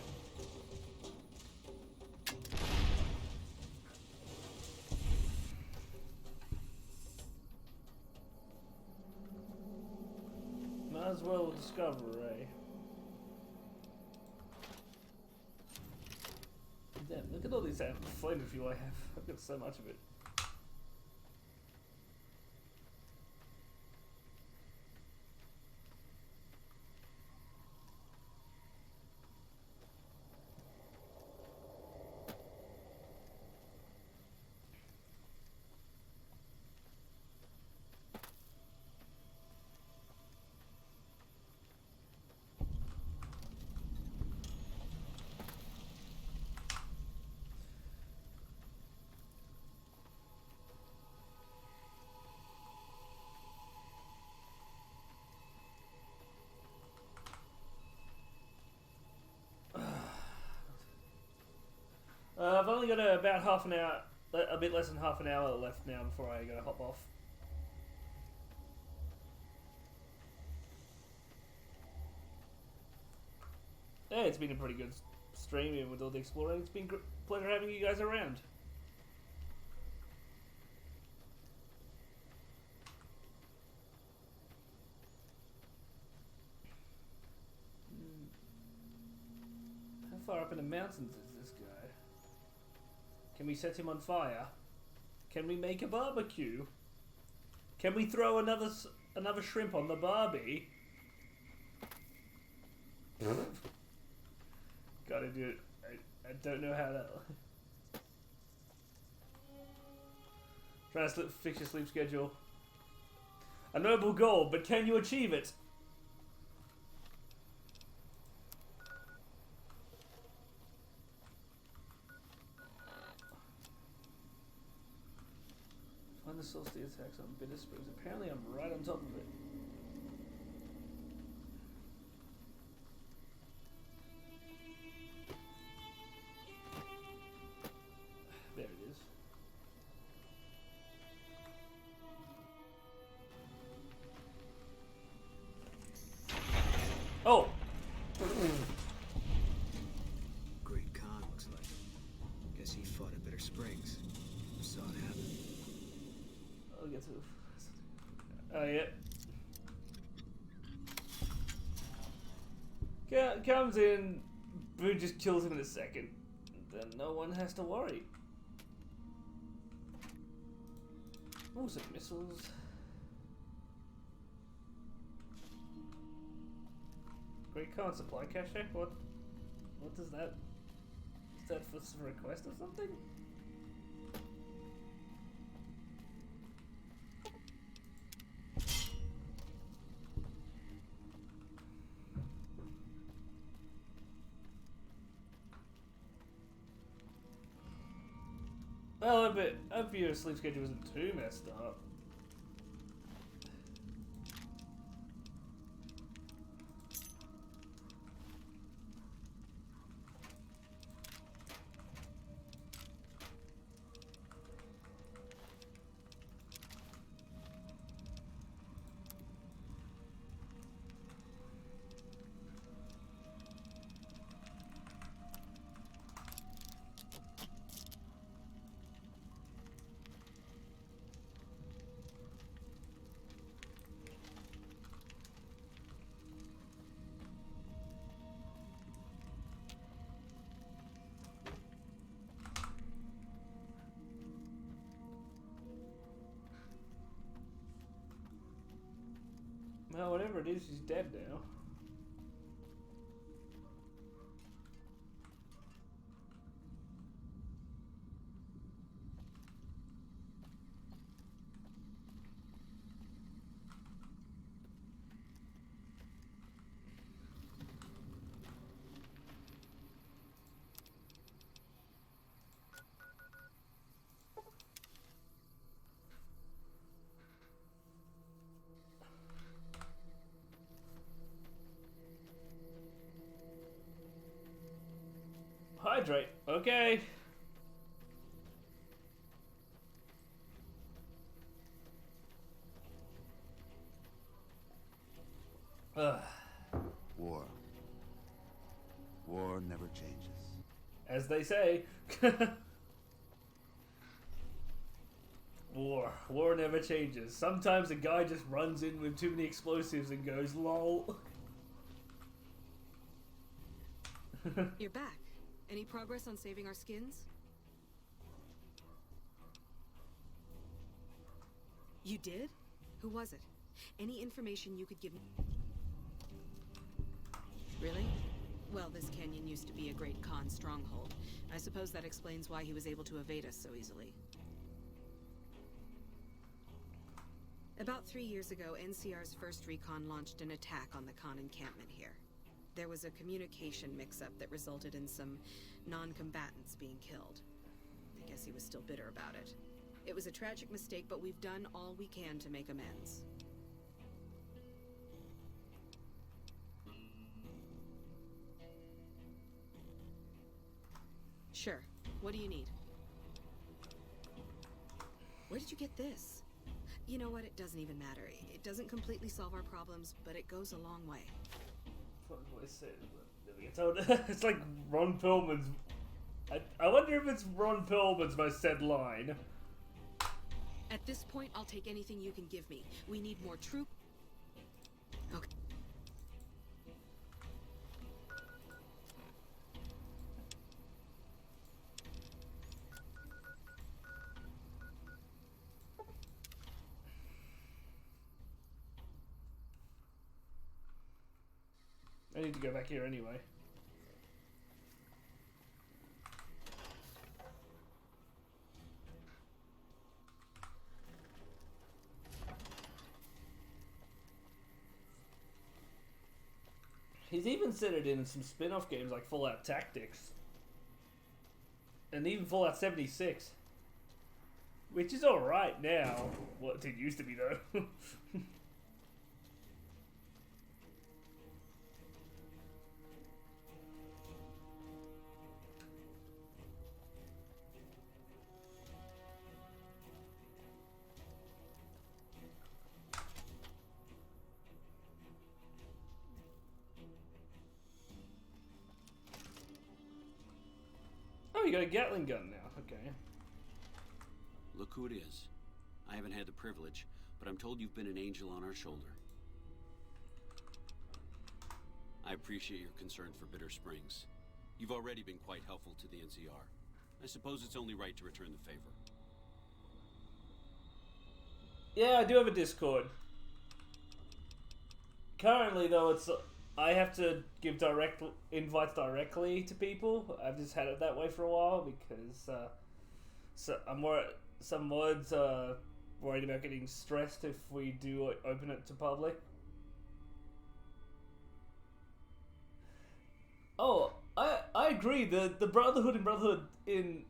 Might as well discover, eh? Damn, look at all these flavor fuel I have. I've got so much of it. I've only got about half an hour, a bit less than half an hour left now before I gotta hop off. Yeah, it's been a pretty good stream with all the exploring. It's been a pleasure having you guys around. How far up in the mountains is this guy? Can we set him on fire? Can we make a barbecue? Can we throw another shrimp on the Barbie? Gotta do it. I don't know how that. Trying to fix your sleep schedule. A noble goal, but can you achieve it? Find the source of the attacks on Bitter Springs. Apparently I'm right on top of it. There it is. Oh! Great con, looks like. Guess he fought at Bitter Springs. Saw it happen. I'll get to. Oh, yeah. Comes in, Boo just kills him in a second. Then no one has to worry. Oh, some missiles. Great Khan supply cache. What does that? Is that for some request or something? Well, I hope your sleep schedule isn't too messed up. Well, whatever it is, she's dead now. Hydrate. Okay. Ugh. War. War never changes. As they say. War never changes. Sometimes a guy just runs in with too many explosives and goes, lol. You're back. Any progress on saving our skins? You did? Who was it? Any information you could give me? Really? Well, this canyon used to be a great Khan stronghold. I suppose that explains why he was able to evade us so easily. About 3 years ago, NCR's first recon launched an attack on the Khan encampment here. There was a communication mix-up that resulted in some non-combatants being killed. I guess he was still bitter about it. It was a tragic mistake, but we've done all we can to make amends. Sure. What do you need? Where did you get this? You know what? It doesn't even matter. It doesn't completely solve our problems, but it goes a long way. It's like Ron Perlman's. I wonder if it's Ron Perlman's most said line. At this point, I'll take anything you can give me. We need more troops. Okay. I need to go back here anyway. He's even said it in some spin-off games like Fallout Tactics. And even Fallout 76. Which is alright now. Well, it didn't used to be though. You got a Gatling gun now, okay. Look who it is. I haven't had the privilege, but I'm told you've been an angel on our shoulder. I appreciate your concern for Bitter Springs. You've already been quite helpful to the NCR. I suppose it's only right to return the favor. Yeah, I do have a Discord. Currently, though, it's I have to give direct invites directly to people. I've just had it that way for a while because some mods are worried about getting stressed if we do open it to public. Oh, I agree. The Brotherhood and Brotherhood in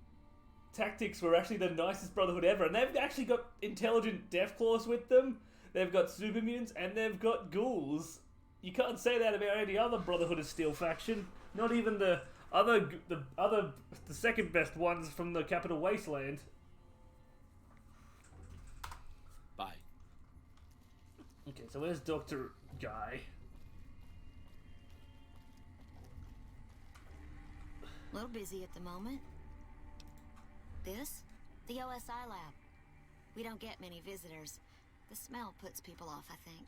Tactics were actually the nicest brotherhood ever, and they've actually got intelligent Deathclaws with them. They've got super mutants, and they've got ghouls. You can't say that about any other Brotherhood of Steel faction. Not even the second best ones from the capital Wasteland. Bye. Okay, so where's Dr. Guy? A little busy at the moment. This? The OSI lab. We don't get many visitors. The smell puts people off, I think.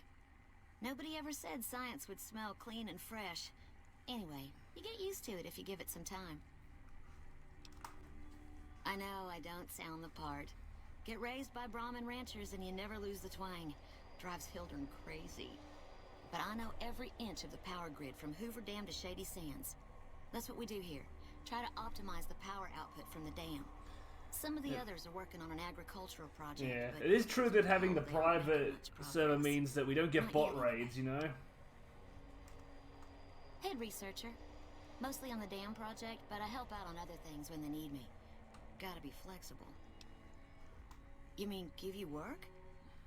Nobody ever said science would smell clean and fresh. Anyway, you get used to it if you give it some time. I know I don't sound the part. Get raised by Brahmin ranchers and you never lose the twang. Drives Hildern crazy. But I know every inch of the power grid from Hoover Dam to Shady Sands. That's what we do here. Try to optimize the power output from the dam. Some of the others are working on an agricultural project. Yeah, but it is true that having the private server means that we don't get bot raids, you know? Head researcher. Mostly on the dam project, but I help out on other things when they need me. Gotta be flexible. You mean give you work?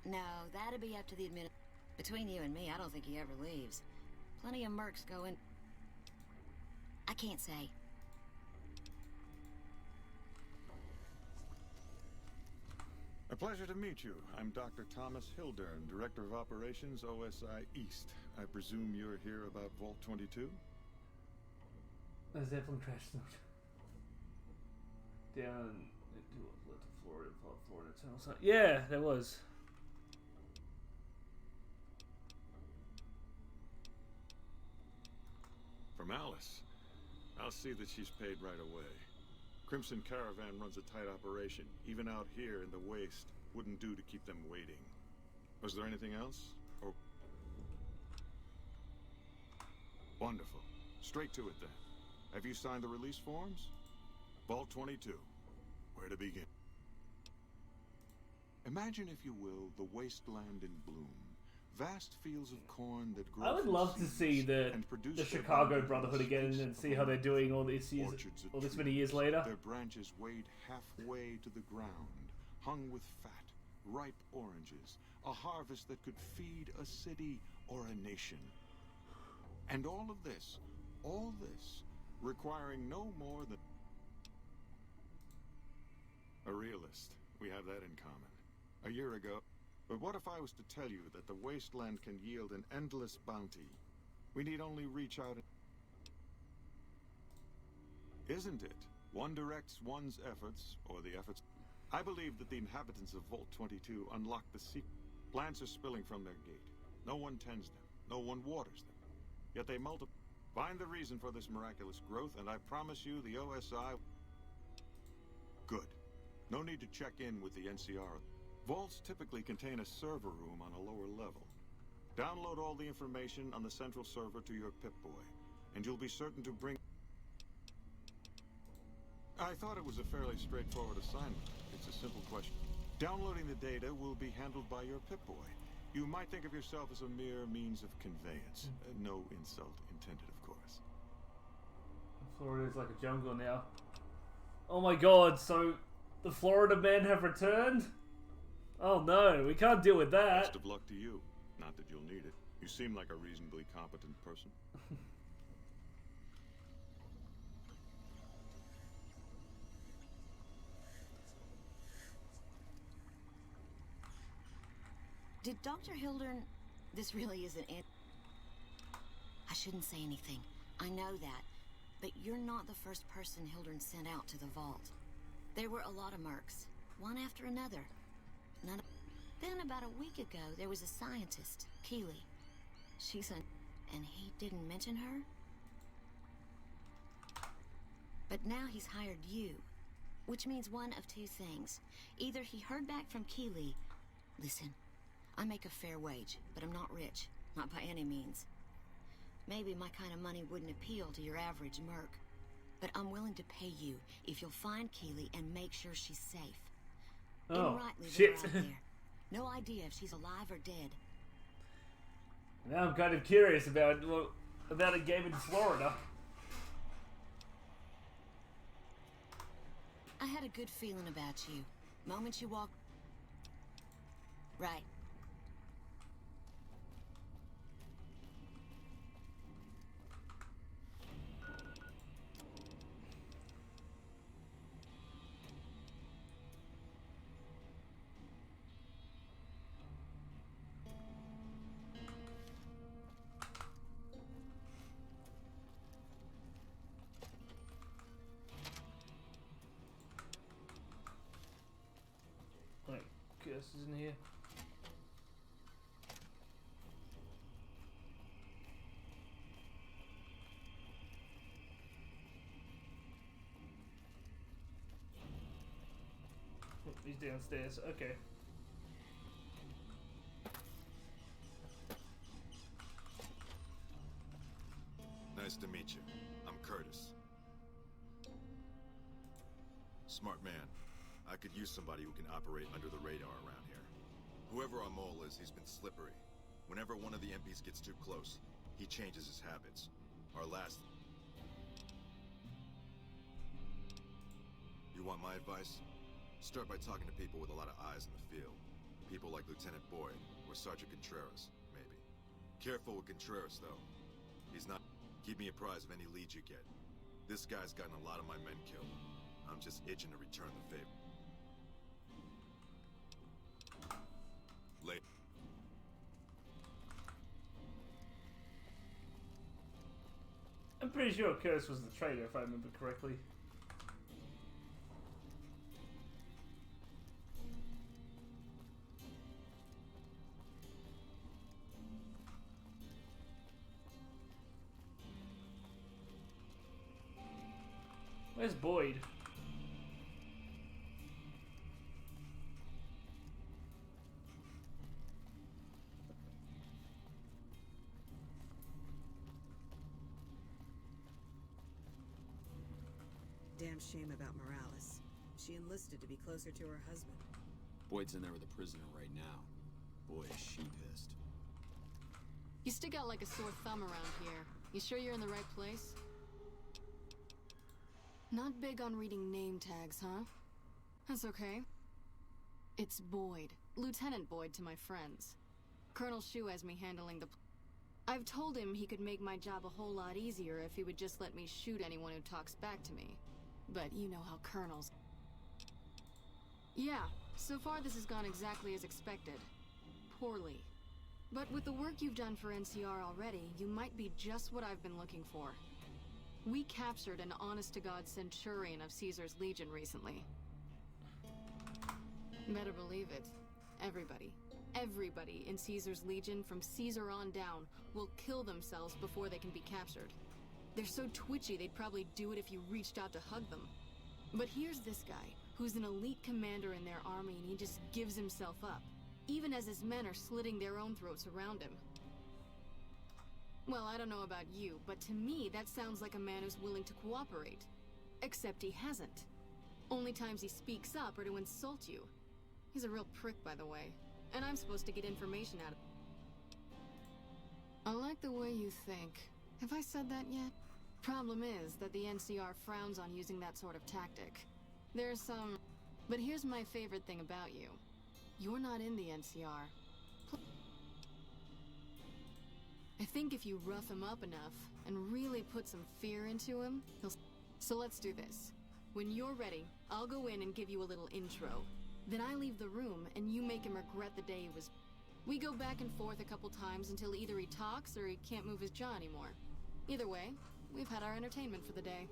No, that'd be up to the admin. Between you and me, I don't think he ever leaves. Plenty of mercs go in. I can't say. A pleasure to meet you. I'm Dr. Thomas Hildern, Director of Operations, OSI East. I presume you're here about Vault 22? There's definitely crash note. Down to Florida tunnel site. Yeah, there was. From Alice. I'll see that she's paid right away. Crimson Caravan runs a tight operation. Even out here in the waste, wouldn't do to keep them waiting. Was there anything else? Or... Wonderful. Straight to it then. Have you signed the release forms? Vault 22. Where to begin? Imagine, if you will, the wasteland in bloom. Vast fields of corn that grow. I would love to see the Chicago Brotherhood again and see how they're doing all this many years later. Their branches weighed halfway to the ground, hung with fat, ripe oranges, a harvest that could feed a city or a nation. And all this, requiring no more than a realist. We have that in common. A year ago. But what if I was to tell you that the wasteland can yield an endless bounty? We need only reach out and... Isn't it? One directs one's efforts, or the efforts... I believe that the inhabitants of Vault 22 unlock the secret. Plants are spilling from their gate. No one tends them. No one waters them. Yet they multiply. Find the reason for this miraculous growth, and I promise you the OSI... Good. No need to check in with the NCR. Vaults typically contain a server room on a lower level. Download all the information on the central server to your Pip-Boy, and you'll be certain to bring... I thought it was a fairly straightforward assignment. It's a simple question. Downloading the data will be handled by your Pip-Boy. You might think of yourself as a mere means of conveyance. No insult intended, of course. Florida's like a jungle now. Oh my god, so the Florida men have returned? Oh no, we can't deal with that. Best of luck to you. Not that you'll need it. You seem like a reasonably competent person. Did Dr. Hildern... This really isn't it. I shouldn't say anything. I know that. But you're not the first person Hildern sent out to the vault. There were a lot of mercs. One after another. Then about a week ago, there was a scientist, Keeley. She's and he didn't mention her? But now he's hired you, which means one of two things. Either he heard back from Keeley. Listen, I make a fair wage, but I'm not rich, not by any means. Maybe my kind of money wouldn't appeal to your average merc, but I'm willing to pay you if you'll find Keeley and make sure she's safe. Oh, shit. No idea if she's alive or dead. Now I'm kind of curious about a game in Florida. I had a good feeling about you. Moment you walked... Right. Right, Curse is in here. Oh, he's downstairs. Okay. Nice to meet you. I'm Curtis. Smart man. I could use somebody who can operate under the radar around here. Whoever our mole is, he's been slippery. Whenever one of the MPs gets too close, he changes his habits. Our last... You want my advice? Start by talking to people with a lot of eyes in the field. People like Lieutenant Boyd, or Sergeant Contreras, maybe. Careful with Contreras, though. He's not... Keep me apprised of any leads you get. This guy's gotten a lot of my men killed. I'm just itching to return the favor. Late. I'm pretty sure Curtis was the traitor, if I remember correctly. Where's Boyd? Damn shame about Morales. She enlisted to be closer to her husband. Boyd's in there with a prisoner right now. Boy, is she pissed. You stick out like a sore thumb around here. You sure you're in the right place? Not big on reading name tags, huh? That's okay. It's Boyd. Lieutenant Boyd to my friends. Colonel Shu has me handling the... I've told him he could make my job a whole lot easier if he would just let me shoot anyone who talks back to me. But you know how colonels... Yeah, so far this has gone exactly as expected. Poorly. But with the work you've done for NCR already, you might be just what I've been looking for. We captured an honest-to-God Centurion of Caesar's Legion recently. Better believe it. Everybody in Caesar's Legion from Caesar on down will kill themselves before they can be captured. They're so twitchy they'd probably do it if you reached out to hug them. But here's this guy, who's an elite commander in their army, and he just gives himself up, even as his men are slitting their own throats around him. Well, I don't know about you, but to me that sounds like a man who's willing to cooperate. Except he hasn't. Only times he speaks up are to insult you. He's a real prick, by the way, and I'm supposed to get information out of him. I like the way you think. Have I said that yet? Problem is that the NCR frowns on using that sort of tactic. There's some... But here's my favorite thing about you. You're not in the NCR. I think if you rough him up enough, and really put some fear into him, he'll... So let's do this. When you're ready, I'll go in and give you a little intro. Then I leave the room, and you make him regret the day he was... We go back and forth a couple times until either he talks or he can't move his jaw anymore. Either way, we've had our entertainment for the day.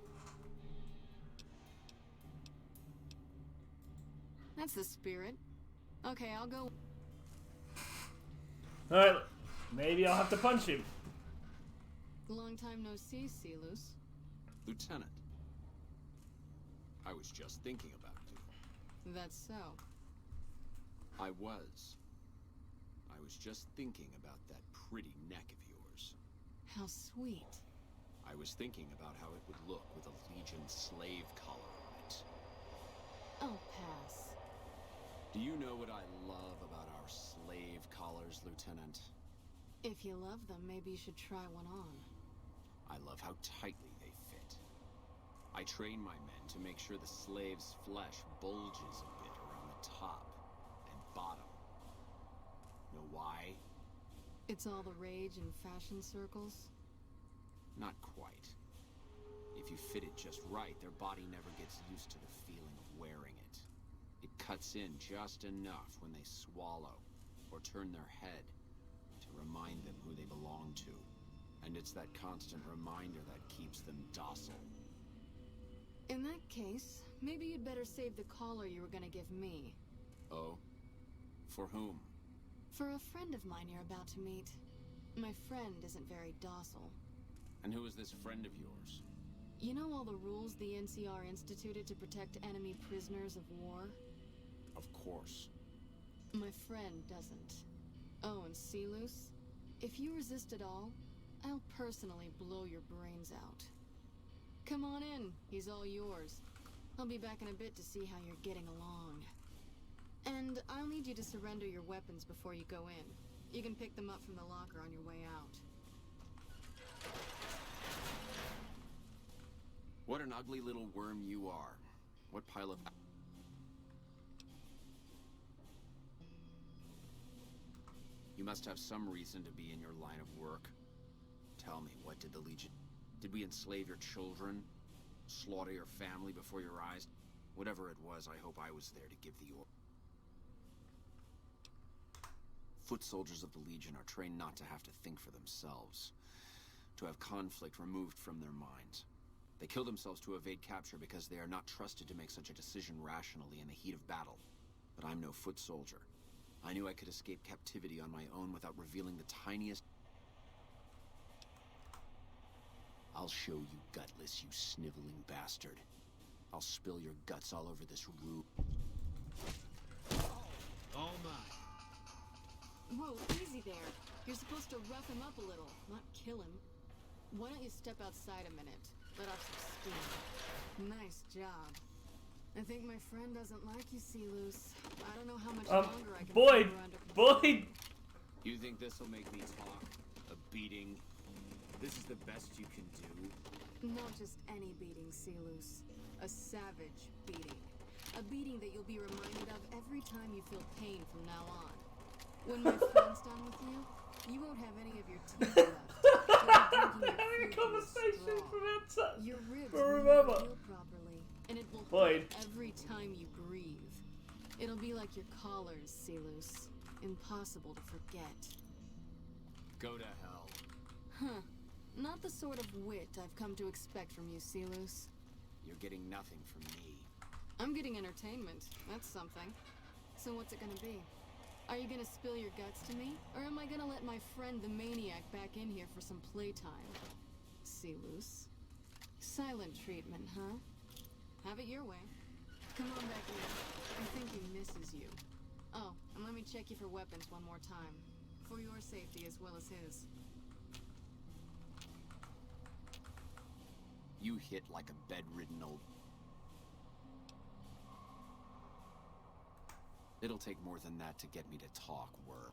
That's the spirit. Okay, I'll go... Alright, maybe I'll have to punch him. Long time no see, Celus. Lieutenant, I was just thinking about you. That's so. I was just thinking about that pretty neck of yours. How sweet. I was thinking about how it would look with a Legion slave collar on it. I'll pass. Do you know what I love about our slave collars, Lieutenant? If you love them, maybe you should try one on. I love how tightly they fit. I train my men to make sure the slave's flesh bulges a bit around the top and bottom. Know why? It's all the rage in fashion circles? Not quite. If you fit it just right, their body never gets used to the feeling of wearing it. It cuts in just enough when they swallow or turn their head to remind them who they belong to. And it's that constant reminder that keeps them docile. In that case, maybe you'd better save the collar you were gonna give me. Oh? For whom? For a friend of mine you're about to meet. My friend isn't very docile. And who is this friend of yours? You know all the rules the NCR instituted to protect enemy prisoners of war? Of course. My friend doesn't. Oh, and Silus? If you resist at all, I'll personally blow your brains out. Come on in, he's all yours. I'll be back in a bit to see how you're getting along. And I'll need you to surrender your weapons before you go in. You can pick them up from the locker on your way out. What an ugly little worm you are. What pile of... You must have some reason to be in your line of work. Tell me, what did the Legion... Did we enslave your children? Slaughter your family before your eyes? Whatever it was, I hope I was there to give the order. Foot soldiers of the Legion are trained not to have to think for themselves. To have conflict removed from their minds. They kill themselves to evade capture because they are not trusted to make such a decision rationally in the heat of battle. But I'm no foot soldier. I knew I could escape captivity on my own without revealing the tiniest... I'll show you gutless, you sniveling bastard. I'll spill your guts all over this room. Oh my. Whoa, easy there. You're supposed to rough him up a little, not kill him. Why don't you step outside a minute? Let off some steam. Nice job. I think my friend doesn't like you, Silus. I don't know how much longer I can Boyd! Boyd! You think this'll make me talk? A beating? This is the best you can do? Not just any beating, Silus. A savage beating. A beating that you'll be reminded of every time you feel pain from now on. When my friend's done with you, you won't have any of your teeth left. Having a conversation from outside. Your ribs But will remember, heal properly, and it will Boyd. hurt every time you breathe. It'll be like your collars, Silus. Impossible to forget. Go to hell. Huh. Not the sort of wit I've come to expect from you, Silus. You're getting nothing from me. I'm getting entertainment. That's something. So what's it gonna be? Are you gonna spill your guts to me? Or am I gonna let my friend the maniac back in here for some playtime? Silus. Silent treatment, huh? Have it your way. Come on back in. I think he misses you. Oh, and let me check you for weapons one more time. For your safety as well as his. You hit like a bedridden old... It'll take more than that to get me to talk, worm.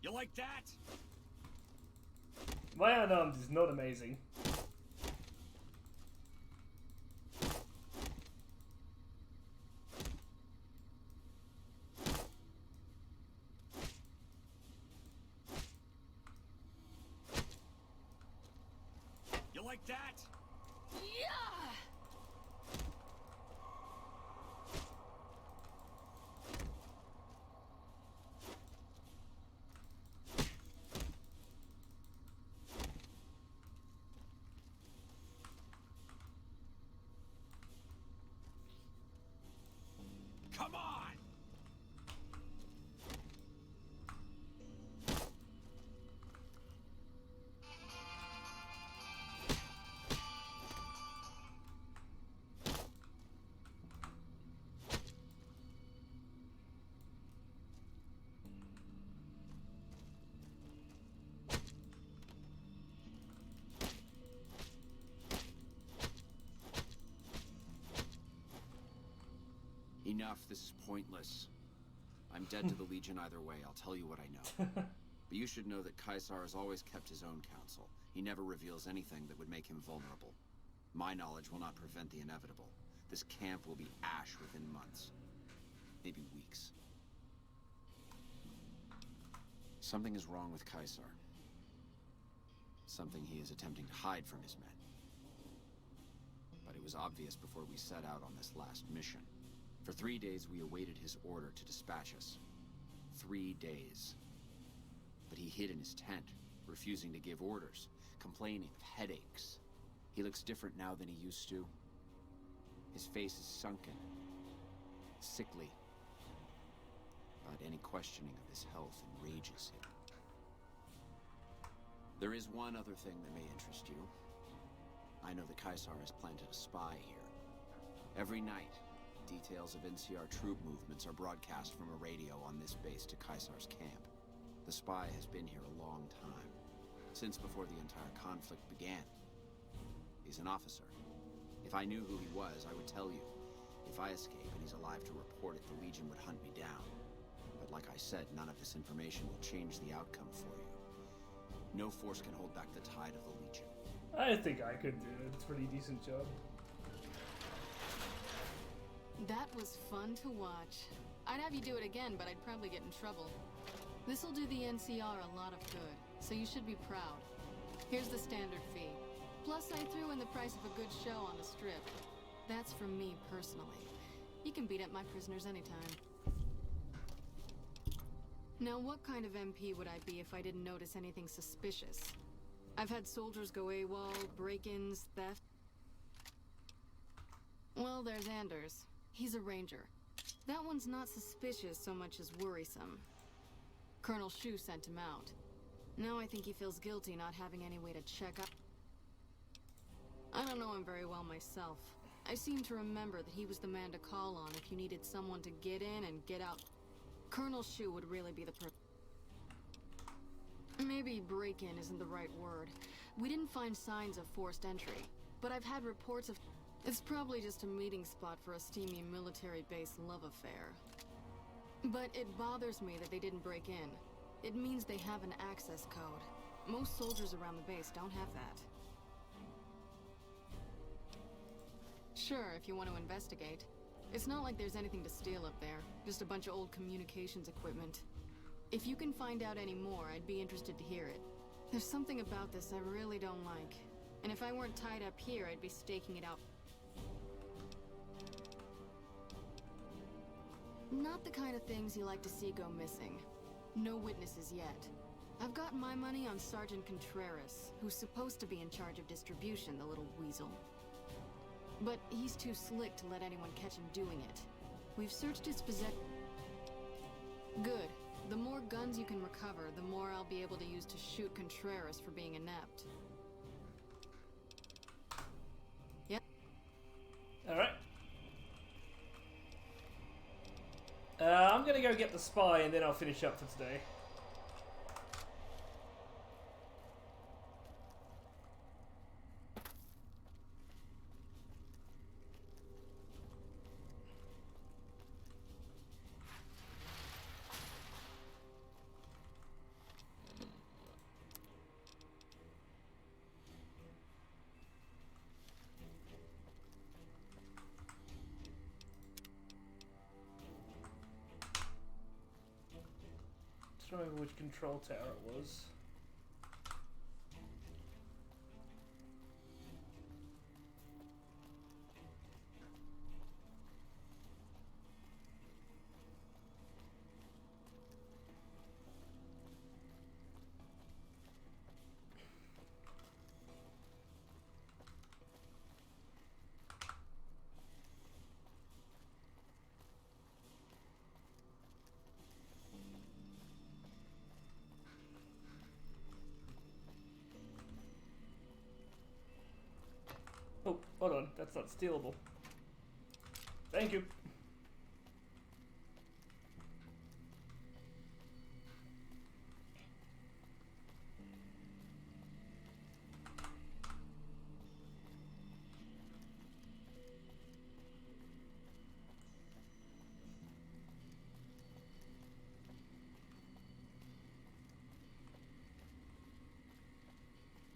You like that? My unarmed is not amazing. You like that? Yeah! Come on! Enough, this is pointless. I I'm dead to the Legion either way, I'll tell you what I know. But you should know that Caesar has always kept his own counsel. He never reveals anything that would make him vulnerable. My knowledge will not prevent the inevitable. This camp will be ash within months. Maybe weeks. Something is wrong with Caesar. Something he is attempting to hide from his men. But it was obvious before we set out on this last mission. For 3 days we awaited his order to dispatch us. 3 days. But he hid in his tent, refusing to give orders, complaining of headaches. He looks different now than he used to. His face is sunken, sickly. But any questioning of his health enrages him. There is one other thing that may interest you. I know that Caesar has planted a spy here. Every night, details of NCR troop movements are broadcast from a radio on this base to Caesar's camp. The spy has been here a long time, since before the entire conflict began. He's an officer. If I knew who he was, I would tell you. If I escape and he's alive to report it, the Legion would hunt me down. But like I said, none of this information will change the outcome for you. No force can hold back the tide of the Legion. I think I could do a pretty decent job. That was fun to watch. I'd have you do it again, but I'd probably get in trouble. This'll do the NCR a lot of good, so you should be proud. Here's the standard fee. Plus, I threw in the price of a good show on the strip. That's from me personally. You can beat up my prisoners anytime. Now, what kind of MP would I be if I didn't notice anything suspicious? I've had soldiers go AWOL, break-ins, theft. Well, there's Anders. He's a ranger. That one's not suspicious so much as worrisome. Colonel Shu sent him out. Now I think he feels guilty not having any way to check up. I don't know him very well myself. I seem to remember that he was the man to call on if you needed someone to get in and get out. Colonel Shu would really be the person. Maybe break-in isn't the right word. We didn't find signs of forced entry, but I've had reports of... It's probably just a meeting spot for a steamy military base love affair. But it bothers me that they didn't break in. It means they have an access code. Most soldiers around the base don't have that. Sure, if you want to investigate. It's not like there's anything to steal up there. Just a bunch of old communications equipment. If you can find out any more, I'd be interested to hear it. There's something about this I really don't like. And if I weren't tied up here, I'd be staking it out. Not the kind of things you like to see go missing. No witnesses yet. I've got my money on Sergeant Contreras, who's supposed to be in charge of distribution, the little weasel. But he's too slick to let anyone catch him doing it. We've searched his possessions. Good. The more guns you can recover, the more I'll be able to use to shoot Contreras for being inept. Yep. Alright. I'm gonna go get the spy and then I'll finish up for today. I don't remember which control tower it was. Oh, hold on. That's not stealable. Thank you.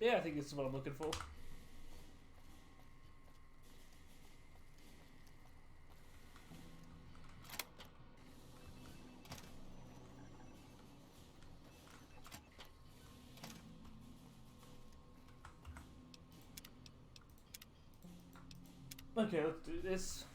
Yeah, I think this is what I'm looking for. Okay, let's do this.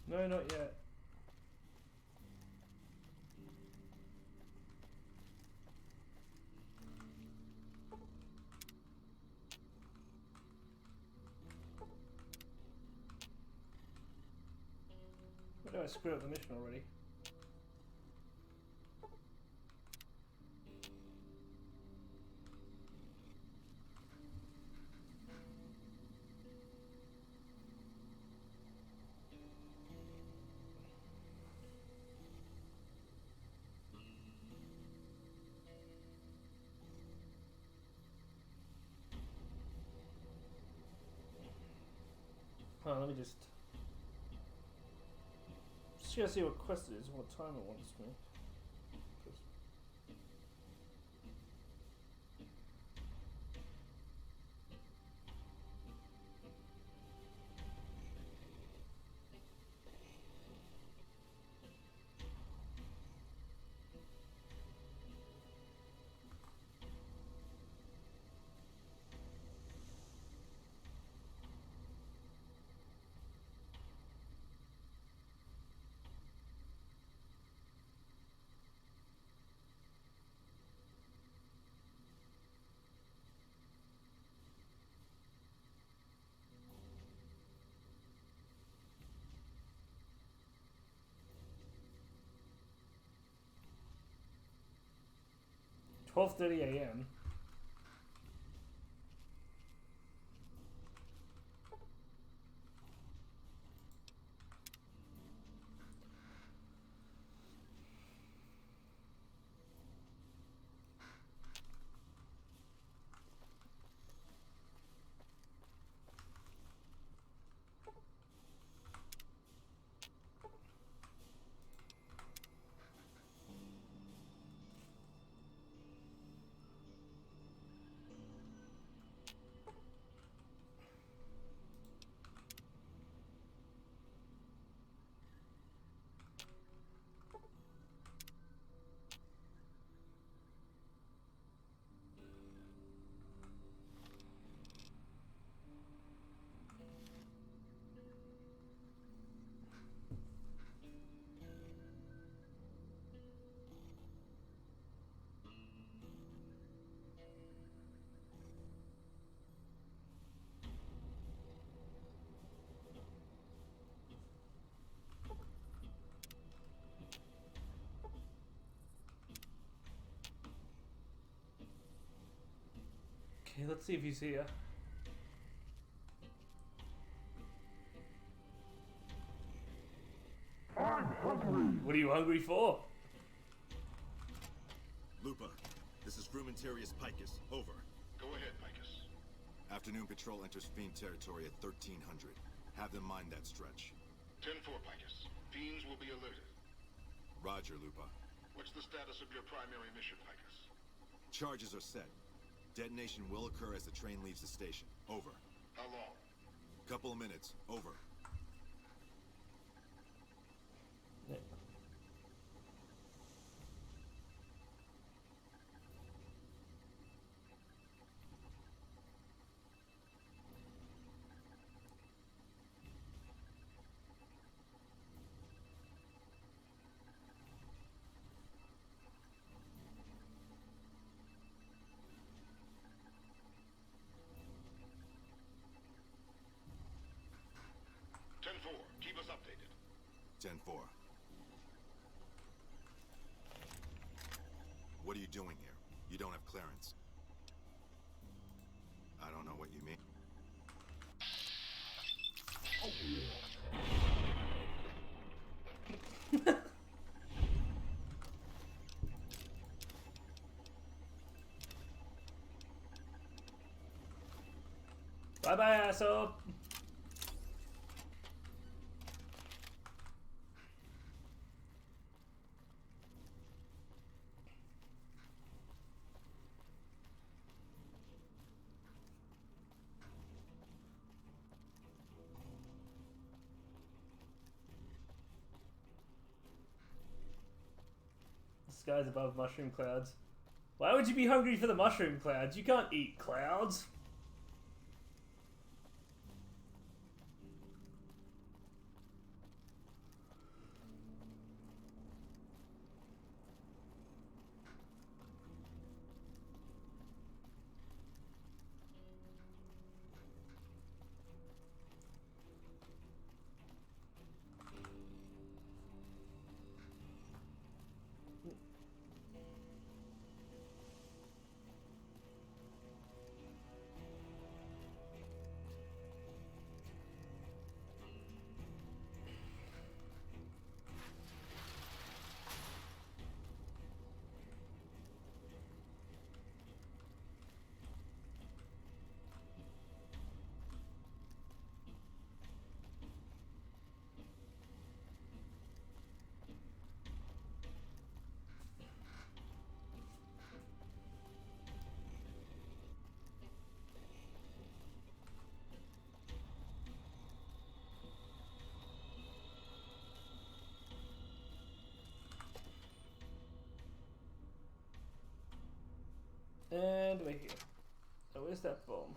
No, not yet. Why did I screw up the mission already? Let me just gotta see what quest it is, what time it wants me. $12:30 a.m. Okay, let's see if he's here. I'm hungry. What are you hungry for? Lupa, this is Frumentarius Picus. Over. Go ahead, Picus. Afternoon patrol enters Fiend territory at 1300. Have them mind that stretch. 10-4, Picus. Fiends will be alerted. Roger, Lupa. What's the status of your primary mission, Picus? Charges are set. Detonation will occur as the train leaves the station. Over. How long? Couple of minutes. Over. 10-4. What are you doing here? You don't have clearance. I don't know what you mean. Bye bye, asshole. The sky's above mushroom clouds. Why would you be hungry for the mushroom clouds? You can't eat clouds. And we're here. Oh, where's that bomb?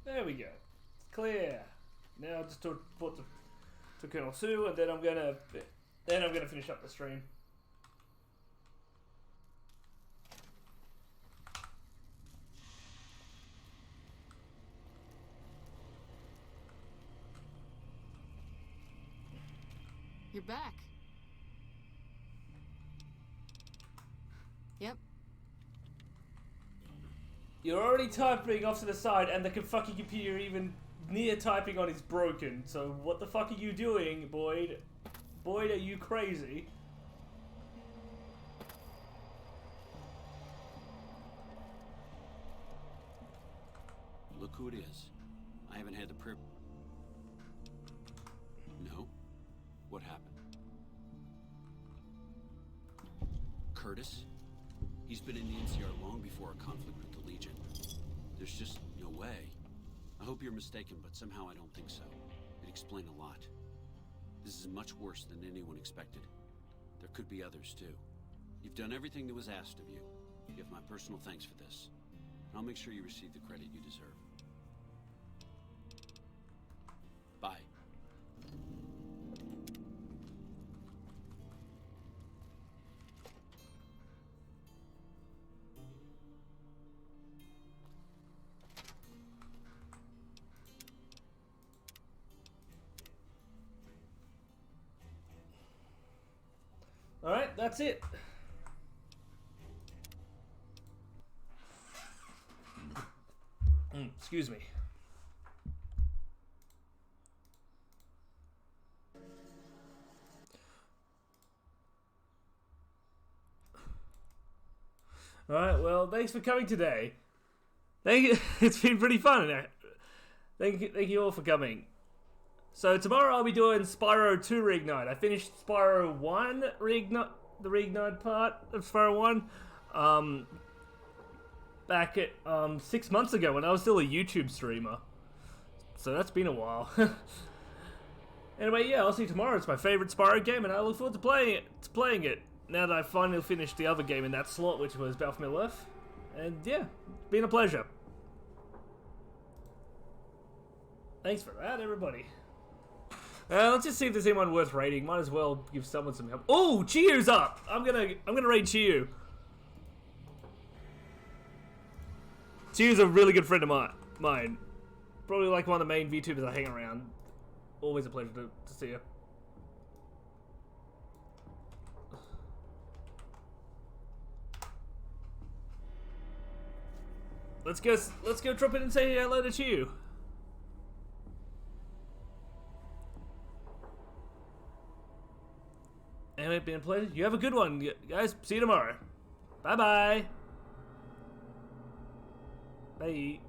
There we go. It's clear. Now just to Colonel Sue, and then I'm gonna finish up the stream. You're back. Yep. You're already typing off to the side, and the fucking computer you're even near typing on is broken. So what the fuck are you doing, Boyd? Boyd, are you crazy? Look who it is. I haven't had the privilege. No? What happened? Curtis? He's been in the NCR long before our conflict with the Legion. There's just no way. I hope you're mistaken, but somehow I don't think so. It'd explain a lot. This is much worse than anyone expected. There could be others, too. You've done everything that was asked of you. You have my personal thanks for this. And I'll make sure you receive the credit you deserve. Bye. Alright, that's it. Excuse me. Alright, well, thanks for coming today. Thank you. It's been pretty fun. Thank you all for coming. So tomorrow I'll be doing Spyro 2 Reignite. I finished Spyro 1 Reignite, the Reignite part of Spyro 1, back at 6 months ago when I was still a YouTube streamer. So that's been a while. Anyway, yeah, I'll see you tomorrow. It's my favorite Spyro game, and I look forward to playing it. Now that I've finally finished the other game in that slot, which was Battle for Middle-earth. And yeah, it's been a pleasure. Thanks for that, everybody. Let's just see if there's anyone worth raiding. Might as well give someone some help. Oh, Chiyu's up! I'm gonna raid Chiyu. Chiyu's a really good friend of mine. Probably like one of the main VTubers I hang around. Always a pleasure to see you. Let's go drop in and say hello to Chiyu. Anyway, it's been a pleasure. You have a good one, guys. See you tomorrow. Bye-bye. Bye.